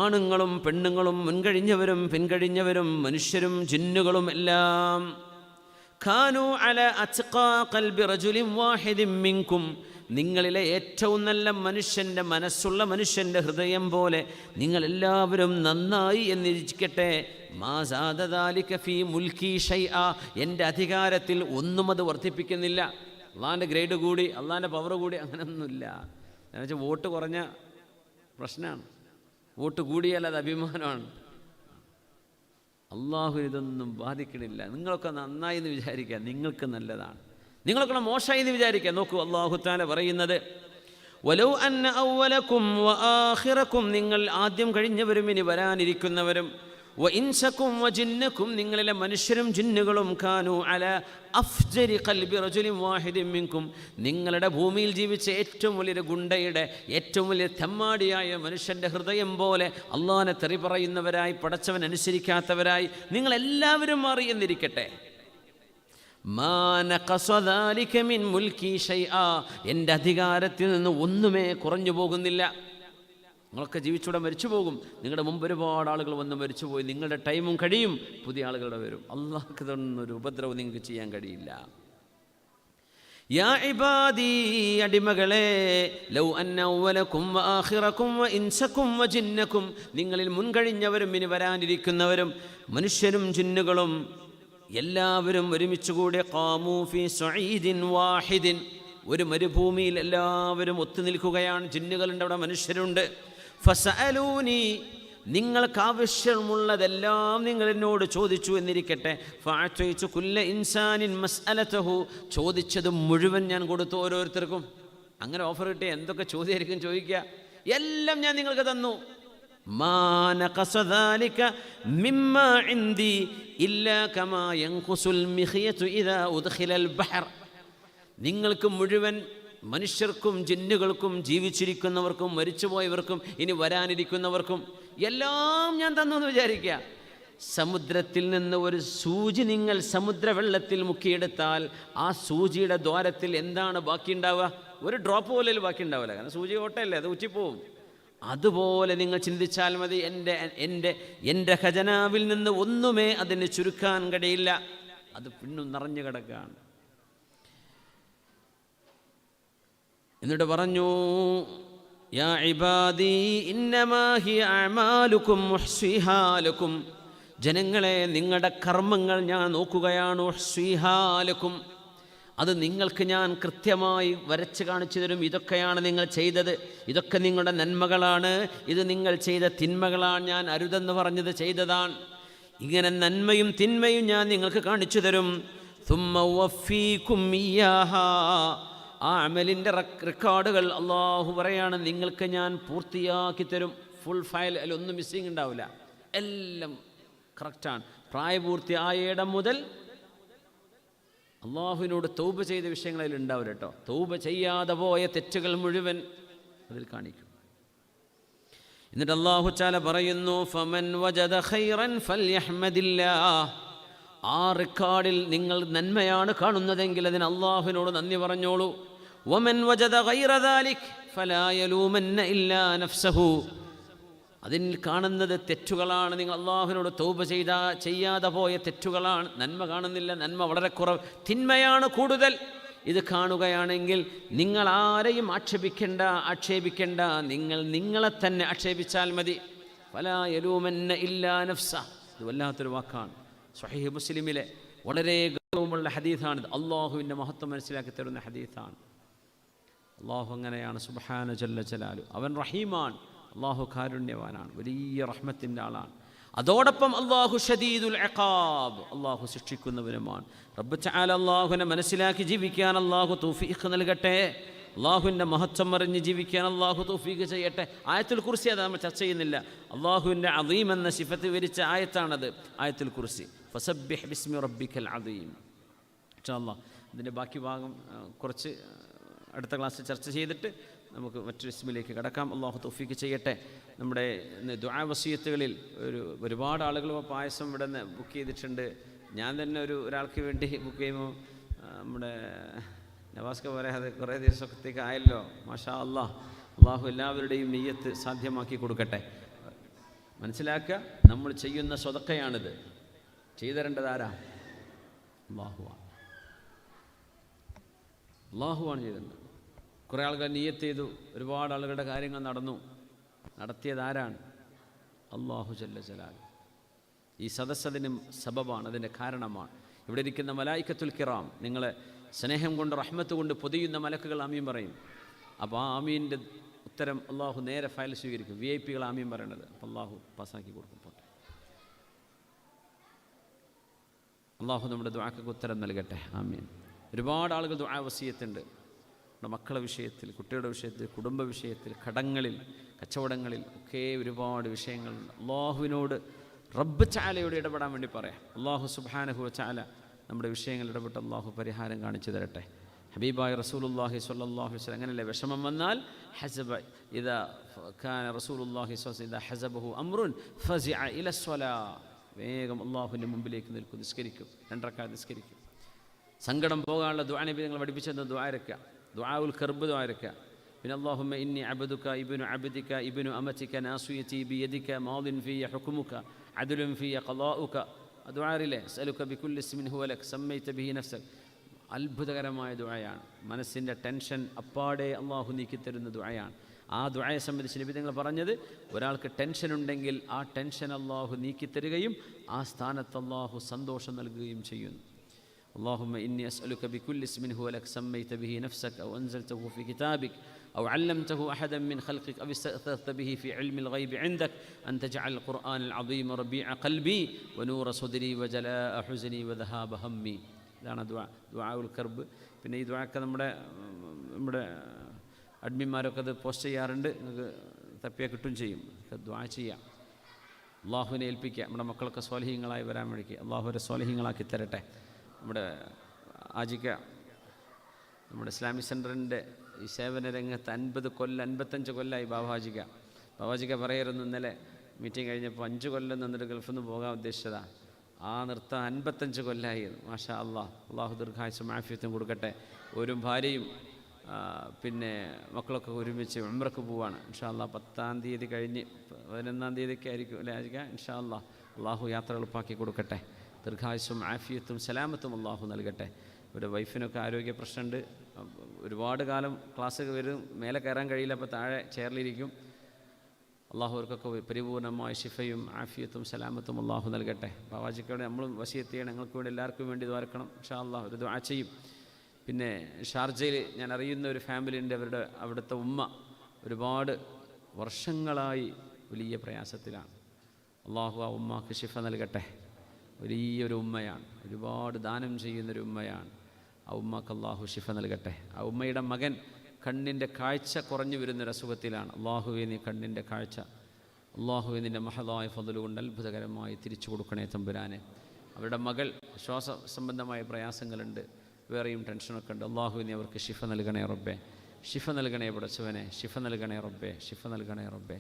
ആണുങ്ങളും പെണ്ണുങ്ങളും മുൻകഴിഞ്ഞവരും പിൻകഴിഞ്ഞവരും മനുഷ്യരും ജിന്നുകളും എല്ലാം, ഖാനു അല അത്ഖാ ഖൽബി റജുലിൻ വാഹിദിൻ മിൻകും, നിങ്ങളിലെ ഏറ്റവും നല്ല മനുഷ്യൻ്റെ മനസ്സുള്ള മനുഷ്യൻ്റെ ഹൃദയം പോലെ നിങ്ങളെല്ലാവരും നന്നായി എന്നിരിക്കട്ടെ. മാ സാദ ദാലിക ഫീ മുൽക്കി ഷൈആ, എൻ്റെ അധികാരത്തിൽ ഒന്നും അത് വർദ്ധിപ്പിക്കുന്നില്ല. അള്ളാഹിൻ്റെ ഗ്രേഡ് കൂടി, അള്ളാഹിൻ്റെ പവർ കൂടി, അങ്ങനെയൊന്നുമില്ല. എന്നുവെച്ചാൽ വോട്ട് കുറഞ്ഞ പ്രശ്നമാണ്, വോട്ട് കൂടിയാൽ അത് അഭിമാനമാണ്. അള്ളാഹു ഇതൊന്നും ബാധിക്കണില്ല. നിങ്ങളൊക്കെ നന്നായി എന്ന് വിചാരിക്കുക, നിങ്ങൾക്ക് നല്ലതാണ്. നിങ്ങളൊക്കെ മോശമായി എന്ന് വിചാരിക്കുക. നോക്കൂ, അല്ലാഹു തആല പറയുന്നത്, വലൗ അന്ന അവ്വലക്കും വ ആഖിറക്കും, നിങ്ങൾ ആദ്യം കഴിഞ്ഞവരും ഇനി വരാനിരിക്കുന്നവരും, വ ഇൻസക്കും വ ജിന്നക്കും, നിങ്ങളിലെ മനുഷ്യരും ജിന്നുകളും, കാനു അല അഫ്ജരി ഖൽബി റജുലിൻ വാഹിദിൻ മിൻകും, നിങ്ങളുടെ ഭൂമിയിൽ ജീവിച്ച ഏറ്റവും വലിയൊരു ഗുണ്ടയുടെ, ഏറ്റവും വലിയ തെമ്മാടിയായ മനുഷ്യൻ്റെ ഹൃദയം പോലെ അള്ളാഹിനെ തെറി പറയുന്നവരായി, പടച്ചവൻ അനുസരിക്കാത്തവരായി നിങ്ങളെല്ലാവരും മാറി എന്നിരിക്കട്ടെ. മാ നഖസ ദാലിക മിൻ മുൽക്കി ഷൈആ, എൻ്റെ അധികാരത്തിൽ നിന്ന് ഒന്നുമേ കുറഞ്ഞു പോകുന്നില്ല. നിങ്ങളൊക്കെ ജീവിച്ചൂടെ മരിച്ചു പോകും. നിങ്ങളുടെ മുമ്പ് ഒരുപാട് ആളുകൾ വന്ന് മരിച്ചുപോയി, നിങ്ങളുടെ ടൈമും കഴിയും, പുതിയ ആളുകളുടെ വരും. അള്ളാഹ്ക്ക് തന്നൊരു ഉപദ്രവം നിങ്ങൾക്ക് ചെയ്യാൻ കഴിയില്ല. യാ ഇബാദി, അടിമകളെ, ലൗ അന്ന അവ്വലക്കും വ ആഖിറക്കും വ ഇൻസക്കും വ ജിന്നക്കും, നിങ്ങളിൽ മുൻകഴിഞ്ഞവരും ഇനി വരാനിരിക്കുന്നവരും മനുഷ്യരും ജിന്നുകളും എല്ലാവരും ഒരുമിച്ചുകൂടി, ഖാമൂ ഫീ സഈദിൻ വാഹിദിൻ, ഒരു മരുഭൂമിയിൽ എല്ലാവരും ഒത്തുനിൽക്കുകയാണ്. ജിന്നുകളുണ്ട് അവിടെ, മനുഷ്യരുണ്ട്. ഫസഅലൂനി, നിങ്ങൾക്ക് ആവശ്യമുള്ളതെല്ലാം നിങ്ങൾ എന്നോട് ചോദിച്ചു എന്നിരിക്കട്ടെ. ഫഅതൈതു കുല്ല ഇൻസാനിൻ മസ്അലതഹു, ചോദിച്ചത് മുഴുവൻ ഞാൻ കൊടുത്തു ഓരോരുത്തർക്കും. അങ്ങനെ ഓഫർ കിട്ടിയ എന്തൊക്കെ ചോദ്യമായിരിക്കും ചോദിക്കുക, എല്ലാം ഞാൻ നിങ്ങൾക്ക് തന്നു. മാ നഖസ ദാലിക മിമ്മാ ഇൻദി ഇല്ലാ കമാ യൻഖുസുൽ മിഖ്യതു ഇദാ ഉദ്ഖിലൽ ബഹർ, നിങ്ങൾക്ക് മുഴുവൻ മനുഷ്യർക്കും ജിന്നുകൾക്കും ജീവിച്ചിരിക്കുന്നവർക്കും മരിച്ചുപോയവർക്കും ഇനി വരാനിരിക്കുന്നവർക്കും എല്ലാം ഞാൻ തന്നു എന്ന് വിചാരിക്കുക. സമുദ്രത്തിൽ നിന്ന് ഒരു സൂചി നിങ്ങൾ സമുദ്രവെള്ളത്തിൽ മുക്കിയെടുത്താൽ ആ സൂചിയുടെ ദ്വാരത്തിൽ എന്താണ് ബാക്കിയുണ്ടാവുക? ഒരു ഡ്രോപ്പ് പോലും ബാക്കി ഉണ്ടാവില്ല. കാരണം സൂചി ഓട്ടയല്ലേ, അത് ഉറ്റിപ്പോവും. അതുപോലെ നിങ്ങൾ ചിന്തിച്ചാൽ മതി. എൻ്റെ ഖജനാവിൽ നിന്ന് ഒന്നുമേ അതിന് ചുരുക്കാൻ കഴിയില്ല, അത് പിന്നും നിറഞ്ഞു കിടക്കുകയാണ്. എന്നിട്ട് പറഞ്ഞു, യാ ഇബാദി ഇന്നമാ ഹിയ അഅമാലുകും മുഹ്സിഹാ ലക്കും, ജനങ്ങളെ നിങ്ങളുടെ കർമ്മങ്ങൾ ഞാൻ നോക്കുകയാണ്. ഉഹ്സിഹാ ലക്കും, അത് നിങ്ങൾക്ക് ഞാൻ കൃത്യമായി വരച്ച് കാണിച്ചു തരും. ഇതൊക്കെയാണ് നിങ്ങൾ ചെയ്തത്, ഇതൊക്കെ നിങ്ങളുടെ നന്മകളാണ്, ഇത് നിങ്ങൾ ചെയ്ത തിന്മകളാണ്, ഞാൻ അരുതെന്ന് പറഞ്ഞത് ചെയ്തതാണ്. ഇങ്ങനെ നന്മയും തിന്മയും ഞാൻ നിങ്ങൾക്ക് കാണിച്ചു തരും. സുമ്മ ഉവഫീകും ഇയ്യാഹാ, ആ അമലിൻ്റെ റെക്കോർഡുകൾ അള്ളാഹു പറയാണ് നിങ്ങൾക്ക് ഞാൻ പൂർത്തിയാക്കി തരും. ഫുൾ ഫയൽ, അതിലൊന്നും മിസ്സിങ് ഉണ്ടാവില്ല, എല്ലാം കറക്റ്റാണ്. പ്രായപൂർത്തിയായ മുതൽ അള്ളാഹുവിനോട് തൗബ ചെയ്ത വിഷയങ്ങൾ അതിൽ ഉണ്ടാവില്ല കേട്ടോ. തൗബ ചെയ്യാതെ പോയ തെറ്റുകൾ മുഴുവൻ അതിൽ കാണിക്കും. എന്നിട്ട് അള്ളാഹു തആല പറയുന്നു, ഫമൻ വജദ ഖൈറൻ ഫൽയഹ്മദില്ലാഹ്, ആ റെക്കോർഡിൽ നിങ്ങൾ നന്മയാണ് കാണുന്നതെങ്കിൽ അതിന് അള്ളാഹുവിനോട് നന്ദി പറഞ്ഞോളൂ. വമൻ വജദ ഗൈറ ദാലിക് ഫലാ യലൂമന്ന ഇല്ലാ നഫ്സഹു, അതിൽ കാണുന്നത് തെറ്റുകളാണ്, നിങ്ങൾ അള്ളാഹുവിനോട് തൗബ ചെയ്യാതെ പോയ തെറ്റുകളാണ്. നന്മ കാണുന്നില്ല, നന്മ വളരെ കുറവ്, തിന്മയാണ് കൂടുതൽ. ഇത് കാണുകയാണെങ്കിൽ നിങ്ങൾ ആരെയും ആക്ഷേപിക്കേണ്ട, നിങ്ങൾ നിങ്ങളെ തന്നെ ആക്ഷേപിച്ചാൽ മതി. ഫലാ യലൂമന്ന ഇല്ലാ നഫ്സ, ഇത് വല്ലാത്തൊരു വാക്കാണ്. സ്വഹീഹ് മുസ്ലിമിലെ വളരെ ഗൗരവമുള്ള ഹദീഥാണിത്. അള്ളാഹുവിൻ്റെ മഹത്വം മനസ്സിലാക്കി തരുന്ന ഹദീഥാണ്. അള്ളാഹു അങ്ങനെയാണ്, സുബ്ഹാന ജല്ല ജലാലു. അവൻ റഹീമാണ്, അള്ളാഹു കാരുണ്യവാനാണ്, വലിയ റഹ്മത്തിൻ്റെ ആളാണ്. അതോടൊപ്പം അള്ളാഹു ഷദീദുൽ ഇഖാബ്, അള്ളാഹു ശിക്ഷിക്കുന്നവനുമാണ്. റബ്ബ് തആല അള്ളാഹുവിനെ മനസ്സിലാക്കി ജീവിക്കാൻ അള്ളാഹു തൗഫീഖ് നൽകട്ടെ. അള്ളാഹുവിൻ്റെ മഹത്വം അറിഞ്ഞ് ജീവിക്കാൻ അള്ളാഹു തൗഫീഖ് ചെയ്യട്ടെ. ആയത്തുൽ കുർസി അത് നമ്മൾ ചർച്ച ചെയ്യുന്നില്ല. അള്ളാഹുവിൻ്റെ അദീം എന്ന സിഫത്ത് വിവരിച്ച ആയത്താണത്, ആയത്തുൽ കുർസി. ഫസബ്ബിഹ് ബിസ്മി റബ്ബിക്കൽ അദീം. ഇൻഷാ അല്ലാഹ് ഇതിൻ്റെ ബാക്കി ഭാഗം കുറച്ച് അടുത്ത ക്ലാസ്സിൽ ചർച്ച ചെയ്തിട്ട് നമുക്ക് മറ്റൊരു ഇസ്മിലേക്ക് കടക്കാം. അള്ളാഹു തൗഫീഖ് ചെയ്യട്ടെ. നമ്മുടെ ദുആ വസിയത്തുകളിൽ ഒരുപാട് ആളുകൾ പായസം ഇവിടെ നിന്ന് ബുക്ക് ചെയ്തിട്ടുണ്ട്. ഞാൻ തന്നെ ഒരാൾക്ക് വേണ്ടി ബുക്ക് ചെയ്യുമ്പോൾ നമ്മുടെ നവാസ്ക പറയാതെ കുറേ ദിവസത്തേക്ക് ആയല്ലോ. മാഷാ അല്ലാഹ്, അള്ളാഹു എല്ലാവരുടെയും നിയ്യത്ത് സാധ്യമാക്കി കൊടുക്കട്ടെ. മനസ്സിലാക്കുക, നമ്മൾ ചെയ്യുന്ന സ്വതക്കയാണിത്. ചെയ്തു തരേണ്ടത് ആരാ? അള്ളാഹുവാണ് ചെയ്തത്. കുറേ ആളുകൾ നിയ്യത്ത് ചെയ്തു, ഒരുപാട് ആളുകളുടെ കാര്യങ്ങൾ നടത്തിയത് ആരാണ്? അള്ളാഹു ജല്ല ജലാൽ. ഈ സദസ്സതിന് സബബാണ്, അതിൻ്റെ കാരണമാണ്. ഇവിടെ ഇരിക്കുന്ന മലായിക്കത്തുൽ കിറാം, നിങ്ങളെ സ്നേഹം കൊണ്ട് റഹ്മത്ത് കൊണ്ട് പൊതിയുന്ന മലക്കുകൾ ആമീൻ പറയും. അപ്പോൾ ആ ആമീൻ്റെ ഉത്തരം അള്ളാഹു നേരെ ഫയൽ സ്വീകരിക്കും. VIP കൾ ആമീൻ പറയേണ്ടത്, അപ്പോൾ അള്ളാഹു പാസ്സാക്കി കൊടുക്കും. പോട്ടെ, അള്ളാഹു നമ്മുടെ ദുആക്ക് ഉത്തരം നൽകട്ടെ. ആമീൻ. ഒരുപാട് ആളുകൾ ദുആ വസിയത്തുണ്ട്. നമ്മുടെ മക്കളുടെ വിഷയത്തിൽ, കുട്ടികളുടെ വിഷയത്തിൽ, കുടുംബ വിഷയത്തിൽ, കടങ്ങളിൽ, കച്ചവടങ്ങളിൽ ഒക്കെ ഒരുപാട് വിഷയങ്ങളുണ്ട്. അള്ളാഹുവിനോട് റബ്ബ് തആലയോട് ഇടപെടാൻ വേണ്ടി പറയാം. അള്ളാഹു സുബ്ഹാനഹു വ തആല നമ്മുടെ വിഷയങ്ങൾ ഇടപെട്ട് അള്ളാഹു പരിഹാരം കാണിച്ചു തരട്ടെ. ഹബീബായ റസൂലുള്ളാഹി സ്വല്ലല്ലാഹു അലൈഹി വസല്ലം അങ്ങനെയല്ലേ, വിഷമം വന്നാൽ ഹസബ ഇദാ കാന റസൂലുള്ളാഹി സ്വല്ലല്ലാഹു അലൈഹി വസല്ലം ഹസബഹു അംറുൻ ഫസിഅ ഇല സ്വലാ, വേഗം അള്ളാഹുവിൻ്റെ മുമ്പിലേക്ക് നിൽക്കും, നിസ്കരിക്കും, 2 റക്അത്ത് നിസ്കരിക്കും. സങ്കടം പോകാനുള്ള ദുആ നബി നിങ്ങൾ പഠിപ്പിച്ചെന്ന് ദുആ ഇറക്കുക, ദുആഉൽ കർബ് ദുആ ഇറക്കുക. പിന്നെ അല്ലാഹുമ്മ ഇന്നി അബ്ദുക ഇബ്നു അബ്ദിക ഇബ്നു അമതിക നാസിയതി ബിയദിക മാദിൻ ഫിയ ഹുക്മുക അദ്ലുൻ ഫിയ ഖളാഉക. ദുആറിലെ അസ്അലുക ബികുല്ലി ഇസ്മിൻ ഹുവ ലക സമ്മൈത ബിഹി നഫ്സക. അത്ഭുതകരമായ ദുആയാണ്. മനസ്സിൻ്റെ ടെൻഷൻ അപ്പാടെ അള്ളാഹു നീക്കിത്തരുന്ന ദുആയാണ്. ആ ദുആയെ സംബന്ധിച്ച് നബി തങ്ങൾ പറഞ്ഞത്, ഒരാൾക്ക് ടെൻഷൻ ഉണ്ടെങ്കിൽ ആ ടെൻഷൻ അള്ളാഹു നീക്കിത്തരുകയും ആ സ്ഥാനത്ത് അള്ളാഹു സന്തോഷം നൽകുകയും ചെയ്യുന്നു. اللهم إني أسألك بكل اسم هو لك سميت به نفسك أو أنزلته في كتابك أو علمته أحدا من خلقك أو استأثرت به في علم الغيب عندك أن تجعل القرآن العظيم ربيع قلبي ونور صدري وجلاء حزني وذهاب همي. ഇതാണ് ദുആഉൽ കർബ്. പിന്നെ ഈ ദുആക്ക് നമ്മുടെ അഡ്മിന്മാരൊക്കെ അത് പോസ്റ്റ് ചെയ്യാറുണ്ട്, നിങ്ങൾക്ക് തപ്പിയാൽ കിട്ടും ചെയ്യും. ദുആ ചെയ്യാം, അള്ളാഹുവിനെ ഏൽപ്പിക്കുക. നമ്മുടെ മക്കളൊക്കെ സ്വാലിഹീങ്ങളായി വരാൻ വേണ്ടി അള്ളാഹു അവരെ സ്വാലിഹീങ്ങളാക്കി തരട്ടെ. നമ്മുടെ ആജിക്ക, നമ്മുടെ ഇസ്ലാമിക് സെൻറ്ററിൻ്റെ ഈ സേവന രംഗത്ത് 55 കൊല്ലമായി ബാബാജിക്ക പറയരുന്നു. ഇന്നലെ മീറ്റിംഗ് കഴിഞ്ഞപ്പോൾ 5 കൊല്ലം നിന്നിട്ട് ഗൾഫിൽ നിന്ന് പോകാൻ ഉദ്ദേശിച്ചതാണ്. ആ നൃത്തം 55 കൊല്ലമായി. മാഷാ അള്ളാഹു ദീർഘായുസ്സും ആഫിയത്തും കൊടുക്കട്ടെ. ഒരു ഭാര്യയും പിന്നെ മക്കളൊക്കെ ഒരുമിച്ച് ഉംറക്ക് പോവാണ്. ഇൻഷാ അള്ളാഹ് 10-ാം തീയതി കഴിഞ്ഞ് 11-ാം തീയതിക്ക് ആയിരിക്കും അല്ലേ ആയിരിക്കാം. ഇൻഷാ അള്ളാഹു യാത്ര എളുപ്പാക്കി കൊടുക്കട്ടെ. ദീർഘായുസ്സും ആഫിയത്തും സലാമത്തും അള്ളാഹു നൽകട്ടെ. ഇവിടെ വൈഫിനൊക്കെ ആരോഗ്യ പ്രശ്നമുണ്ട്. ഒരുപാട് കാലം ക്ലാസ് വരും, മേലെ കയറാൻ കഴിയില്ല, അപ്പോൾ താഴെ ചെയറിലിരിക്കും. അള്ളാഹു അവർക്കൊക്കെ പരിപൂർണമായ ശിഫയും ആഫിയത്തും സലാമത്തും അള്ളാഹു നൽകട്ടെ. ബാവാജിക്കോടെ നമ്മളും വസിയത്ത് ചെയ്യണം. ഞങ്ങൾക്ക് വേണ്ടി എല്ലാവർക്കും വേണ്ടി ദ്വാരക്കണം. ഇൻഷാ അള്ളാഹു ഒരു ദുആ ചെയ്യും. പിന്നെ ഷാർജയിൽ ഞാൻ അറിയുന്ന ഒരു ഫാമിലി ഉണ്ട്. അവിടുത്തെ ഉമ്മ ഒരുപാട് വർഷങ്ങളായി വലിയ പ്രയാസത്തിലാണ്. അള്ളാഹു ആ ഉമ്മക്ക് ശിഫ നൽകട്ടെ. വലിയൊരു ഉമ്മയാണ്, ഒരുപാട് ദാനം ചെയ്യുന്നൊരു ഉമ്മയാണ്. ആ ഉമ്മക്ക് അള്ളാഹു ശിഫ നൽകട്ടെ. ആ ഉമ്മയുടെ മകൻ കണ്ണിൻ്റെ കാഴ്ച കുറഞ്ഞു വരുന്നൊരു അസുഖത്തിലാണ്. അള്ളാഹുവേ നീ കണ്ണിൻ്റെ കാഴ്ച അള്ളാഹുവേ നിൻ്റെ മഹദായ ഫضل കൊണ്ട് അത്ഭുതകരമായി തിരിച്ചു കൊടുക്കണേ തമ്പുരാനെ. അവരുടെ മകൾ ശ്വാസ സംബന്ധമായ പ്രയാസങ്ങളുണ്ട്, വേറെയും ടെൻഷനൊക്കെ ഉണ്ട്. അള്ളാഹുവേ നീ അവർക്ക് ശിഫ നൽകണേ റബ്ബേ, ശിഫ നൽകണേ പടച്ചവനെ, ശിഫ നൽകണേ റബ്ബേ, ശിഫ നൽകണേ റബ്ബേ.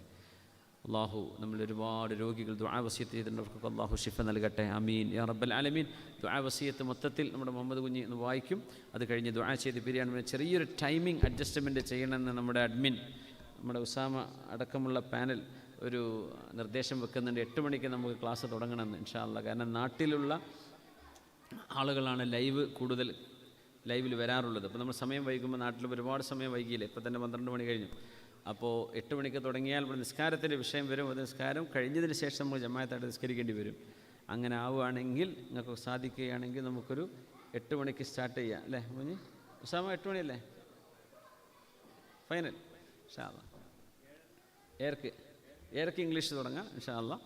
അള്ളാഹു നമ്മൾ ഒരുപാട് രോഗികൾ ദുആ വസിയത്ത് ചെയ്തിട്ടുള്ളവർക്കൊക്കെ അള്ളാഹു ശിഫ നൽകട്ടെ. ആമീൻ യാ റബ്ബൽ ആലമീൻ. ദുആ വസിയത്ത് മൊത്തത്തിൽ നമ്മുടെ മുഹമ്മദ് കുഞ്ഞി ഒന്ന് വായിക്കും. അത് കഴിഞ്ഞ് ദുആ ചെയ്ത് പിരിയാണ്. ചെറിയൊരു ടൈമിംഗ് അഡ്ജസ്റ്റ്മെൻറ്റ് ചെയ്യണമെന്ന് നമ്മുടെ അഡ്മിൻ, നമ്മുടെ ഉസാമ അടക്കമുള്ള പാനൽ ഒരു നിർദ്ദേശം വെക്കുന്നുണ്ട്. 8 മണിക്ക് നമുക്ക് ക്ലാസ് തുടങ്ങണമെന്ന് ഇൻഷാ അല്ലാഹ്. കാരണം നാട്ടിലുള്ള ആളുകളാണ് കൂടുതൽ ലൈവിൽ വരാറുള്ളത്. അപ്പോൾ നമ്മൾ സമയം വൈകുമ്പോൾ നാട്ടിൽ ഒരുപാട് സമയം വൈകിയില്ലേ, ഇപ്പോൾ തന്നെ 12 മണി കഴിഞ്ഞു. അപ്പോൾ 8 മണിക്ക് തുടങ്ങിയാൽ ഇവിടെ നിസ്കാരത്തിൻ്റെ വിഷയം വരും. അത് നിസ്കാരം കഴിഞ്ഞതിന് ശേഷം നമ്മൾ ജമാഅത്തായിട്ട് നിസ്കരിക്കേണ്ടി വരും. അങ്ങനെ ആവുകയാണെങ്കിൽ നിങ്ങൾക്ക് സാധിക്കുകയാണെങ്കിൽ നമുക്കൊരു 8 മണിക്ക് സ്റ്റാർട്ട് ചെയ്യാം അല്ലേ കുഞ്ഞി? ഉസാമ 8 മണിയല്ലേ ഫൈനൽ? ഇൻഷാ അല്ലാഹ് ഏർക്ക് ഇംഗ്ലീഷ് തുടങ്ങാം ഇൻഷാ അല്ലാഹ്.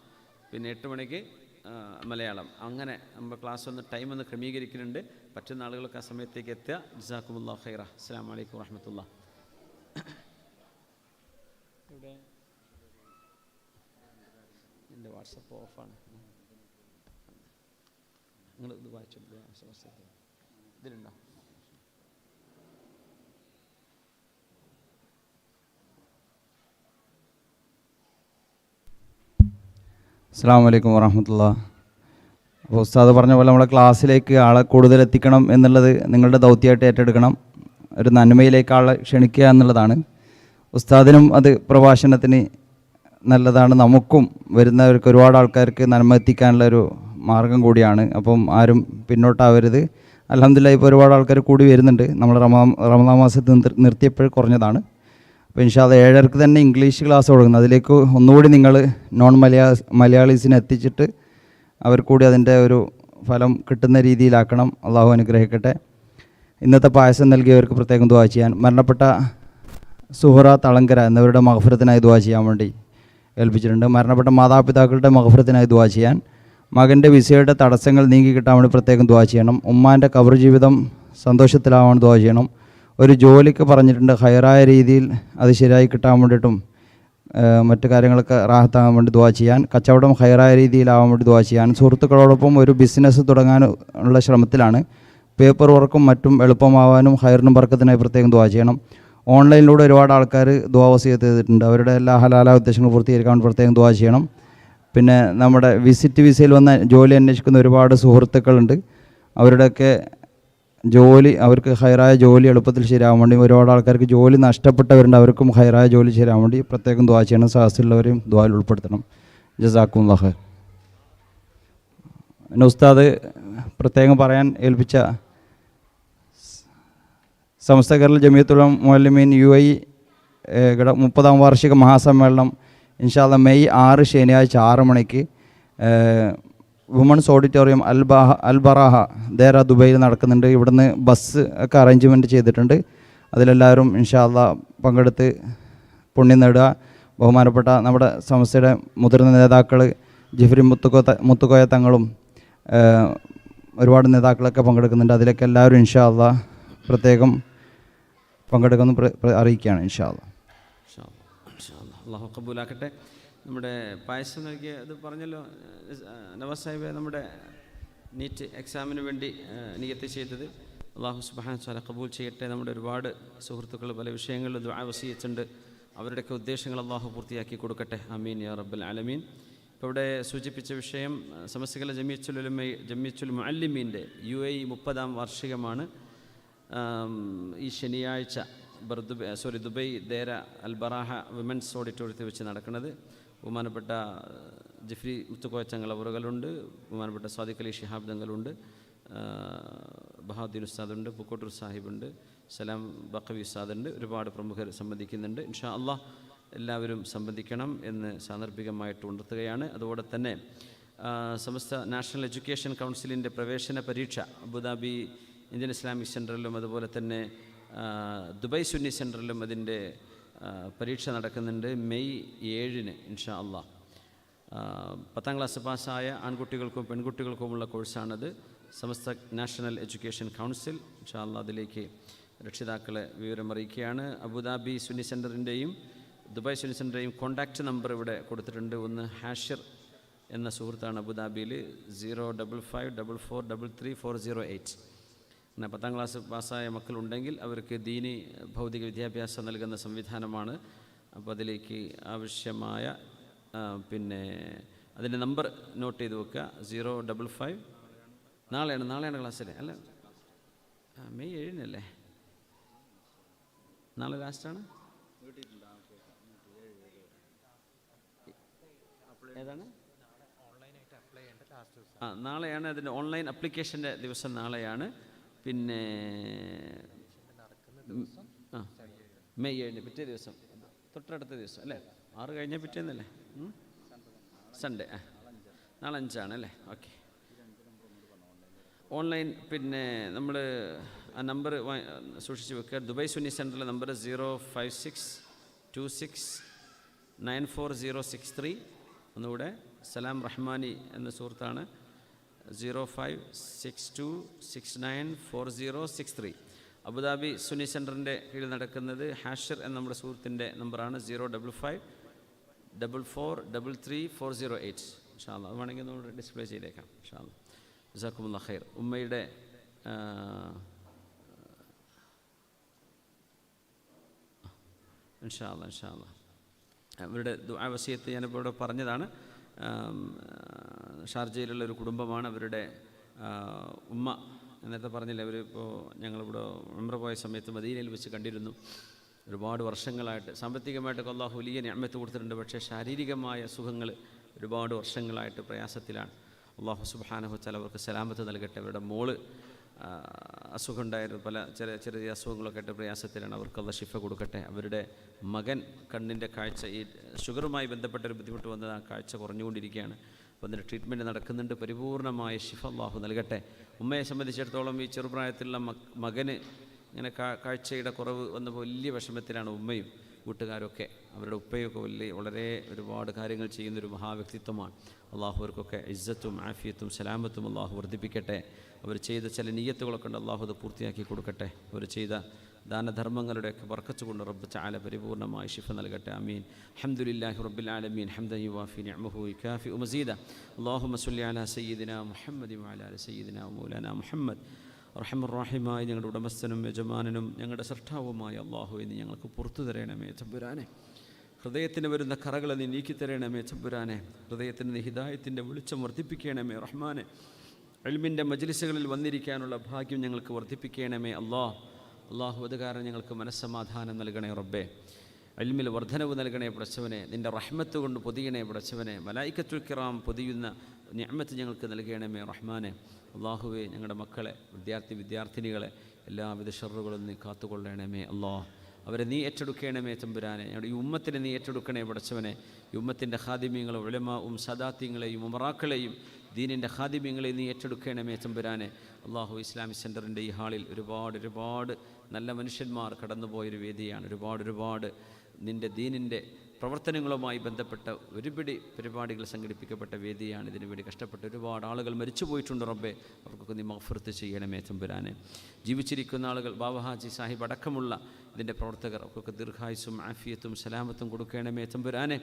പിന്നെ 8 മണിക്ക് മലയാളം. അങ്ങനെ നമ്മുടെ ക്ലാസ് ടൈം ഒന്ന് ക്രമീകരിക്കുന്നുണ്ട്. പറ്റുന്ന ആളുകളൊക്കെ ആ സമയത്തേക്ക് എത്തുക. ജസാക്കുമുല്ലാഹു ഖൈറ. അസ്സലാമു അലൈക്കും വറഹ്മത്തുള്ളാഹി. ഇവിടെ എൻ്റെ വാട്സപ്പ് ഓഫാണ്. നിങ്ങൾ ഇത് വായിച്ചു ഇതിലുണ്ടോ? അസ്സലാമു അലൈക്കും വറഹ്മത്തുള്ളാഹി. അപ്പോൾ ഉസ്താദ് പറഞ്ഞ പോലെ നമ്മളെ ക്ലാസ്സിലേക്ക് ആളെ കൂടുതൽ എത്തിക്കണം എന്നുള്ളത് നിങ്ങളുടെ ദൗത്യമായിട്ട് ഏറ്റെടുക്കണം. ഒരു നന്മയിലേക്ക് ആളെ ക്ഷണിക്കുക എന്നുള്ളതാണ്. ഉസ്താദിനും അത് പ്രഭാഷണത്തിന് നല്ലതാണ്, നമുക്കും വരുന്നവർക്ക് ഒരുപാട് ആൾക്കാർക്ക് നന്മ എത്തിക്കാനുള്ളൊരു മാർഗം കൂടിയാണ്. അപ്പം ആരും പിന്നോട്ടാവരുത്. അൽഹംദുലില്ലാഹ് ഇപ്പോൾ ഒരുപാട് ആൾക്കാർ കൂടി വരുന്നുണ്ട്. നമ്മൾ റമദാൻ മാസത്തിൽ നിർത്തിയപ്പോൾ കുറഞ്ഞതാണ്. അപ്പോൾ ഇൻഷാ അല്ലാഹ് 7:30 തന്നെ ഇംഗ്ലീഷ് ക്ലാസ് തുടങ്ങുന്നത്. അതിലേക്ക് ഒന്നുകൂടി നിങ്ങൾ മലയാളീസിനെ എത്തിച്ചിട്ട് അവർ കൂടി അതിൻ്റെ ഒരു ഫലം കിട്ടുന്ന രീതിയിലാക്കണം. അള്ളാഹു അനുഗ്രഹിക്കട്ടെ. ഇന്നത്തെ പായസം നൽകിയവർക്ക് പ്രത്യേകം ദുആ ചെയ്യാൻ, മരണപ്പെട്ട സുഹറ തളങ്കര എന്നിവരുടെ മഗ്ഫിറത്തിനായി ദുആ ചെയ്യാൻ വേണ്ടി ഏൽപ്പിച്ചിട്ടുണ്ട്. മരണപ്പെട്ട മാതാപിതാക്കളുടെ മഗ്ഫിറത്തിനായി ദുആ ചെയ്യാൻ, മകൻ്റെ വിസയുടെ തടസ്സങ്ങൾ നീങ്ങി കിട്ടാൻ വേണ്ടി പ്രത്യേകം ദുആ ചെയ്യണം. ഉമ്മാൻ്റെ ഖബർ ജീവിതം സന്തോഷത്തിലാവാൻ ദുആ ചെയ്യണം. ഒരു ജോലിക്ക് പറഞ്ഞിട്ടുണ്ട്, ഹൈറായ രീതിയിൽ അത് ശരിയായി കിട്ടാൻ വേണ്ടിയിട്ടും മറ്റു കാര്യങ്ങളൊക്കെ റാഹത്താകാൻ വേണ്ടി ദുആ ചെയ്യാൻ, കച്ചവടം ഹൈറായ രീതിയിലാവാൻ വേണ്ടി ദുആ ചെയ്യാൻ, സുഹൃത്തുക്കളോടൊപ്പം ഒരു ബിസിനസ് തുടങ്ങാനുള്ള ശ്രമത്തിലാണ്. പേപ്പർ വർക്കും മറ്റും എളുപ്പമാവാനും ഹൈറിനും ബർക്കത്തിനായി പ്രത്യേകം ദുആ ചെയ്യണം. ഓൺലൈനിലൂടെ ഒരുപാട് ആൾക്കാർ ദുആ വസിയത്ത് ചെയ്തിട്ടുണ്ട്. അവരുടെ എല്ലാ ഹലാലായ ഉദ്ദേശങ്ങൾ പൂർത്തീകരിക്കാൻ പ്രത്യേകം ദുആ ചെയ്യണം. പിന്നെ നമ്മുടെ വിസിറ്റ് വിസയിൽ വന്ന ജോലി അന്വേഷിക്കുന്ന ഒരുപാട് സുഹൃത്തുക്കളുണ്ട്. അവരുടെയൊക്കെ ജോലി, അവർക്ക് ഹൈറായ ജോലി എളുപ്പത്തിൽ ശരിയാവാൻ വേണ്ടി, ഒരുപാട് ആൾക്കാർക്ക് ജോലി നഷ്ടപ്പെട്ടവരുണ്ട്, അവർക്കും ഹൈറായ ജോലി ശരിയാവാൻ വേണ്ടി പ്രത്യേകം ദുആ ചെയ്യണം. സദസ്സിലുള്ളവരെയും ദുആയിൽ ഉൾപ്പെടുത്തണം. ജസാക്കുമുല്ലാഹ് ഖൈർ. പിന്നെ ഉസ്താദ് പ്രത്യേകം പറയാൻ ഏൽപ്പിച്ച സമസ്ത കേരള ജമിയത്തുൽ മുഅല്ലിമീൻ UAE 30ാം വാർഷിക മഹാസമ്മേളനം ഇൻഷാ അല്ലാഹ് മെയ് 6 ശനിയാഴ്ച 6 മണിക്ക് വുമൺസ് ഓഡിറ്റോറിയം അൽബറാഹ ദേര ദുബൈയിൽ നടക്കുന്നുണ്ട്. ഇവിടുന്ന് ബസ് ഒക്കെ അറേഞ്ച്മെൻറ്റ് ചെയ്തിട്ടുണ്ട്. അതിലെല്ലാവരും ഇൻഷാ അല്ലാഹ് പങ്കെടുത്ത് പുണ്യം നേടുക. ബഹുമാനപ്പെട്ട നമ്മുടെ സംസ്ഥയുടെ മുതിർന്ന നേതാക്കൾ ജിഫ്രി മുത്തുക്കോയ തങ്ങളും ഒരുപാട് നേതാക്കളൊക്കെ പങ്കെടുക്കുന്നുണ്ട്. അതിലേക്ക് എല്ലാവരും ഇൻഷാ അല്ലാഹ് പ്രത്യേകം പങ്കെടുക്കുമെന്ന് അറിയിക്കുകയാണ്. ഇൻഷാ അല്ലാഹ്. അള്ളാഹു കബൂലാക്കട്ടെ. നമ്മുടെ പായസം നൽകിയ ഇത് പറഞ്ഞല്ലോ നവാസ് സാഹിബ്, നമ്മുടെ നീറ്റ് എക്സാമിന് വേണ്ടി നിയത്ത് ചെയ്തത് അള്ളാഹു സുബ്ഹാനഹു വ തആല കബൂൽ ചെയ്യട്ടെ. നമ്മുടെ ഒരുപാട് സുഹൃത്തുക്കൾ പല വിഷയങ്ങളിലും ദുആ വസിയത്തുണ്ട്. അവരുടെയൊക്കെ ഉദ്ദേശങ്ങൾ അള്ളാഹു പൂർത്തിയാക്കി കൊടുക്കട്ടെ. ആമീൻ യാ റബ്ബൽ ആലമീൻ. ഇപ്പോൾ ഇവിടെ സൂചിപ്പിച്ച വിഷയം സമസ്തകല ജമിയത്തുൽ മുഅല്ലിമീൻ്റെ UAE 30ാം വാർഷികമാണ്. ഈ ശനിയാഴ്ച ദുബൈ ദേര അൽ ബറാഹ വിമൻസ് ഓഡിറ്റോറിയത്തിൽ വെച്ച് നടക്കുന്നത്. ബഹുമാനപ്പെട്ട ജിഫ്രി മുത്തുക്കോയച്ചങ്ങൾ അവറുകളുണ്ട്, ബഹുമാനപ്പെട്ട സാദിഖ് അലി ശിഹാബ് തങ്ങളുണ്ട്, ബഹാദുദ്ദീൻ ഉസ്താദുണ്ട്, പൂക്കോട്ടൂർ സാഹിബുണ്ട്, സലാം ബഖവി ഉസ്താദുണ്ട്. ഒരുപാട് പ്രമുഖർ സംബന്ധിക്കുന്നുണ്ട്. ഇൻഷാ അള്ളാഹ് എല്ലാവരും സംബന്ധിക്കണം എന്ന് സാന്ദർഭികമായിട്ട് ഉണർത്തുകയാണ്. അതുപോലെ തന്നെ സമസ്ത നാഷണൽ എഡ്യൂക്കേഷൻ കൗൺസിലിൻ്റെ പ്രവേശന പരീക്ഷ അബുദാബി ഇന്ത്യൻ ഇസ്ലാമിക് സെൻറ്ററിലും അതുപോലെ തന്നെ ദുബൈ സുന്നി സെൻറ്ററിലും അതിൻ്റെ പരീക്ഷ നടക്കുന്നുണ്ട്. മെയ് 7 ഇൻഷാ അള്ളാഹ്. 10ാം ക്ലാസ് പാസ്സായ ആൺകുട്ടികൾക്കും പെൺകുട്ടികൾക്കുമുള്ള കോഴ്സാണത്. സമസ്ത നാഷണൽ എഡ്യൂക്കേഷൻ കൗൺസിൽ ഇൻഷാ അള്ളാഹ് അതിലേക്ക് രക്ഷിതാക്കളെ വിവരമറിയിക്കുകയാണ്. അബുദാബി സുന്നി സെൻറ്ററിൻ്റെയും ദുബായ് സുന്നി സെൻറ്ററിൻ്റെയും കോൺടാക്റ്റ് നമ്പർ ഇവിടെ കൊടുത്തിട്ടുണ്ട്. ഒന്ന് ഹാഷിർ എന്ന സുഹൃത്താണ് അബുദാബിയിൽ 05544333408. പിന്നെ 10ാം ക്ലാസ് പാസ്സായ മക്കളുണ്ടെങ്കിൽ അവർക്ക് ദീനി ഭൗതിക വിദ്യാഭ്യാസം നൽകുന്ന സംവിധാനമാണ്. അപ്പോൾ അതിലേക്ക് ആവശ്യമായ പിന്നെ അതിൻ്റെ നമ്പർ നോട്ട് ചെയ്ത് വെക്കുക. 055. നാളെയാണ് ക്ലാസ്സിൽ അല്ല, മെയ് 7 നാളെ ലാസ്റ്റാണ്. ഏതാണ്? നാളെയാണ് അതിൻ്റെ ഓൺലൈൻ അപ്ലിക്കേഷൻ്റെ ദിവസം നാളെയാണ്. പിന്നെ മെയ് 7 പിറ്റേ ദിവസം, തൊട്ടടുത്ത ദിവസം അല്ലേ, 6 കഴിഞ്ഞ പിറ്റേന്നല്ലേ, സൺഡേ. നാളെ 5 അല്ലേ? ഓക്കെ. ഓൺലൈൻ പിന്നെ നമ്മൾ ആ നമ്പർ സൂക്ഷിച്ച് വെക്കുക. ദുബൈ സുന്നി സെൻറ്ററിലെ നമ്പർ 05626944063. ഒന്നുകൂടെ, സലാം റഹ്മാനി എന്ന സുഹൃത്താണ്. 0562694063. അബുദാബി സുന്നി സെൻറ്ററിൻ്റെ കീഴിൽ നടക്കുന്നത് ഹാഷിർ എന്ന നമ്മുടെ സുഹൃത്തിൻ്റെ നമ്പറാണ്. 05544333408. ഇൻഷാ അല്ലാഹ് അത് വേണമെങ്കിൽ നമ്മൾ ഡിസ്പ്ലേ ചെയ്തേക്കാം. ഇൻഷാ അല്ലാഹ്. ജസാക്കുമുല്ലാഹ് ഖൈർ. ഉമ്മയുടെ ഇൻഷാ അല്ലാഹ് അവരുടെ ദുആ വസിയത്ത് ഞാനിപ്പോൾ ഇവിടെ പറഞ്ഞതാണ്. ഷാർജയിലുള്ള ഒരു കുടുംബമാണ്. അവരുടെ ഉമ്മ നേരത്തെ പറഞ്ഞില്ലേ, അവരിപ്പോൾ ഞങ്ങളിവിടെ ഉംറ പോയ സമയത്ത് മദീനയിൽ വെച്ച് കണ്ടിരുന്നു. ഒരുപാട് വർഷങ്ങളായിട്ട് സാമ്പത്തികമായിട്ടൊക്കെ അല്ലാഹു വലിയ നിഅമത്ത് കൊടുത്തിട്ടുണ്ട്. പക്ഷേ ശാരീരികമായ സുഖങ്ങൾ ഒരുപാട് വർഷങ്ങളായിട്ട് പ്രയാസത്തിലാണ്. അല്ലാഹു സുബ്ഹാനഹു വ തആല അവർക്ക് സലാമത്ത് നൽകട്ടെ. അവരുടെ മോള് അസുഖം ഉണ്ടായിരുന്നു, പല ചെറിയ അസുഖങ്ങളൊക്കെ ആയിട്ട് പ്രയാസത്തിലാണ്. അവർക്ക് അല്ലാഹു ശിഫ കൊടുക്കട്ടെ. അവരുടെ മകൻ കണ്ണിൻ്റെ കാഴ്ച, ഈ ഷുഗറുമായി ബന്ധപ്പെട്ടൊരു ബുദ്ധിമുട്ട് വന്നത്, ആ കാഴ്ച കുറഞ്ഞുകൊണ്ടിരിക്കുകയാണ്. അപ്പോൾ അതിൻ്റെ ട്രീറ്റ്മെൻറ്റ് നടക്കുന്നുണ്ട്. പരിപൂർണമായ ശിഫ അല്ലാഹു നൽകട്ടെ. ഉമ്മയെ സംബന്ധിച്ചിടത്തോളം ഈ ചെറുപ്രായത്തിലുള്ള മകന് ഇങ്ങനെ കാഴ്ചയുടെ കുറവ് വന്നപ്പോൾ വലിയ വിഷമത്തിലാണ് ഉമ്മയും വീട്ടുകാരൊക്കെ. അവരുടെ ഉപ്പയൊക്കെ വളരെ ഒരുപാട് കാര്യങ്ങൾ ചെയ്യുന്നൊരു മഹാവ്യക്തിത്വമാണ്. അള്ളാഹു അവർക്കൊക്കെ ഇസ്സത്തും ആഫിയത്തും സലാമത്തും അള്ളാഹു വർദ്ധിപ്പിക്കട്ടെ. അവർ ചെയ്ത ചില നിയ്യത്തുകളൊക്കെ ഉണ്ട്, അള്ളാഹു അത് പൂർത്തിയാക്കി കൊടുക്കട്ടെ. അവർ ചെയ്ത ദാനധർമ്മങ്ങളുടെയൊക്കെ ബർക്കത്ത് കൊണ്ട് റബ്ബ് തആല പരിപൂർണമായി ശിഫ നൽകട്ടെ. ആമീൻ. അൽഹംദുലില്ലാഹി റബ്ബിൽ ആലമീൻ ഹംദൻ യുവാഫി നിഅമഹു വയുകാഫിഉ മസീദ. അല്ലാഹുമ്മ സ്വല്ലി അലാ സയ്യിദിനാ മുഹമ്മദി വഅലാ ആലി സയ്യിദിനാ മൗലാനാ മുഹമ്മദ്. റഹ്മുർ-റഹീമായ ഞങ്ങളുടെ ഉടമസ്ഥനും യജമാനനും ഞങ്ങളുടെ സൃഷ്ടാവുമായ അല്ലാഹു എന്ന് ഞങ്ങൾക്ക് പുറത്തു തരണമേ തമ്പുരാനെ. ഹൃദയത്തിന് വരുന്ന കറകളെ നീ നീക്കിത്തരണമേ തമ്പുരാനെ. ഹൃദയത്തിന് ഹിദായത്തിൻ്റെ വെളിച്ചം വർദ്ധിപ്പിക്കണമേ റഹ്മാനെ. ഇൽമിൻ്റെ മജ്ലിസുകളിൽ വന്നിരിക്കാനുള്ള ഭാഗ്യം ഞങ്ങൾക്ക് വർദ്ധിപ്പിക്കണമേ അല്ലാഹു. അത് കാരണം ഞങ്ങൾക്ക് മനസ്സമാധാനം നൽകണേ റബ്ബേ. ഇൽമിൽ വർധനവ് നൽകണേ പടച്ചവനെ. നിൻ്റെ റഹ്മത്ത് കൊണ്ട് പൊതിയണേ പടച്ചവനെ. മലായിക്കത്തുൽ കിറാം പൊതിയുന്ന നിഅമത്ത് ഞങ്ങൾക്ക് നൽകണമേ റഹ്മാനെ. അല്ലാഹുവേ, ഞങ്ങളുടെ മക്കളെ, വിദ്യാർത്ഥിനികളെ എല്ലാവിധ ഷർറുകളും നീ കാത്തുകൊള്ളണമേ അല്ലാഹ്. അവരെ നീ ഏറ്റെടുക്കണമേ തമ്പുരാനെ. ഞങ്ങളുടെ ഈ ഉമ്മത്തിനെ നീ ഏറ്റെടുക്കണേ പടച്ചവനെ. ഈ ഉമ്മത്തിൻ്റെ ഖാദിമീങ്ങളും ഉലമാവും സദാത്യങ്ങളെയും ഉമറാക്കളെയും ദീനിൻ്റെ ഖാദിമീങ്ങളെയും നീ ഏറ്റെടുക്കണമേ തമ്പുരാനെ. അല്ലാഹു ഇസ്ലാമിക് സെൻറ്ററിൻ്റെ ഈ ഹാളിൽ ഒരുപാട് നല്ല മനുഷ്യന്മാർ കടന്നുപോയൊരു വേദിയാണ്. ഒരുപാട് നിൻ്റെ ദീനിൻ്റെ പ്രവർത്തനങ്ങളുമായി ബന്ധപ്പെട്ട ഒരുപിടി പരിപാടികൾ സംഘടിപ്പിക്കപ്പെട്ട വേദിയാണ്. ഇതിനു വേണ്ടി കഷ്ടപ്പെട്ട ഒരുപാട് ആളുകൾ മരിച്ചു പോയിട്ടുണ്ട് റബ്ബേ. അവർക്കൊക്കെ നീ മഗ്ഫിറത്ത് ചെയ്യണമേ തമ്പുരാനെ. ജീവിച്ചിരിക്കുന്ന ആളുകൾ, ബാവഹാജി സാഹിബ് അടക്കമുള്ള ഇതിൻ്റെ പ്രവർത്തകർ അവർക്കൊക്കെ ദീർഘായുസ്സും ആഫിയത്തും സലാമത്തും കൊടുക്കണമേ തമ്പുരാനെ.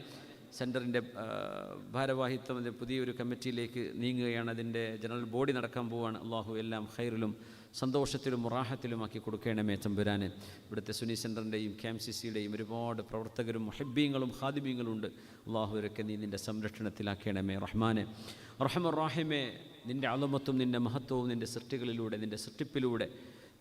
സെൻറ്ററിൻ്റെ ഭാരവാഹിത്വം പുതിയൊരു കമ്മിറ്റിയിലേക്ക് നീങ്ങുകയാണ്. അതിൻ്റെ ജനറൽ ബോഡി നടക്കാൻ പോവുകയാണ്. അല്ലാഹു എല്ലാം ഖൈറിലും സന്തോഷത്തിലും റാഹത്തിലുമാക്കി കൊടുക്കണമേ തമ്പുരാനെ. ഇവിടുത്തെ സുന്നി സെൻ്ററിൻ്റെയും KMCCയുടെയും ഒരുപാട് പ്രവർത്തകരും മുഹബ്ബീങ്ങളും ഖാദിമീങ്ങളും ഉണ്ട്. അള്ളാഹുവരൊക്കെ നീ നിൻ്റെ സംരക്ഷണത്തിലാക്കണമേ റഹ്മാനെ. റഹ്മാൻ റഹീമേ, നിൻ്റെ അളമത്തും നിൻ്റെ മഹത്വവും നിൻ്റെ സൃഷ്ടികളിലൂടെ, നിൻ്റെ സൃഷ്ടിപ്പിലൂടെ,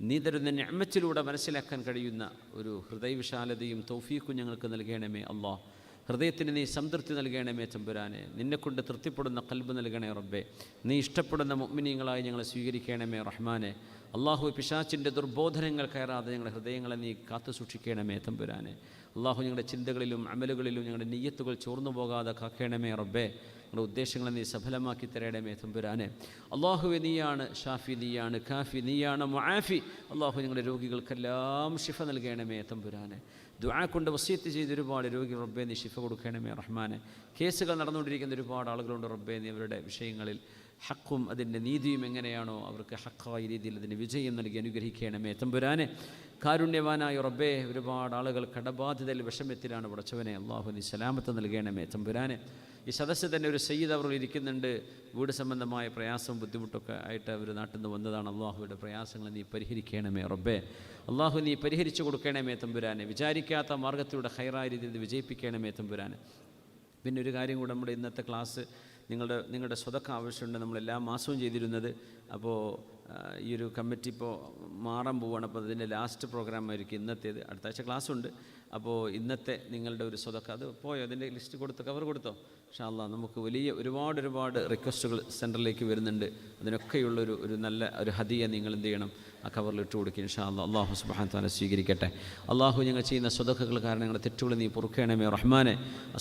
നീ തരുന്ന നിഅമത്തിലൂടെ മനസ്സിലാക്കാൻ കഴിയുന്ന ഒരു ഹൃദയവിശാലതയും തൗഫീഖും ഞങ്ങൾക്ക് നൽകണമേ അല്ലാഹ്. ഹൃദയത്തിന് നീ സംതൃപ്തി നൽകണമേ തമ്പുരാനെ. നിന്നെക്കൊണ്ട് തൃപ്തിപ്പെടുന്ന ഖൽബ് നൽകണേ റബ്ബേ. നീ ഇഷ്ടപ്പെടുന്ന മുഅ്മിനീങ്ങളായി ഞങ്ങളെ സ്വീകരിക്കണമേ റഹ്മാനെ. അള്ളാഹു പിശാചിൻ്റെ ദുർബോധനങ്ങൾ കയറാതെ ഞങ്ങളുടെ ഹൃദയങ്ങളെ നീ കാത്തു സൂക്ഷിക്കണമേ തമ്പുരാനെ. അള്ളാഹു ഞങ്ങളുടെ ചിന്തകളിലും അമലുകളിലും ഞങ്ങളുടെ നിയ്യത്തുകൾ ചോർന്നു പോകാതെ കാക്കണമേ റബ്ബേ. ഞങ്ങളുടെ ഉദ്ദേശങ്ങളെ നീ സഫലമാക്കി തരണമേ തമ്പുരാനെ. അള്ളാഹുവെ, നീയാണ് ഷാഫി, നീയാണ് കാഫി, നീയാണ് മുആഫി. അള്ളാഹു ഞങ്ങളുടെ രോഗികൾക്കെല്ലാം ശിഫ നൽകണമേ തമ്പുരാനെ. ദുആ കൊണ്ട് വസിയത്ത് ചെയ്ത് ഒരുപാട് രോഗികൾ റബ്ബേ നീ ശിഫ കൊടുക്കണമേ റഹ്മാനെ. കേസുകൾ നടന്നുകൊണ്ടിരിക്കുന്ന ഒരുപാട് ആളുകളുണ്ട് റബ്ബേ. നീ അവരുടെ വിഷയങ്ങളിൽ ഹക്കും അതിൻ്റെ നീതിയും എങ്ങനെയാണോ അവർക്ക് ഹക്കായ രീതിയിൽ അതിന് വിജയം നൽകി അനുഗ്രഹിക്കണമേ തമ്പുരാനെ. കാരുണ്യവാനായ റബ്ബേ, ഒരുപാട് ആളുകൾ കടബാധിതയിൽ വിഷമത്തിലാണ് പടച്ചവനെ. അള്ളാഹു നീ സലാമത്ത് നൽകണമേ തമ്പുരാനെ. ഈ സദസ്സ് തന്നെ ഒരു സയ്യിദ് അവർ ഇരിക്കുന്നുണ്ട്. വീട് സംബന്ധമായ പ്രയാസവും ബുദ്ധിമുട്ടൊക്കെ ആയിട്ട് അവർ നാട്ടിൽ നിന്ന് വന്നതാണ്. അള്ളാഹുവിൻ്റെ പ്രയാസങ്ങൾ നീ പരിഹരിക്കണമേ റബ്ബേ. അള്ളാഹു നീ പരിഹരിച്ചു കൊടുക്കണമേ തമ്പുരാനെ. വിചാരിക്കാത്ത മാർഗ്ഗത്തിലൂടെ ഹൈറായ രീതിയിൽ വിജയിപ്പിക്കണമേ തമ്പുരാനെ. പിന്നെ ഒരു കാര്യം കൂടെ, നമ്മുടെ ഇന്നത്തെ ക്ലാസ് നിങ്ങളുടെ സ്വതക്ക ആവശ്യമുണ്ട്. നമ്മളെല്ലാ മാസവും ചെയ്തിരുന്നത്. അപ്പോൾ ഈ ഒരു കമ്മിറ്റി ഇപ്പോൾ മാറാൻ പോവുകയാണ്. അപ്പോൾ അതിൻ്റെ ലാസ്റ്റ് പ്രോഗ്രാം ആയിരിക്കും ഇന്നത്തേത്. അടുത്ത ആഴ്ച ക്ലാസ്സുണ്ട്. അപ്പോൾ ഇന്നത്തെ നിങ്ങളുടെ ഒരു സ്വതക്ക അത് പോയോ? അതിൻ്റെ ലിസ്റ്റ് കൊടുത്തോ, കവർ കൊടുത്തോ? ഇൻഷാ അല്ലാഹ് നമുക്ക് ഒരുപാട് റിക്വസ്റ്റുകൾ സെൻറ്ററിലേക്ക് വരുന്നുണ്ട്. അതിനൊക്കെയുള്ളൊരു നല്ല ഒരു ഹദിയ നിങ്ങൾ എന്ത് ചെയ്യണം, ആ കവറിൽ ഇട്ട് കൊടുക്കുക ഇൻഷാ അല്ലാഹ്. അള്ളാഹു സുബ്ഹാനഹു വ തആല സ്വീകരിക്കട്ടെ. അള്ളാഹു ഞങ്ങൾ ചെയ്യുന്ന സ്വതക്കകൾ കാരണം ഞങ്ങളുടെ തെറ്റുകൾ നീ പൊറുക്കണമേ റഹ്മാനെ.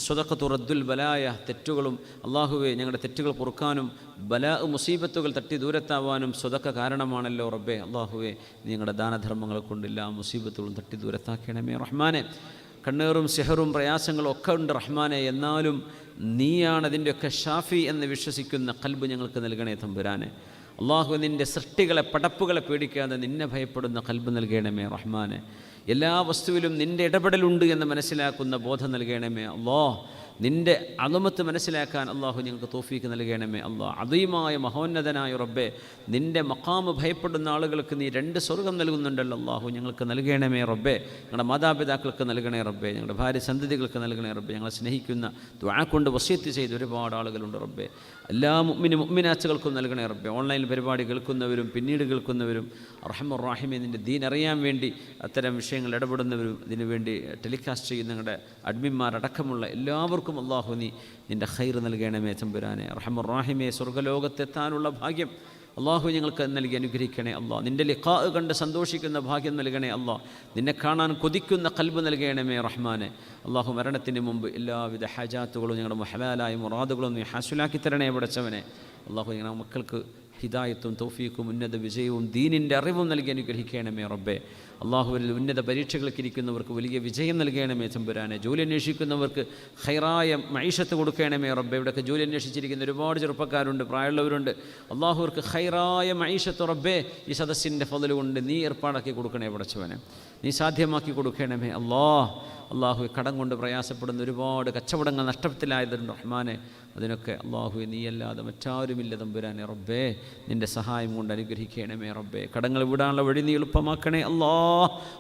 സ്വതക്കത്തു റദ്ദുൽ ബലായ, തെറ്റുകളും അള്ളാഹുവെ ഞങ്ങളുടെ തെറ്റുകൾ പൊറുക്കാനും ബലാ മുസീബത്തുകൾ തട്ടി ദൂരത്താവാനും സ്വതക്ക കാരണമാണല്ലോ റബ്ബേ. അള്ളാഹുവെ ഞങ്ങളുടെ ദാനധർമ്മങ്ങളെ കൊണ്ടില്ല മുസീബത്തുകളും തട്ടി ദൂരത്താക്കണമേ റഹ്മാനെ. കണ്ണേറും സിഹറും പ്രയാസങ്ങളും ഒക്കെ ഉണ്ട് റഹ്മാനെ. എന്നാലും നീയാണ് അതിൻ്റെയൊക്കെ ഷാഫി എന്ന് വിശ്വസിക്കുന്ന ഖൽബ് ഞങ്ങൾക്ക് നൽകണേ തമ്പുരാനെ. അള്ളാഹു നിൻ്റെ സൃഷ്ടികളെ പടപ്പുകളെ പേടിക്കാതെ നിന്നെ ഭയപ്പെടുന്ന ഖൽബ് നൽകണമേ റഹ്മാനെ. എല്ലാ വസ്തുവിലും നിൻ്റെ ഇടപെടലുണ്ട് എന്ന് മനസ്സിലാക്കുന്ന ബോധം നൽകണമേ അല്ലാഹ്. നിൻ്റെ അളമത്ത് മനസ്സിലാക്കാൻ അള്ളാഹു ഞങ്ങൾക്ക് തൗഫീക്ക് നൽകണമേ അല്ലാഹ്. അദീമായ മഹോന്നതനായ റബ്ബേ, നിൻ്റെ മഖാമ് ഭയപ്പെടുന്ന ആളുകൾക്ക് നീ 2 സ്വർഗ്ഗം നൽകുന്നുണ്ടല്ലോ അള്ളാഹു. ഞങ്ങൾക്ക് നൽകണമേ റബ്ബേ. ഞങ്ങളുടെ മാതാപിതാക്കൾക്ക് നൽകണേ റബ്ബേ. ഞങ്ങളുടെ ഭാര്യ സന്തതികൾക്ക് നൽകണേ റബ്ബേ. ഞങ്ങളെ സ്നേഹിക്കുന്ന ദുആ കൊണ്ട് വസിയത്ത് ചെയ്ത് ഒരുപാട് ആളുകളുണ്ട് റബ്ബേ. എല്ലാ മുഅ്മിനാച്ചുകൾക്കും നൽകണേ റബ്ബേ. ഓൺലൈൻ പരിപാടി കേൾക്കുന്നവരും പിന്നീട് കേൾക്കുന്നവരും റഹ്മാൻ റഹീമേ, നിൻ്റെ ദീൻ അറിയാൻ വേണ്ടി അത്തരം വിഷയങ്ങൾ ഇടപെടുന്നവരും ഇതിനുവേണ്ടി ടെലികാസ്റ്റ് ചെയ്യുന്ന ഞങ്ങളുടെ അഡ്മിന്മാരടക്കമുള്ള എല്ലാവർക്കും അല്ലാഹു നീ നിൻ്റെ ഖൈർ നൽകണമേ തമ്പുരാനെ. റഹ്മാൻ റഹീമേ, സ്വർഗ്ഗലോകത്തെത്താനുള്ള ഭാഗ്യം അള്ളാഹു ഞങ്ങൾക്ക് നൽകി അനുഗ്രഹിക്കണേ അല്ലാഹ്. നിൻ്റെ ലിഖാ കണ്ട് സന്തോഷിക്കുന്ന ഭാഗ്യം നൽകണേ അല്ലാഹ്. നിന്നെ കാണാൻ കൊതിക്കുന്ന ഖൽബ് നൽകണമേ റഹ്മാനെ. അള്ളാഹു മരണത്തിന് മുമ്പ് എല്ലാവിധ ഹജാത്തുകളും ഞങ്ങളുടെ ഹലാലായ മുറാദുകളും നീ ഹാസുലാക്കി തരണേ പടച്ചവനെ. അള്ളാഹു ഞങ്ങളുടെ മക്കൾക്ക് ഹിദായത്തും തൗഫീഖും ഉന്നത വിജയവും ദീനിൻ്റെ അറിവും നൽകി അനുഗ്രഹിക്കണമേ റബ്ബേ. അള്ളാഹുവിൽ ഉന്നത പരീക്ഷകൾക്ക് ഇരിക്കുന്നവർക്ക് വലിയ വിജയം നൽകണമേ തമ്പുരാനെ. ജോലി അന്വേഷിക്കുന്നവർക്ക് ഖൈറായ മഈശത്ത് കൊടുക്കണമേ റബ്ബേ. ഇവിടെയൊക്കെ ജോലി അന്വേഷിച്ചിരിക്കുന്ന ഒരുപാട് ചെറുപ്പക്കാരുണ്ട്, പ്രായമുള്ളവരുണ്ട്. അള്ളാഹുവർക്ക് ഖൈറായ മഈശത്ത് റബ്ബേ ഈ സദസ്സിൻ്റെ ഫضل കൊണ്ട് നീ ഏർപ്പാടാക്കി കൊടുക്കണേ പടച്ചവനെ. നീ സാധ്യമാക്കി കൊടുക്കണമേ അള്ളാഹു. കടം കൊണ്ട് പ്രയാസപ്പെടുന്ന ഒരുപാട് കച്ചവടങ്ങൾ നഷ്ടത്തിലായതുണ്ട് റഹ്മാനെ. അതിനൊക്കെ അള്ളാഹു നീയല്ലാതെ മറ്റാരുമില്ല തമ്പുരാനെ റബ്ബേ. നിൻ്റെ സഹായം കൊണ്ട് അനുഗ്രഹിക്കണമേ റബ്ബേ. കടങ്ങൾ വിടാനുള്ള വഴി നീ എളുപ്പമാക്കണേ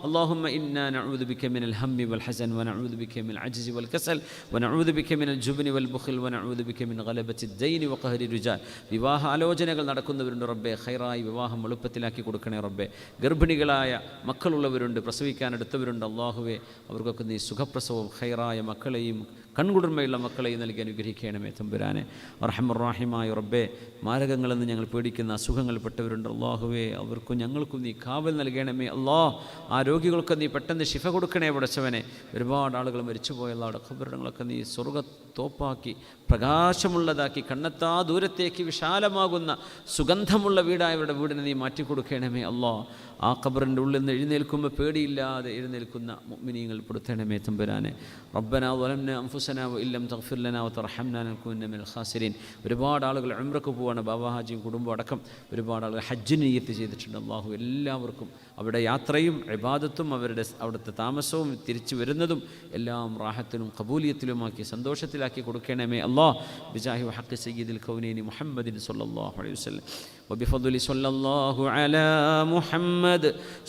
اللهم إنا نعوذ بك من الهم والحزن ونعوذ بك من العجز والكسل ونعوذ بك من الجبن والبخل ونعوذ بك من غلبة الدين وقهر الرجال. വിവാഹ ആലോചനകൾ നടക്കുന്നവരുണ്ട് റബ്ബേ. ഖൈറായി വിവാഹം എളുപ്പത്തിലാക്കി കൊടുക്കണേ റബ്ബേ. ഗർഭിണികളായ മക്കളുള്ളവരുണ്ട്, പ്രസവിക്കാനെടുത്തവരുണ്ട് അള്ളാഹുവേ. അവർക്കൊക്കെ നീ സുഖപ്രസവവും ഖൈറായ മക്കളെയും കൺകുളിർമയുള്ള മക്കളെയും നൽകി അനുഗ്രഹിക്കണമേ തമ്പുരാനെ. റഹ്മാൻ റഹീമായ റബ്ബേ, മാരകങ്ങളെന്ന് ഞങ്ങൾ പേടിക്കുന്ന അസുഖങ്ങൾപ്പെട്ടവരുണ്ട് അള്ളാഹുവേ. അവർക്കും ഞങ്ങൾക്കും നീ കാവൽ നൽകണമേ അല്ലാഹ്. ആ രോഗികൾക്ക് നീ പെട്ടെന്ന് ശിഫ കൊടുക്കണേ പടച്ചവനെ. ഒരുപാട് ആളുകൾ മരിച്ചുപോയുള്ള ഖബറുകളൊക്കെ നീ സ്വർഗ്ഗത്തോപ്പാക്കി പ്രകാശമുള്ളതാക്കി കണ്ണെത്താ ദൂരത്തേക്ക് വിശാലമാകുന്ന സുഗന്ധമുള്ള വീടായവരുടെ വീടിനെ നീ മാറ്റിക്കൊടുക്കണമേ അല്ലാഹ്. ആ ഖബറിൻ്റെ ഉള്ളിൽ നിന്ന് എഴുന്നേൽക്കുമ്പോൾ പേടിയില്ലാതെ എഴുന്നേൽക്കുന്ന മുഅ്മിനീങ്ങൾ പെടുത്തണമേ തമ്പുരാനെ. റബ്ബനാ ളലംനാ അൻഫുസനാ വഇല്ലം തഗ്ഫിർ ലനാ വതർഹംനാ ലനകൂനന്ന മിനൽ ഖാസിരീൻ. ഒരുപാട് ആളുകൾ ഉംറക്ക് പോവാണ്, ബാബ ഹാജിയും കുടുംബം അടക്കം ഒരുപാട് ആളുകൾ ഹജ്ജിന് നിയ്യത്ത് ചെയ്തിട്ടുണ്ട് അല്ലാഹു. എല്ലാവർക്കും അവിടെ യാത്രയും ഇബാദത്തും അവിടുത്തെ താമസവും തിരിച്ചു വരുന്നതും എല്ലാം റാഹത്തിലും ഖബൂലിയത്തിലുമാക്കി സന്തോഷത്തിലാക്കി കൊടുക്കണമേ അല്ലാഹ്. ബിജാഹി വഹഖി സയ്യിദിൽ കൗനൈനി മുഹമ്മദിൻ സ്വല്ലല്ലാഹു അലൈഹി വസല്ലം. وبفضل صلى الله على محمد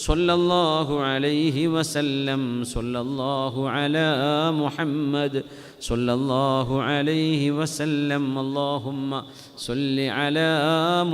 صلى الله عليه وسلم صلى الله على محمد صلى الله عليه وسلم اللهم صل على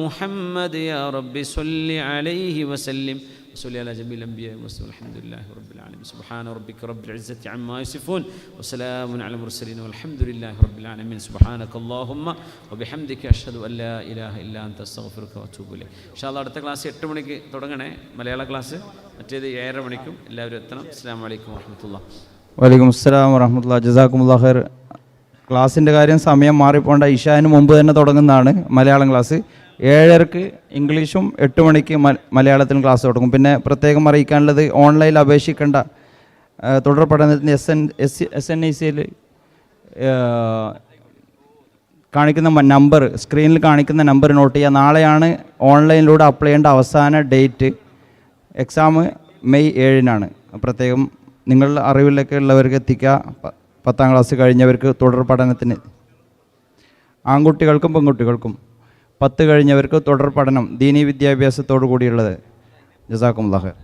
محمد يا رب صل عليه وسلم صل على جميع الأنبياء والمرسلين والحمد لله رب العالمين سبحان ربك رب العزة عما يصفون وسلام على المرسلين والحمد لله رب العالمين سبحانك اللهم وبحمدك أشهد أن لا إله إلا أنت أستغفرك وأتوب إليك إن شاء الله അടുത്ത ക്ലാസ് 8 മണിക്ക് തുടങ്ങണേ മലയാള ക്ലാസ് മറ്റേത് 7:30 മണിക്കും എല്ലാവരും എത്തണം അസ്സലാമു അലൈക്കും വറഹ്മത്തുള്ളാഹി വലൈക്കും അസ്സലാം വറഹ്മത്തുള്ളാഹി ജസാക്കുമുല്ലാഹ് ഖൈർ ക്ലാസ്സിൻ്റെ കാര്യം സമയം മാറിപ്പോണ്ട ഇശാന് മുമ്പ് തന്നെ തുടങ്ങുന്നതാണ് മലയാളം ക്ലാസ് 7:30 ഇംഗ്ലീഷും 8 മണിക്ക് മലയാളത്തിലും ക്ലാസ് തുടങ്ങും പിന്നെ പ്രത്യേകം അറിയിക്കാനുള്ളത് ഓൺലൈനിൽ അപേക്ഷിക്കേണ്ട തുടർ പഠനത്തിന് SNICയിൽ കാണിക്കുന്ന നമ്പർ സ്ക്രീനിൽ കാണിക്കുന്ന നമ്പർ നോട്ട് ചെയ്യുക നാളെയാണ് ഓൺലൈനിലൂടെ അപ്ലൈ ചെയ്യേണ്ട അവസാന ഡേറ്റ് എക്സാം മെയ് 7-നാണ് പ്രത്യേകം നിങ്ങളുടെ അറിവിലൊക്കെ ഉള്ളവർക്ക് എത്തിക്കുക 10ാം ക്ലാസ് കഴിഞ്ഞവർക്ക് തുടർ പഠനത്തിന് ആൺകുട്ടികൾക്കും പെൺകുട്ടികൾക്കും 10 കഴിഞ്ഞവർക്ക് തുടർ പഠനം ദീനീ വിദ്യാഭ്യാസത്തോടു കൂടിയുള്ളത് ജസാക്കുമുല്ലാഹ് ഖൈർ